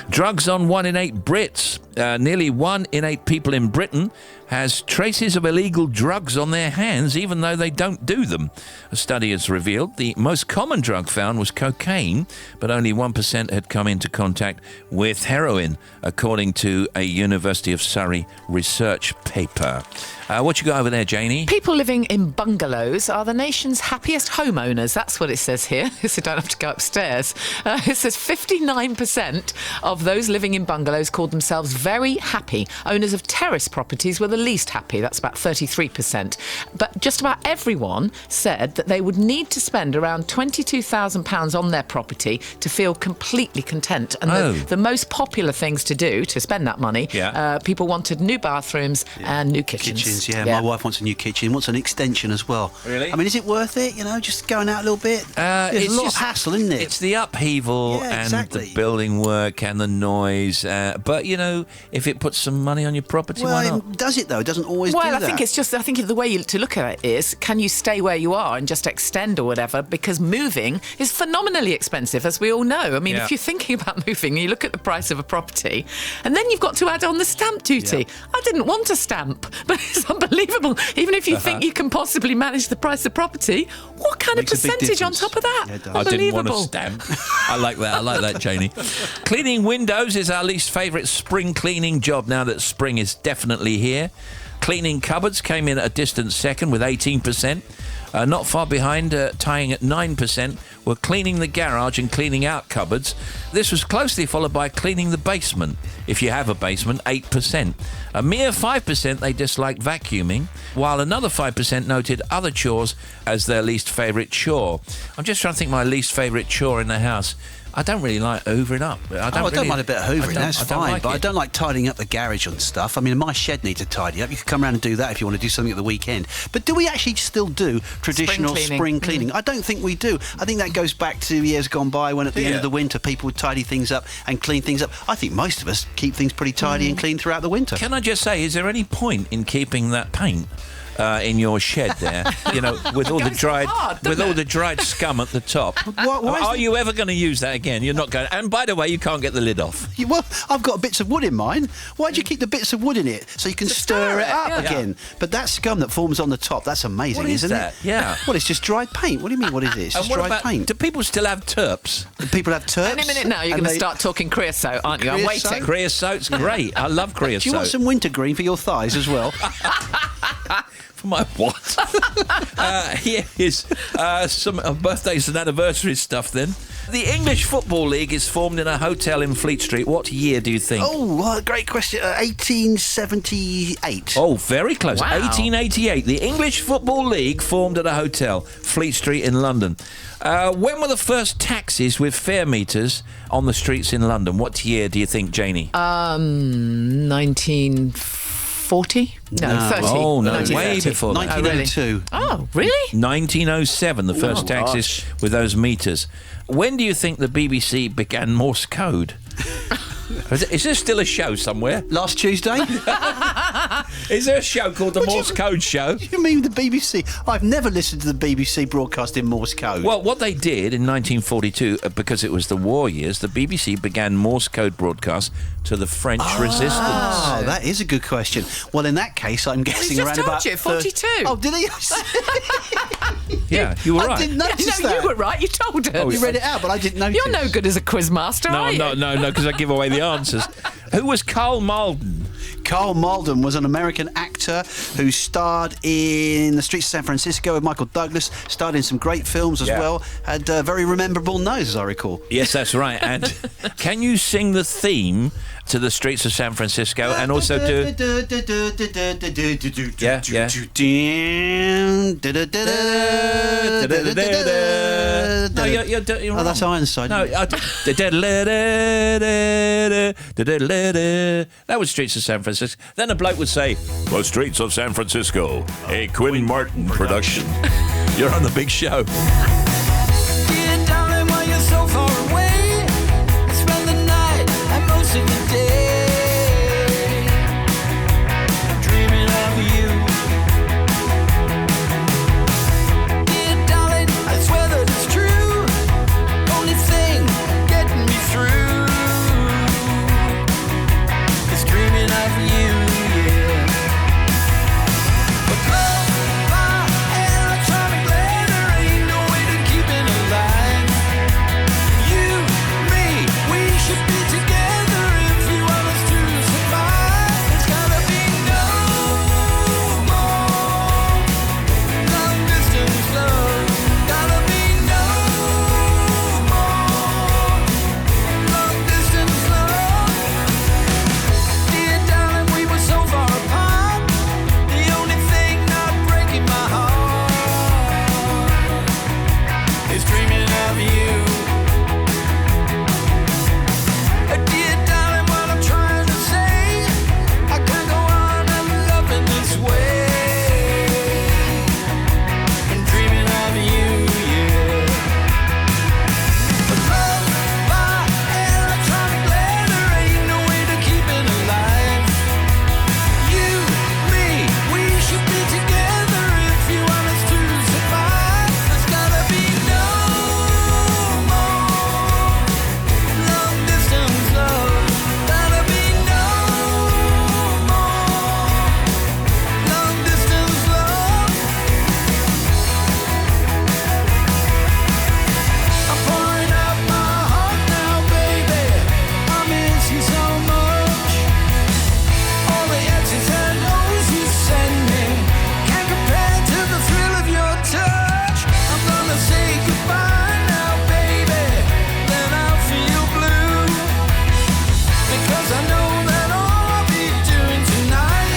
Drugs on 1 in 8 Brits. Nearly 1 in 8 people in Britain has traces of illegal drugs on their hands, even though they don't do them. A study has revealed the most common drug found was cocaine, but only 1% had come into contact with heroin, according to a University of Surrey research paper. What you got over there, Janie? People living in bungalows are the nation's happiest homeowners. That's what it says here, so don't have to go upstairs. It says 59% of those living in bungalows called themselves very happy. Owners of terrace properties were the least happy. That's about 33%. But just about everyone said that they would need to spend around £22,000 on their property to feel completely content. And the most popular things to do to spend that money, people wanted new bathrooms and new kitchens. My wife wants a new kitchen, wants an extension as well. Really? I mean, is it worth it? You know, just going out a little bit? There's a lot of hassle, isn't it? It's the upheaval and the building work and the noise. But, you know, if it puts some money on your property, why not? Does it, though? It doesn't always do that. Well, I think the way to look at it is, can you stay where you are and just extend or whatever? Because moving is phenomenally expensive, as we all know. I mean, if you're thinking about moving, you look at the price of a property, and then you've got to add on the stamp duty. I didn't want a stamp, but it's unbelievable. Even if you think you can possibly manage the price of property, what kind of percentage on top of that? I didn't want a stamp. I like that, Janie. Cleaning windows is our least favourite spring cleaning job now that spring is definitely here. Cleaning cupboards came in at a distant second with 18%. Not far behind, tying at 9%, were cleaning the garage and cleaning out cupboards. This was closely followed by cleaning the basement. If you have a basement, 8%. A mere 5% they disliked vacuuming, while another 5% noted other chores as their least favourite chore. I'm just trying to think my least favourite chore in the house. I don't really like hoovering up. I don't mind a bit of hoovering, that's fine. But I don't like tidying up the garage and stuff. I mean, my shed needs a tidy up. You can come around and do that if you want to do something at the weekend. But do we actually still do traditional spring cleaning? I don't think we do. I think that goes back to years gone by when at the end of the winter people would tidy things up and clean things up. I think most of us keep things pretty tidy and clean throughout the winter. Can I just say, is there any point in keeping that paint in your shed there, you know, with all the dried scum at the top? Are you ever going to use that again? You're not going. And by the way, you can't get the lid off. Well, I've got bits of wood in mine. Why do you keep the bits of wood in it so you can stir it up again? But that scum that forms on the top, that's amazing, isn't it? Yeah. Well, it's just dried paint. What do you mean? What is it? It's just dried paint. Do people still have terps? Do people have terps? Any minute now, you're going to start talking creosote, aren't you? I'm waiting. Creosote's great. I love creosote. Do you want some wintergreen for your thighs as well? For my what? Here is some birthdays and anniversaries stuff then. The English Football League is formed in a hotel in Fleet Street. What year do you think? Oh, great question. 1878. Oh, very close. Wow. 1888. The English Football League formed at a hotel, Fleet Street in London. When were the first taxis with fare meters on the streets in London? What year do you think, Janie? 1940. 1940? No, 30. Oh, no, 1930. way before that. 1902. Oh, really? 1907, the first taxis gosh. with those meters. When do you think the BBC began Morse code? Is there still a show somewhere? Last Tuesday? Is there a show called the Morse Code Show? What do you mean the BBC? I've never listened to the BBC broadcasting Morse code. Well, what they did in 1942, because it was the war years, the BBC began Morse code broadcasts to the French resistance. Oh, that is a good question. Well, in that case, I'm guessing just around told about you, 42. Oh, did he? Yeah, you were I right. didn't notice No, that. you were right. You told us. Oh, you read it out, but I didn't notice. You're no good as a quiz master, No, are you? no, because I give away the answers. Who was Carl Malden? Carl Malden was an American actor who starred in The Streets of San Francisco with Michael Douglas, starred in some great films as well, had a very rememberable nose, as I recall. Yes, that's right. And can you sing the theme to The Streets of San Francisco and also do... Yeah, yeah. No, you're Oh, that's Ironside. No, that was Streets of San Francisco. Then a bloke would say, The Streets of San Francisco, a Quinn Martin production. You're on the big show. Dear darling, while you're so far away, I spend the night and most of the day dreaming of you. Dear darling, I swear that it's true. Only thing getting me through is dreaming of you, yeah. But love, my electronic letter ain't no way to keep it alive. You, me, we should be together if you want us to survive. There's gotta be no more long distance love. Gotta be no more long distance love. Dear darling, we were so far apart. The only thing not breaking my heart is dreaming of you. Dear darling, what I'm trying to say, I can't go on and loving this way and dreaming of you, yeah. But love, my electronic letter ain't no way to keep it alive. You, me, we should be together if you want us to survive. There's gotta be no more long distance love. Gotta be no more long distance love. I'm pouring out my heart now, baby. I miss you so much. All the X's and O's you send me can't compare to the thrill of your touch. I'm gonna say goodbye now, baby. Then I'll feel blue, because I know that all I'll be doing tonight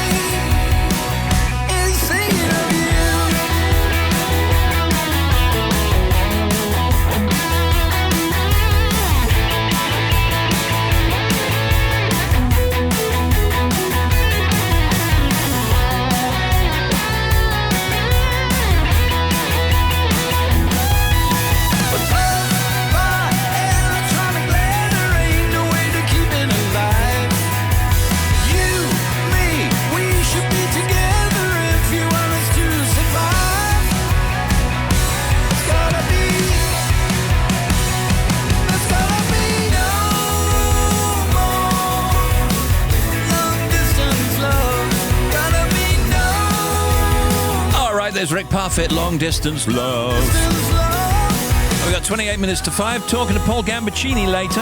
is thinking of you. But love, my electronic letter ain't no way to keep it alive. You, me, we should be together if you want us to survive. There's gotta be no more long distance love. Gotta be no All right, there's Rick Parfitt, Long Distance Love. distance love. We've got 28 minutes to 5, talking to Paul Gambaccini later.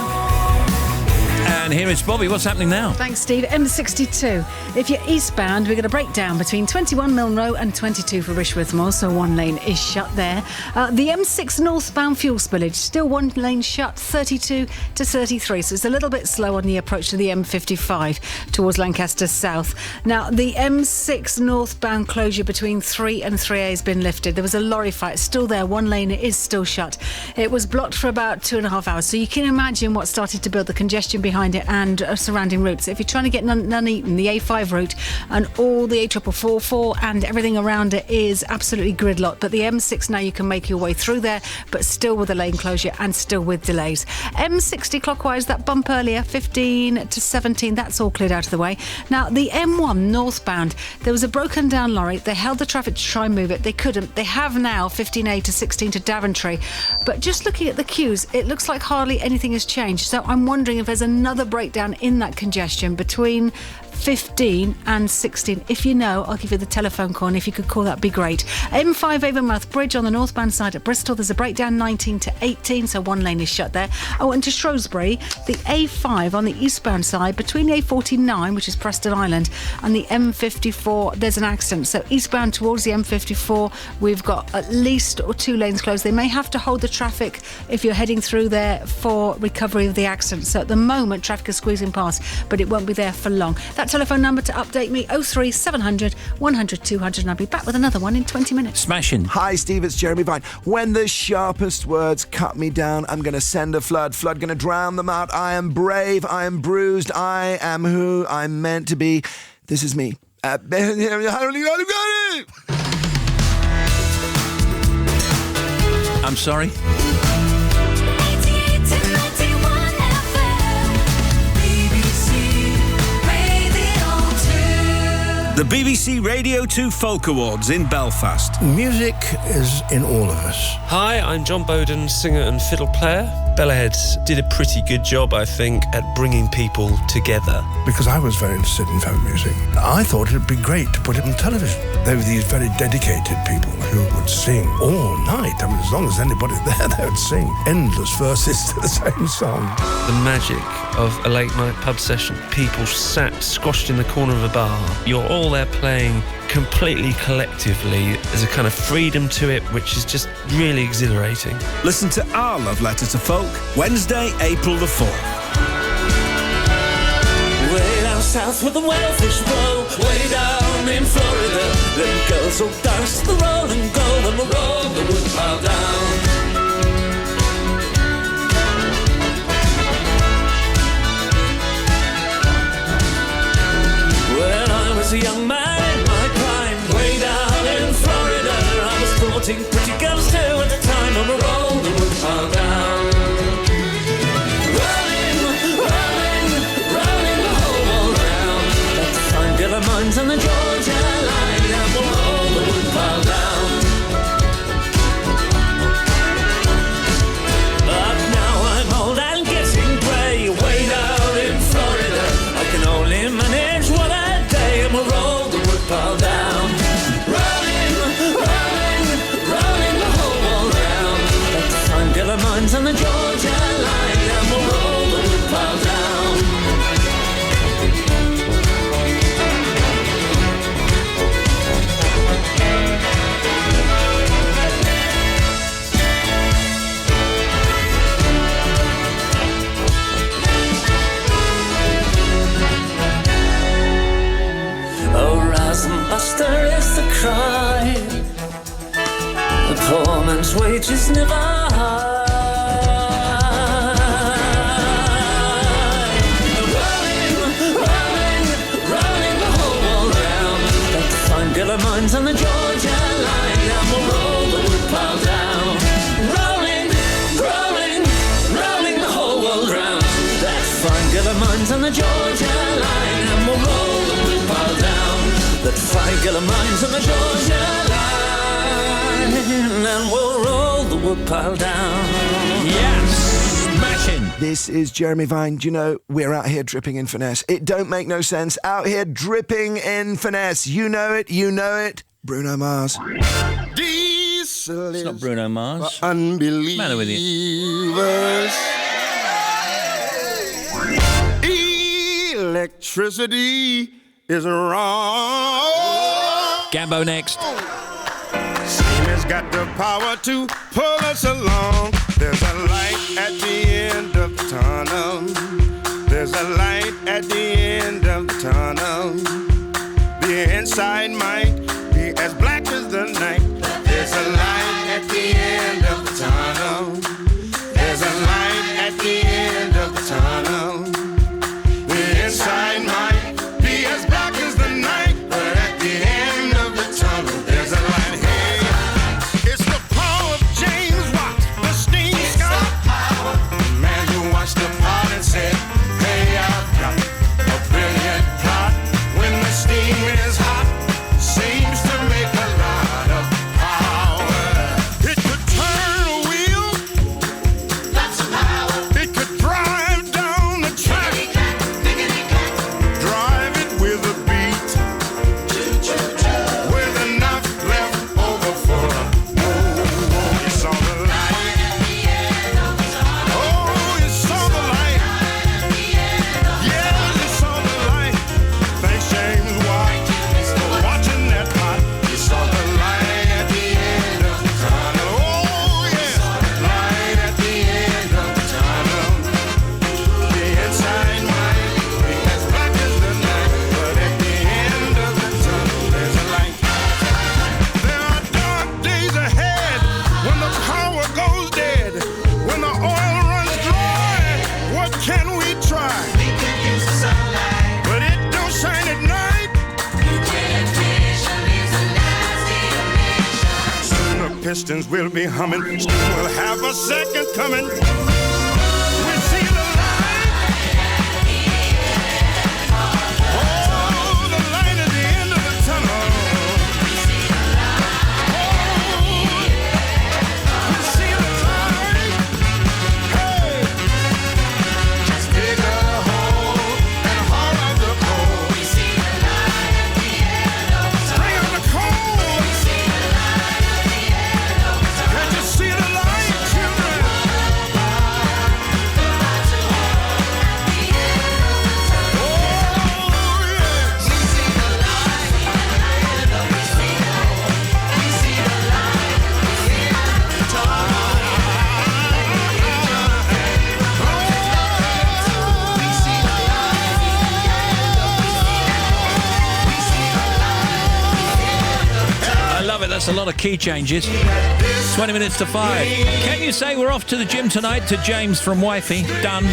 And here is Bobby. What's happening now? Thanks, Steve. M62. If you're eastbound, we're going to break down between 21 Milne Row and 22 for Rishworth Moor, so one lane is shut there. The M6 northbound fuel spillage, still one lane shut, 32 to 33, so it's a little bit slow on the approach to the M55 towards Lancaster South. Now, the M6 northbound closure between 3 and 3A has been lifted. There was a lorry fight, still there, one lane is still shut. It was blocked for about 2.5 hours, so you can imagine what started to build the congestion behind behind it and surrounding routes. If you're trying to get Nuneaton, the A5 route and all the A444 and everything around it is absolutely gridlocked. But the M6 now, you can make your way through there, but still with a lane closure and still with delays. M60 clockwise, that bump earlier, 15 to 17, that's all cleared out of the way. Now, the M1 northbound, there was a broken down lorry. They held the traffic to try and move it. They couldn't. They have now 15A to 16 to Daventry. But just looking at the queues, it looks like hardly anything has changed. So I'm wondering if there's another breakdown in that congestion between 15 and 16. If you know, I'll give you the telephone call, and if you could call, that'd be great. M5 Avonmouth Bridge on the northbound side at Bristol, there's a breakdown 19 to 18, so one lane is shut there. Oh, and to Shrewsbury, the A5 on the eastbound side between the A49, which is Preston Island, and the M54, there's an accident. So eastbound towards the M54, we've got at least 2 lanes closed. They may have to hold the traffic if you're heading through there for recovery of the accident. So at the moment, traffic is squeezing past, but it won't be there for long. That telephone number to update me, 03700 100 200, and I'll be back with another one in 20 minutes. Smashing. Hi Steve, it's Jeremy Vine. When the sharpest words cut me down, I'm gonna send a flood gonna drown them out. I am brave, I am bruised, I am who I'm meant to be. This is me. I'm sorry. The BBC Radio 2 Folk Awards in Belfast. Music is in all of us. Hi, I'm John Bowden, singer and fiddle player. Bellaheads did a pretty good job, I think, at bringing people together. Because I was very interested in folk music. I thought it'd be great to put it on television. There were these very dedicated people who would sing all night. I mean, as long as anybody there, they would sing endless verses to the same song. The magic of a late night pub session. People sat squashed in the corner of a bar. You're all there playing completely collectively. There's a kind of freedom to it which is just really exhilarating. Listen to our Love Letter to Folk, Wednesday, April the 4th. Way down south where the whalefish roll, way down in Florida, them girls will dance the roll and go and we'll roll the woodpile down. When I was a young man in my prime, way down in Florida, I was courting pretty girls too at the time, and we'll roll the woodpile down. Rolling, rolling, rolling the whole world round. Let's find Dilla Mines on the Georgia line, and we'll roll the woodpile down. But now I'm old and getting grey, way down in Florida, I can only manage what I day, and we'll roll the woodpile down. Rolling, rolling, rolling the whole world round. Let's find Dilla Mines on the Georgia line, and we'll roll the woodpile down. Oh, Raz and Buster is the cry. The poor man's wage is never high. Rolling, rolling, rolling the whole world round. Let's find Dilla Mines on the Georgia line, and we'll roll the woodpile down. Rolling, rolling, rolling the whole world round. Let's find Dilla Mines on the Georgia line, and we'll roll the woodpile down. Let's find Dilla Mines on the Georgia line, and we'll roll the woodpile down. Yes, smashing. This is Jeremy Vine. Do you know, we're out here dripping in finesse. It don't make no sense. Out here dripping in finesse. You know it, you know it. Bruno Mars. It's not Bruno Mars. Unbelievers. Matter with you? Electricity is wrong. Gambo next. Steam has got the power to pull us along. There's a light at the end of the tunnel. There's a light at the end of the tunnel. The inside might be as black as the night. There's a light at the end of the tunnel. There's a light at the end of the tunnel. distance we'll be humming. We'll have a second coming. We see the light. Oh, the light at the end of the tunnel. We see the light. We see the light. Hey, just dig a hole and haul out the coal. We see the light at the end of the tunnel. Bring on the coal. We see the light at the end of the tunnel. Can't you see the light, children? I love it. That's a lot of key changes. 20 minutes to 5. Can you say we're off to the gym tonight to James from Wifey? Done.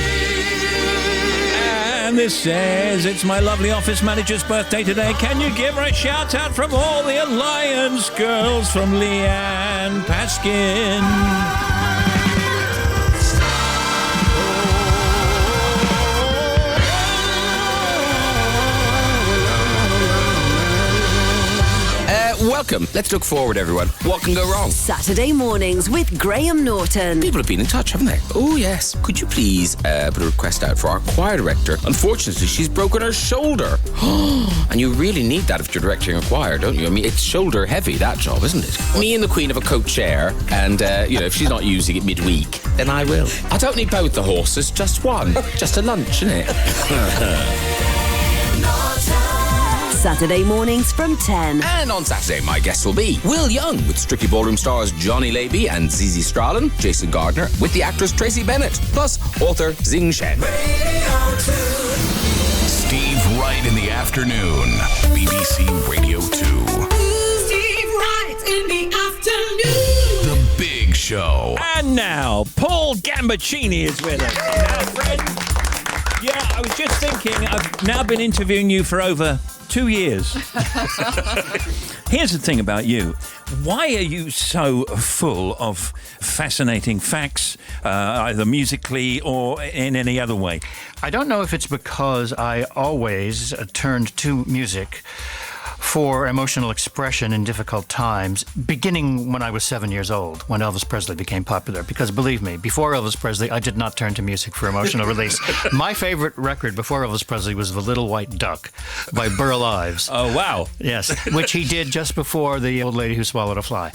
And this says it's my lovely office manager's birthday today. Can you give her a shout out from all the Alliance girls from Leanne Paskin? Welcome. Let's look forward, everyone. What can go wrong? Saturday mornings with Graham Norton. People have been in touch, haven't they? Oh, yes. Could you please put a request out for our choir director? Unfortunately, she's broken her shoulder. And you really need that if you're directing a choir, don't you? I mean, it's shoulder heavy, that job, isn't it? Me and the Queen of a co-chair, and, if she's not using it midweek, then I will. I don't need both the horses, just one. Just a lunch, innit? Saturday mornings from 10. And on Saturday, my guests will be Will Young with Strictly Ballroom stars Johnny Labey and Zizi Stralin, Jason Gardner with the actress Tracy Bennett, plus author Xing Shen. Steve Wright in the afternoon. BBC Radio 2. Steve Wright in the afternoon. The Big Show. And now, Paul Gambaccini is with us. Now, friend. Yeah, I was just thinking, I've now been interviewing you for over 2 years. Here's the thing about you. Why are you so full of fascinating facts, either musically or in any other way? I don't know if it's because I always turned to music for emotional expression in difficult times, beginning when I was 7 years old, when Elvis Presley became popular. Because believe me, before Elvis Presley, I did not turn to music for emotional release. My favorite record before Elvis Presley was The Little White Duck by Burl Ives. Oh, wow. Yes, which he did just before The Old Lady Who Swallowed a Fly.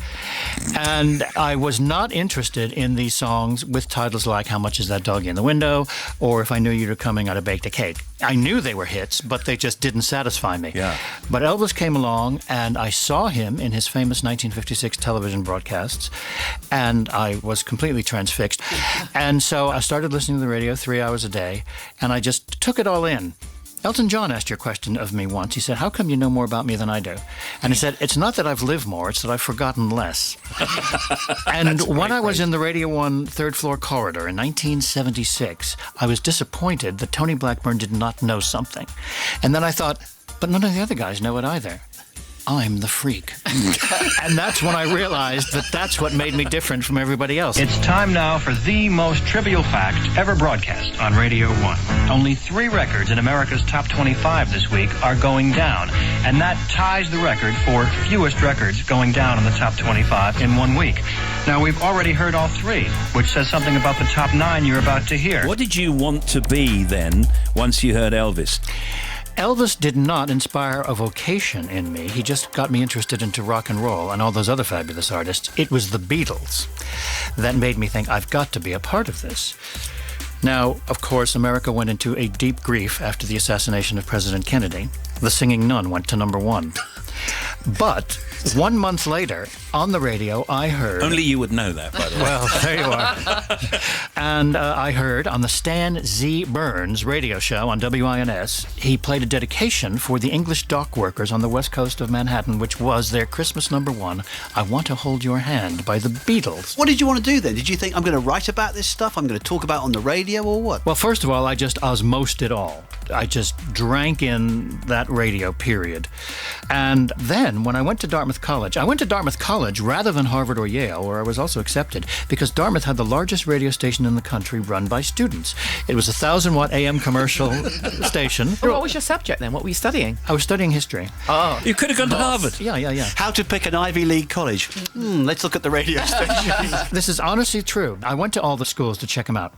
And I was not interested in these songs with titles like How Much Is That Dog in the Window? Or If I Knew You Were Coming, I'd Have Baked a Cake. I knew they were hits, but they just didn't satisfy me. Yeah. But Elvis came along, and I saw him in his famous 1956 television broadcasts, and I was completely transfixed. And so I started listening to the radio 3 hours a day, and I just took it all in. Elton John asked your question of me once. He said, how come you know more about me than I do? And I said, it's not that I've lived more, it's that I've forgotten less. And when I was in the Radio 1 third floor corridor in 1976, I was disappointed that Tony Blackburn did not know something. And then I thought, but none of the other guys know it either. I'm the freak. And that's when I realized that that's what made me different from everybody else. It's time now for the most trivial fact ever broadcast on Radio 1. Only 3 records in America's top 25 this week are going down, and that ties the record for fewest records going down in the top 25 in 1 week. Now, we've already heard all 3, which says something about the top 9 you're about to hear. What did you want to be then, once you heard Elvis? Elvis did not inspire a vocation in me. He just got me interested into rock and roll and all those other fabulous artists. It was the Beatles that made me think, I've got to be a part of this. Now, of course, America went into a deep grief after the assassination of President Kennedy. The Singing Nun went to number 1. But 1 month later, on the radio, I heard... Only you would know that, by the way. Well, there you are. And I heard on the Stan Z. Burns radio show on WINS, he played a dedication for the English dock workers on the west coast of Manhattan, which was their Christmas number 1, I Want to Hold Your Hand, by the Beatles. What did you want to do then? Did you think, I'm going to write about this stuff, I'm going to talk about it on the radio, or what? Well, first of all, I just osmosed it all. I just drank in that radio, period. And then, when I went to Dartmouth College college rather than Harvard or Yale, where I was also accepted, because Dartmouth had the largest radio station in the country run by students. It was a 1,000-watt AM commercial station. Well, what was your subject then? What were you studying? I was studying history. Oh. You could have gone to Harvard. Yeah. How to pick an Ivy League college. Let's look at the radio station. This is honestly true. I went to all the schools to check them out.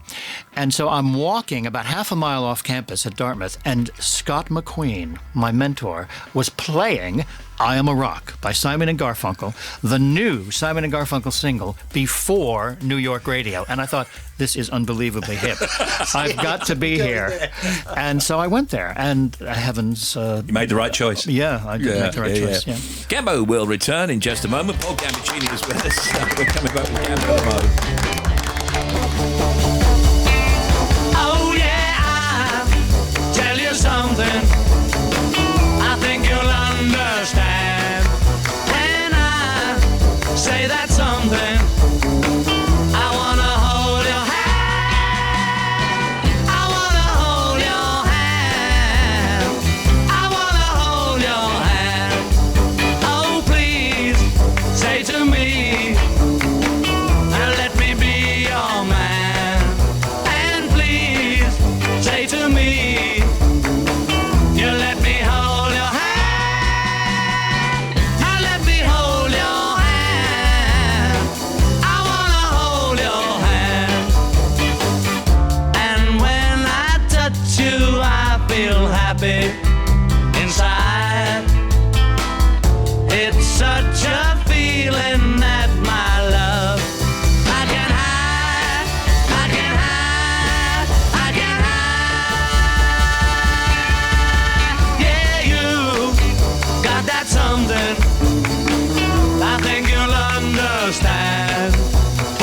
And so I'm walking about half a mile off campus at Dartmouth, and Scott McQueen, my mentor, was playing I Am a Rock by Simon and Garfunkel, the new Simon and Garfunkel single, before New York radio. And I thought, this is unbelievably hip. I've got to be here. And so I went there, and heavens... you made the right choice. Yeah, I did make the right choice. Yeah. Gambo will return in just a moment. Paul Gambaccini is with us. We're coming back with Gambo mode. Oh yeah, I'll tell you something. I think you'll understand when I say that something. I wanna hold your hand. I wanna hold your hand. I wanna hold your hand. Oh please, say to me, and let me be your man. And please, say to me, you let me hold your hand. I let me hold your hand. I wanna hold your hand. And when I touch you, I feel happy inside. It's such a feeling that my love I can hide, I can hide, I can hide. Yeah, you got that something. I think you'll understand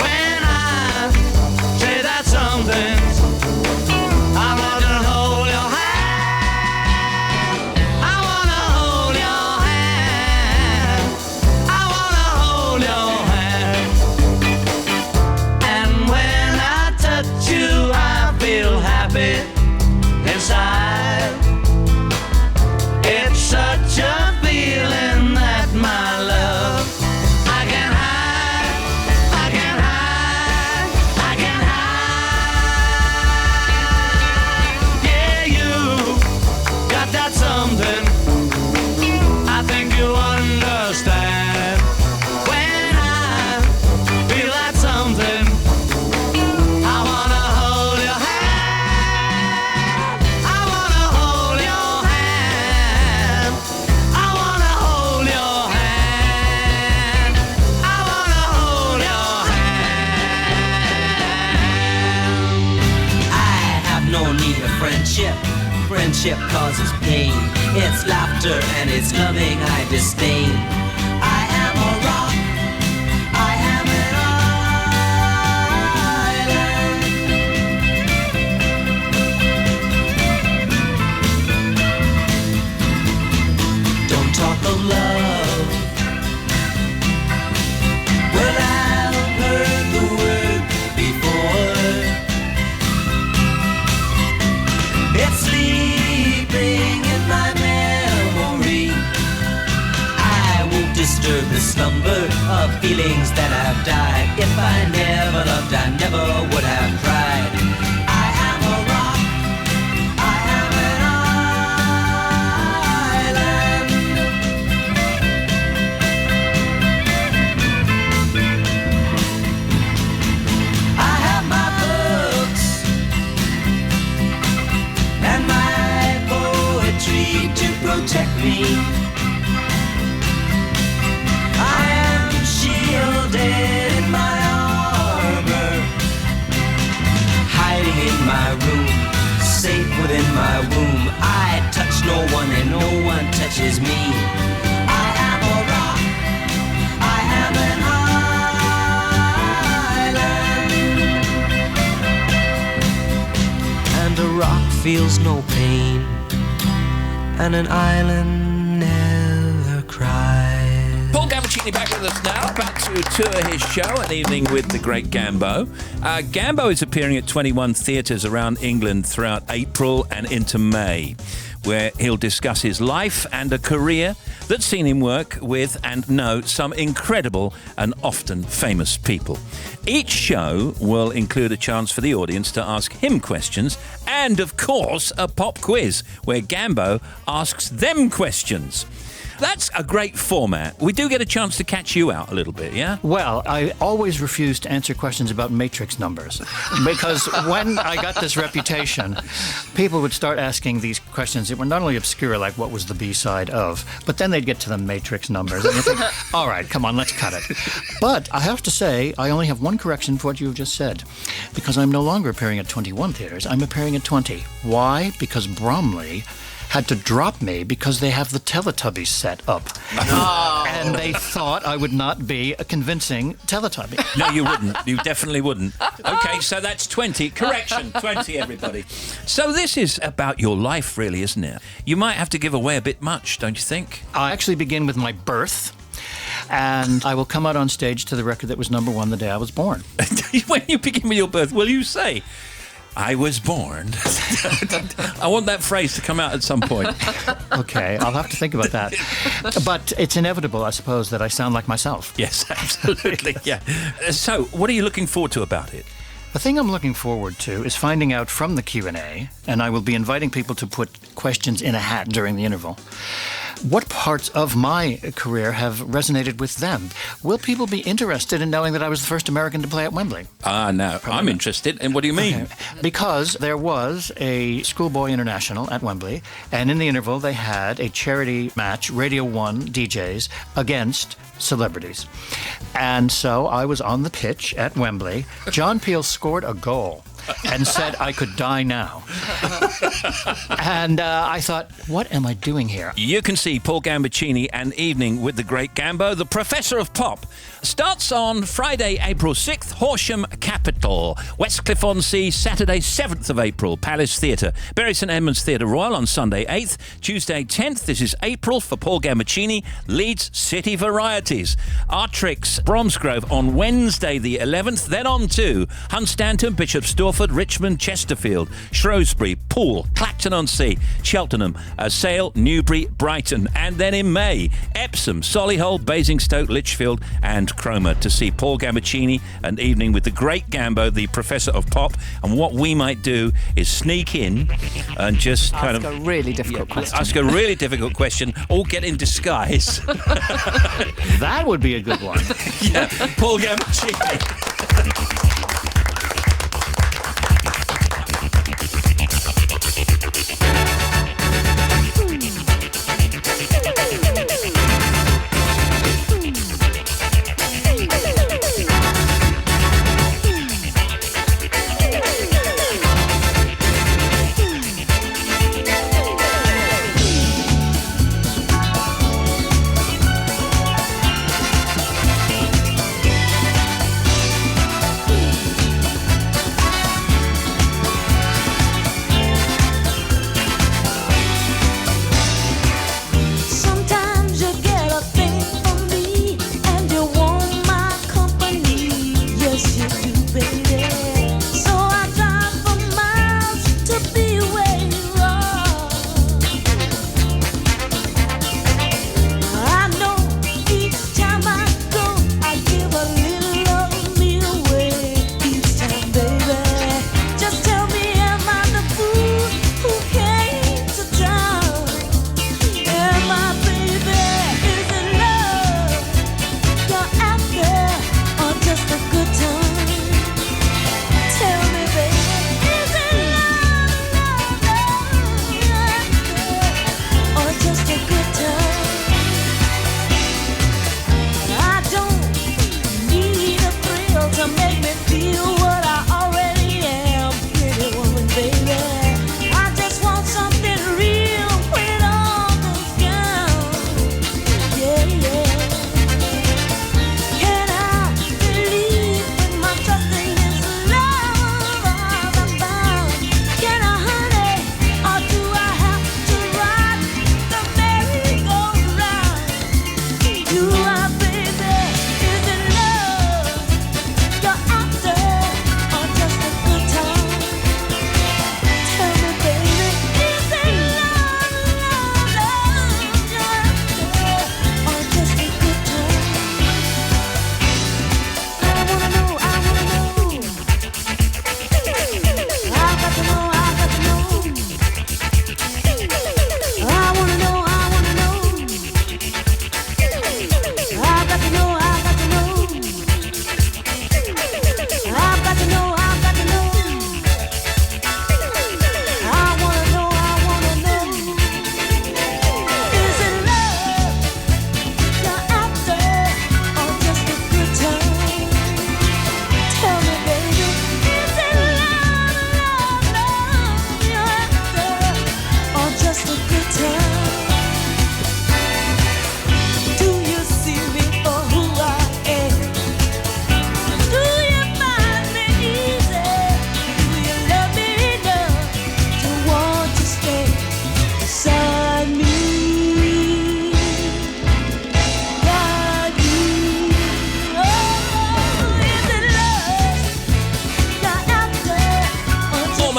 when I say that something. I wanna hold your hand. I wanna hold your hand. I wanna hold your hand. And when I touch you, I feel happy inside. It's such a feeling that my love I can hide, I can hide, I can hide. Yeah, you got that something. I think you understand when I feel that something. I wanna hold your hand. I wanna hold your hand. I wanna hold your hand. I wanna hold your hand. I have no need of friendship. Friendship causes pain. It's laughter and it's loving I disdain. I am a rock. I am an island. Don't talk of love. Well, I've heard the word before. It's sleeping in my memory. I won't disturb the slumber of feelings that have died. If I never loved, I never would have cried. I am a rock. I am an island. I have my books and my poetry to protect me. I am shielded in my armor, hiding in my room, safe within my womb. I touch no one and no one touches me. I am a rock. I am an island. And a rock feels no pain, and an island never cries. Paul Gambaccini McCartney back with us now, about to tour his show, An Evening with the Great Gambo. Gambo is appearing at 21 theatres around England throughout April and into May, where he'll discuss his life and a career that's seen him work with and know some incredible and often famous people. Each show will include a chance for the audience to ask him questions and, of course, a pop quiz where Gambo asks them questions. That's a great format. We do get a chance to catch you out a little bit, yeah? Well, I always refuse to answer questions about matrix numbers because when I got this reputation, people would start asking these questions that were not only obscure, like what was the B-side of, but then they'd get to the matrix numbers. And you think, all right, come on, let's cut it. But I have to say, I only have one correction for what you've just said, because I'm no longer appearing at 21 theatres. I'm appearing at 20. Why? Because Bromley had to drop me because they have the Teletubbies set up. Oh. And they thought I would not be a convincing Teletubby. No, you wouldn't. You definitely wouldn't. Okay, so that's 20. Correction, 20, everybody. So this is about your life, really, isn't it? You might have to give away a bit much, don't you think? I actually begin with my birth. And I will come out on stage to the record that was number one the day I was born. When you begin with your birth, will you say, I was born? I want that phrase to come out at some point. Okay, I'll have to think about that. But it's inevitable, I suppose, that I sound like myself. Yes, absolutely, yeah. So, what are you looking forward to about it? The thing I'm looking forward to is finding out from the Q&A, and I will be inviting people to put questions in a hat during the interval, what parts of my career have resonated with them? Will people be interested in knowing that I was the first American to play at Wembley? No, I'm interested. And what do you mean? Okay. Because there was a schoolboy international at Wembley, and in the interval they had a charity match, Radio 1 DJs, against celebrities. And so I was on the pitch at Wembley. John Peel scored a goal and said I could die now. And I thought, what am I doing here? You can see Paul Gambaccini, An Evening with the Great Gambo, the Professor of Pop. Starts on Friday, April 6th, Horsham Capitol. Westcliff-on-Sea, Saturday, 7th of April, Palace Theatre. Bury St Edmunds Theatre Royal on Sunday 8th. Tuesday 10th, this is April for Paul Gambaccini, Leeds City Varieties. Artrix, Bromsgrove on Wednesday the 11th. Then on to Hunstanton, Bishop Stortford, Richmond, Chesterfield, Shrewsbury, Poole, Clacton-on-Sea, Cheltenham, Sale, Newbury, Brighton. And then in May, Epsom, Solihull, Basingstoke, Lichfield and Cromer to see Paul Gambaccini, An Evening with the Great Gambo, the Professor of Pop. And what we might do is sneak in and just ask a really difficult question. Ask a really difficult question, or get in disguise. That would be a good one. Yeah, Paul Gambaccini.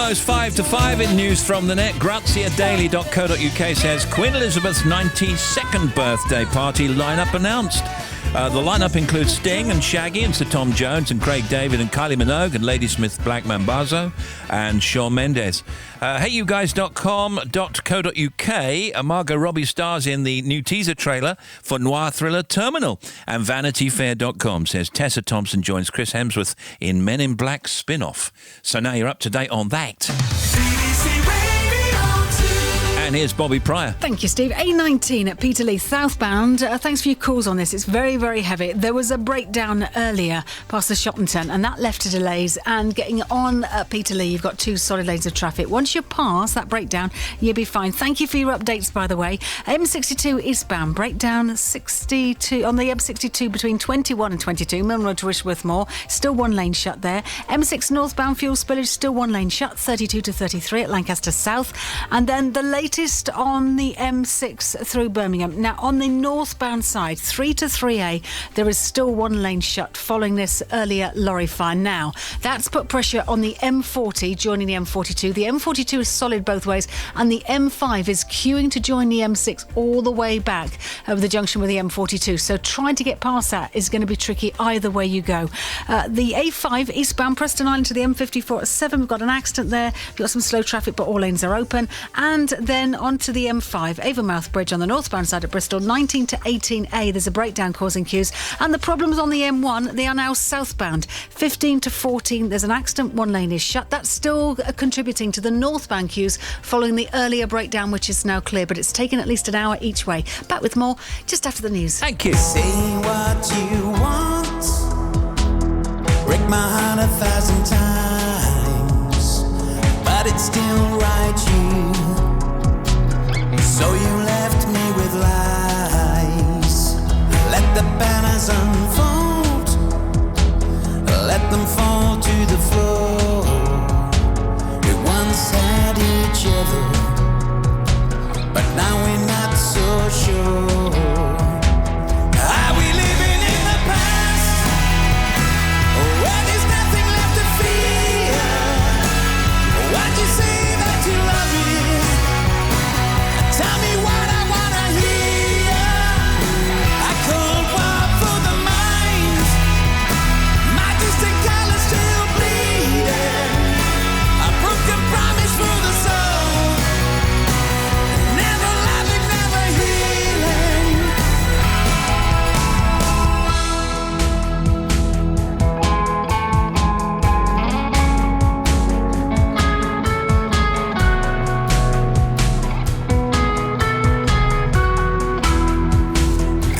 almost 5 to 5 in news from the net. GraziaDaily.co.uk says Queen Elizabeth's 92nd birthday party lineup announced. The lineup includes Sting and Shaggy and Sir Tom Jones and Craig David and Kylie Minogue and Ladysmith Black Mambazo and Shawn Mendes. HeyYouGuys.com.co.uk, Margot Robbie stars in the new teaser trailer for noir thriller Terminal. And VanityFair.com says Tessa Thompson joins Chris Hemsworth in Men in Black spin-off. So now you're up to date on that. And here's Bobby Pryor. Thank you, Steve. A19 at Peterlee southbound. Thanks for your calls on this. It's very, very heavy. There was a breakdown earlier past the shopping centre, and that left to delays. And getting on at Peterlee, you've got 2 solid lanes of traffic. Once you pass that breakdown, you'll be fine. Thank you for your updates, by the way. M62 eastbound, breakdown 62 on the M62 between 21 and 22. Milne Road to Rishworth Moor, still 1 lane shut there. M6 northbound, fuel spillage, still 1 lane shut, 32 to 33 at Lancaster South. And then the latest on the M6 through Birmingham. Now, on the northbound side, 3 to 3A, there is still 1 lane shut following this earlier lorry fire. Now, that's put pressure on the M40 joining the M42. The M42 is solid both ways, and the M5 is queuing to join the M6 all the way back over the junction with the M42. So trying to get past that is going to be tricky either way you go. The A5 eastbound Preston Island to the M54 at 7. We've got an accident there. We've got some slow traffic, but all lanes are open. And then onto the M5, Avonmouth Bridge on the northbound side at Bristol, 19 to 18A. There's a breakdown causing queues. And the problems on the M1, they are now southbound, 15 to 14. There's an accident, 1 lane is shut. That's still contributing to the northbound queues following the earlier breakdown, which is now clear, but it's taken at least an hour each way. Back with more just after the news. Thank you. Say what you want, break my heart 1,000 times, but it's still right, you. So you left me with lies. Let the banners unfold, let them fall to the floor. We once had each other, but now we're not so sure. Are we living in the past, where there's nothing left to fear? Why'd you say that you love me? Tell me what I wanna hear. A cold war for the mind, my distant colors still bleeding. A broken promise for the soul, never loving, never healing.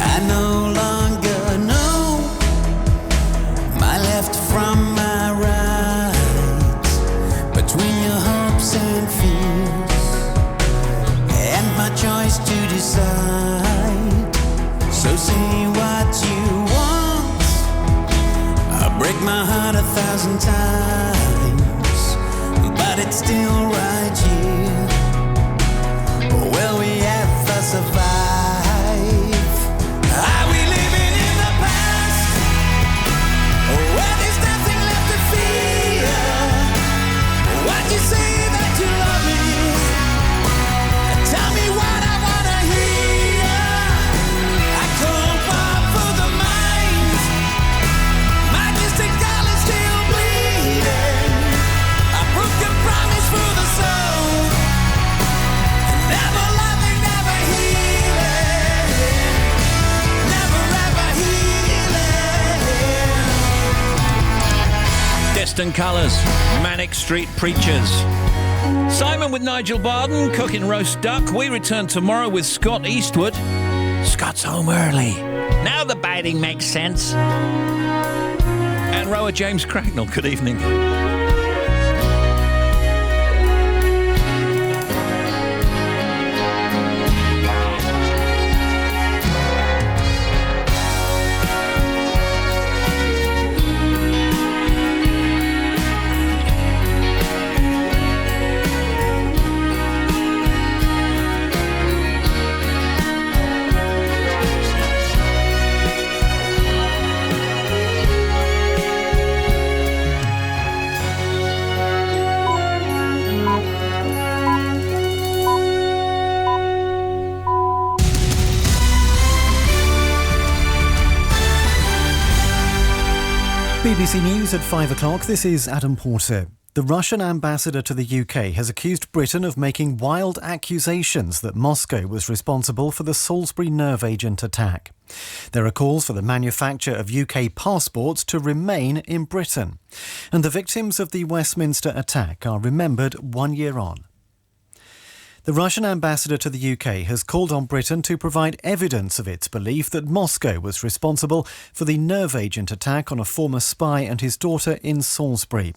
I no longer know my left from my right, between your hopes and fears, and my choice to decide. So say what you want, I'll break my heart 1,000 times, but it's still right here. Will we ever survive? Are we living in the past, where there's nothing left to fear? Why'd you say that you love me? Tell me what I wanna hear. A cold war for the mind, my distant colors still bleeding. A broken promise for the soul, never loving, never healing. Never ever healing. Distant Colours, Manic Street Preachers. Simon with Nigel Barden, cooking roast duck. We return tomorrow with Scott Eastwood. Scott's home early. Now the biting makes sense. And rower James Cracknell, good evening. BBC News at 5 o'clock. This is Adam Porter. The Russian ambassador to the UK has accused Britain of making wild accusations that Moscow was responsible for the Salisbury nerve agent attack. There are calls for the manufacture of UK passports to remain in Britain. And the victims of the Westminster attack are remembered 1 year on. The Russian ambassador to the UK has called on Britain to provide evidence of its belief that Moscow was responsible for the nerve agent attack on a former spy and his daughter in Salisbury.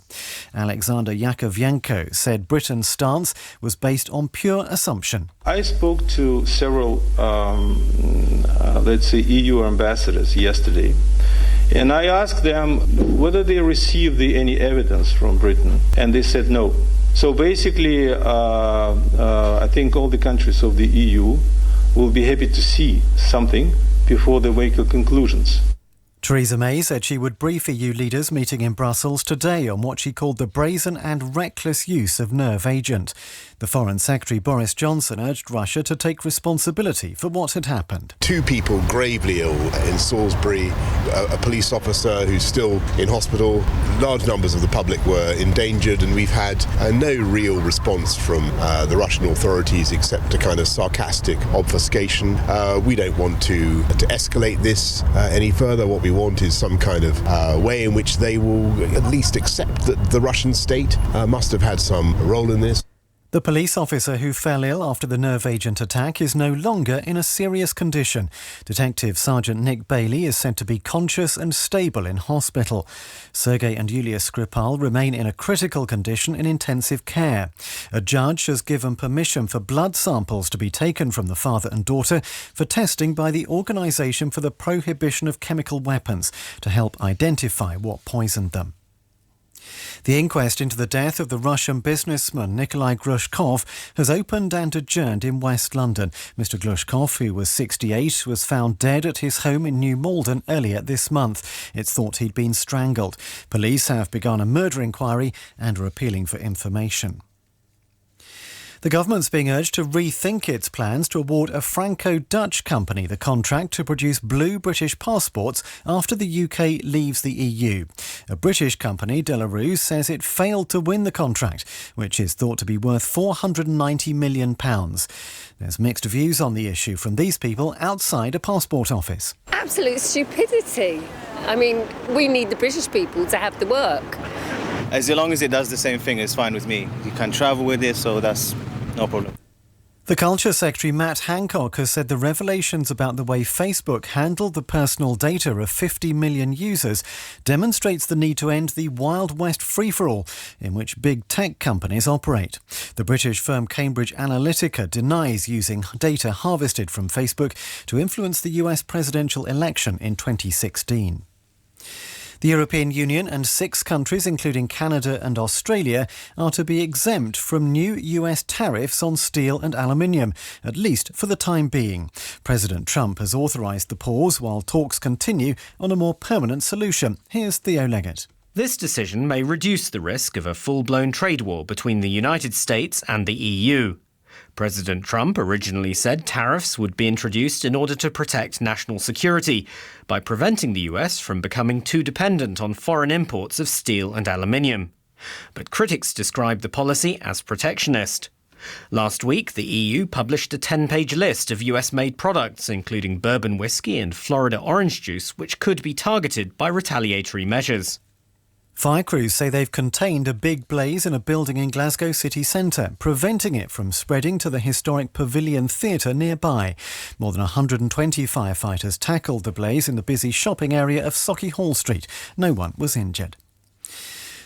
Alexander Yakovenko said Britain's stance was based on pure assumption. I spoke to several, EU ambassadors yesterday, and I asked them whether they received any evidence from Britain, and they said no. So basically, I think all the countries of the EU will be happy to see something before they make conclusions. Theresa May said she would brief EU leaders meeting in Brussels today on what she called the brazen and reckless use of nerve agent. The Foreign Secretary Boris Johnson urged Russia to take responsibility for what had happened. 2 people gravely ill in Salisbury, a police officer who's still in hospital. Large numbers of the public were endangered, and we've had no real response from the Russian authorities except a kind of sarcastic obfuscation. We don't want to escalate this any further. What we want is some kind of way in which they will at least accept that the Russian state must have had some role in this. The police officer who fell ill after the nerve agent attack is no longer in a serious condition. Detective Sergeant Nick Bailey is said to be conscious and stable in hospital. Sergei and Yulia Skripal remain in a critical condition in intensive care. A judge has given permission for blood samples to be taken from the father and daughter for testing by the Organisation for the Prohibition of Chemical Weapons to help identify what poisoned them. The inquest into the death of the Russian businessman Nikolai Glushkov has opened and adjourned in West London. Mr. Glushkov, who was 68, was found dead at his home in New Malden earlier this month. It's thought he'd been strangled. Police have begun a murder inquiry and are appealing for information. The government's being urged to rethink its plans to award a Franco-Dutch company the contract to produce blue British passports after the UK leaves the EU. A British company, De La Rue, says it failed to win the contract, which is thought to be worth £490 million. There's mixed views on the issue from these people outside a passport office. Absolute stupidity. I mean, we need the British people to have the work. As long as it does the same thing, it's fine with me. You can travel with it, so that's no problem. The Culture Secretary Matt Hancock has said the revelations about the way Facebook handled the personal data of 50 million users demonstrates the need to end the Wild West free-for-all in which big tech companies operate. The British firm Cambridge Analytica denies using data harvested from Facebook to influence the US presidential election in 2016. The European Union and 6 countries, including Canada and Australia, are to be exempt from new US tariffs on steel and aluminium, at least for the time being. President Trump has authorised the pause while talks continue on a more permanent solution. Here's Theo Leggett. This decision may reduce the risk of a full-blown trade war between the United States and the EU. President Trump originally said tariffs would be introduced in order to protect national security by preventing the US from becoming too dependent on foreign imports of steel and aluminium. But critics describe the policy as protectionist. Last week, the EU published a 10-page list of US-made products, including bourbon whiskey and Florida orange juice, which could be targeted by retaliatory measures. Fire crews say they've contained a big blaze in a building in Glasgow city centre, preventing it from spreading to the historic Pavilion Theatre nearby. More than 120 firefighters tackled the blaze in the busy shopping area of Sauchiehall Street. No one was injured.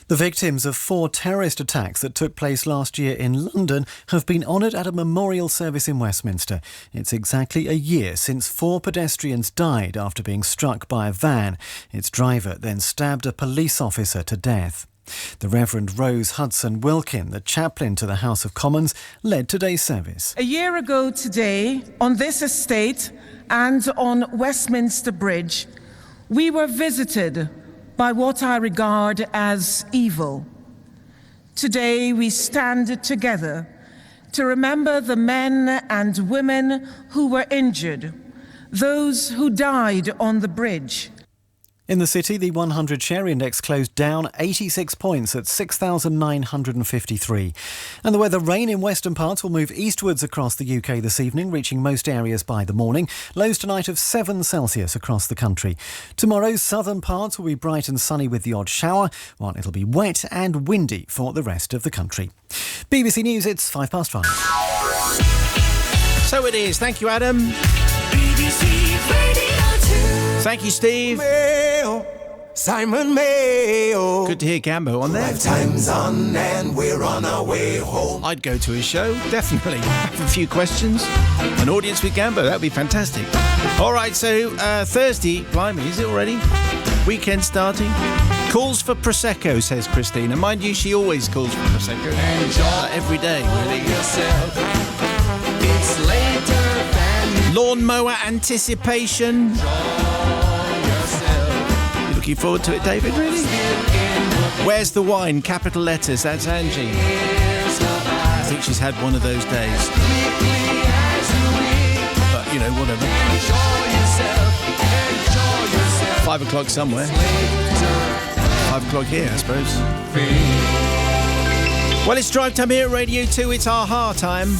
The victims of 4 terrorist attacks that took place last year in London have been honoured at a memorial service in Westminster. It's exactly a year since 4 pedestrians died after being struck by a van. Its driver then stabbed a police officer to death. The Reverend Rose Hudson Wilkin, the chaplain to the House of Commons, led today's service. A year ago today, on this estate and on Westminster Bridge, we were visited by what I regard as evil. Today we stand together to remember the men and women who were injured, those who died on the bridge. In the city, the 100 share index closed down 86 points at 6,953. And the weather, rain in western parts will move eastwards across the UK this evening, reaching most areas by the morning. Lows tonight of 7 Celsius across the country. Tomorrow's southern parts will be bright and sunny with the odd shower, while it'll be wet and windy for the rest of the country. BBC News, it's 5:05. So it is. Thank you, Adam. BBC Radio 2. Thank you, Steve. Simon Mayo. Good to hear Gambo on there. Time's on and we're on our way home. I'd go to his show, definitely. Have a few questions. An audience with Gambo, that'd be fantastic. All right, so Thursday, blimey, is it already? Weekend starting. Calls for Prosecco, says Christina. Mind you, she always calls for Prosecco. Every day, really. Yourself. It's later than Lawnmower anticipation. You looking forward to it, David, really? Where's the wine? Capital letters, that's Angie. I think she's had one of those days. But, you know, whatever. 5 o'clock somewhere. 5 o'clock here, I suppose. Well, it's drive time here at Radio 2. It's our time.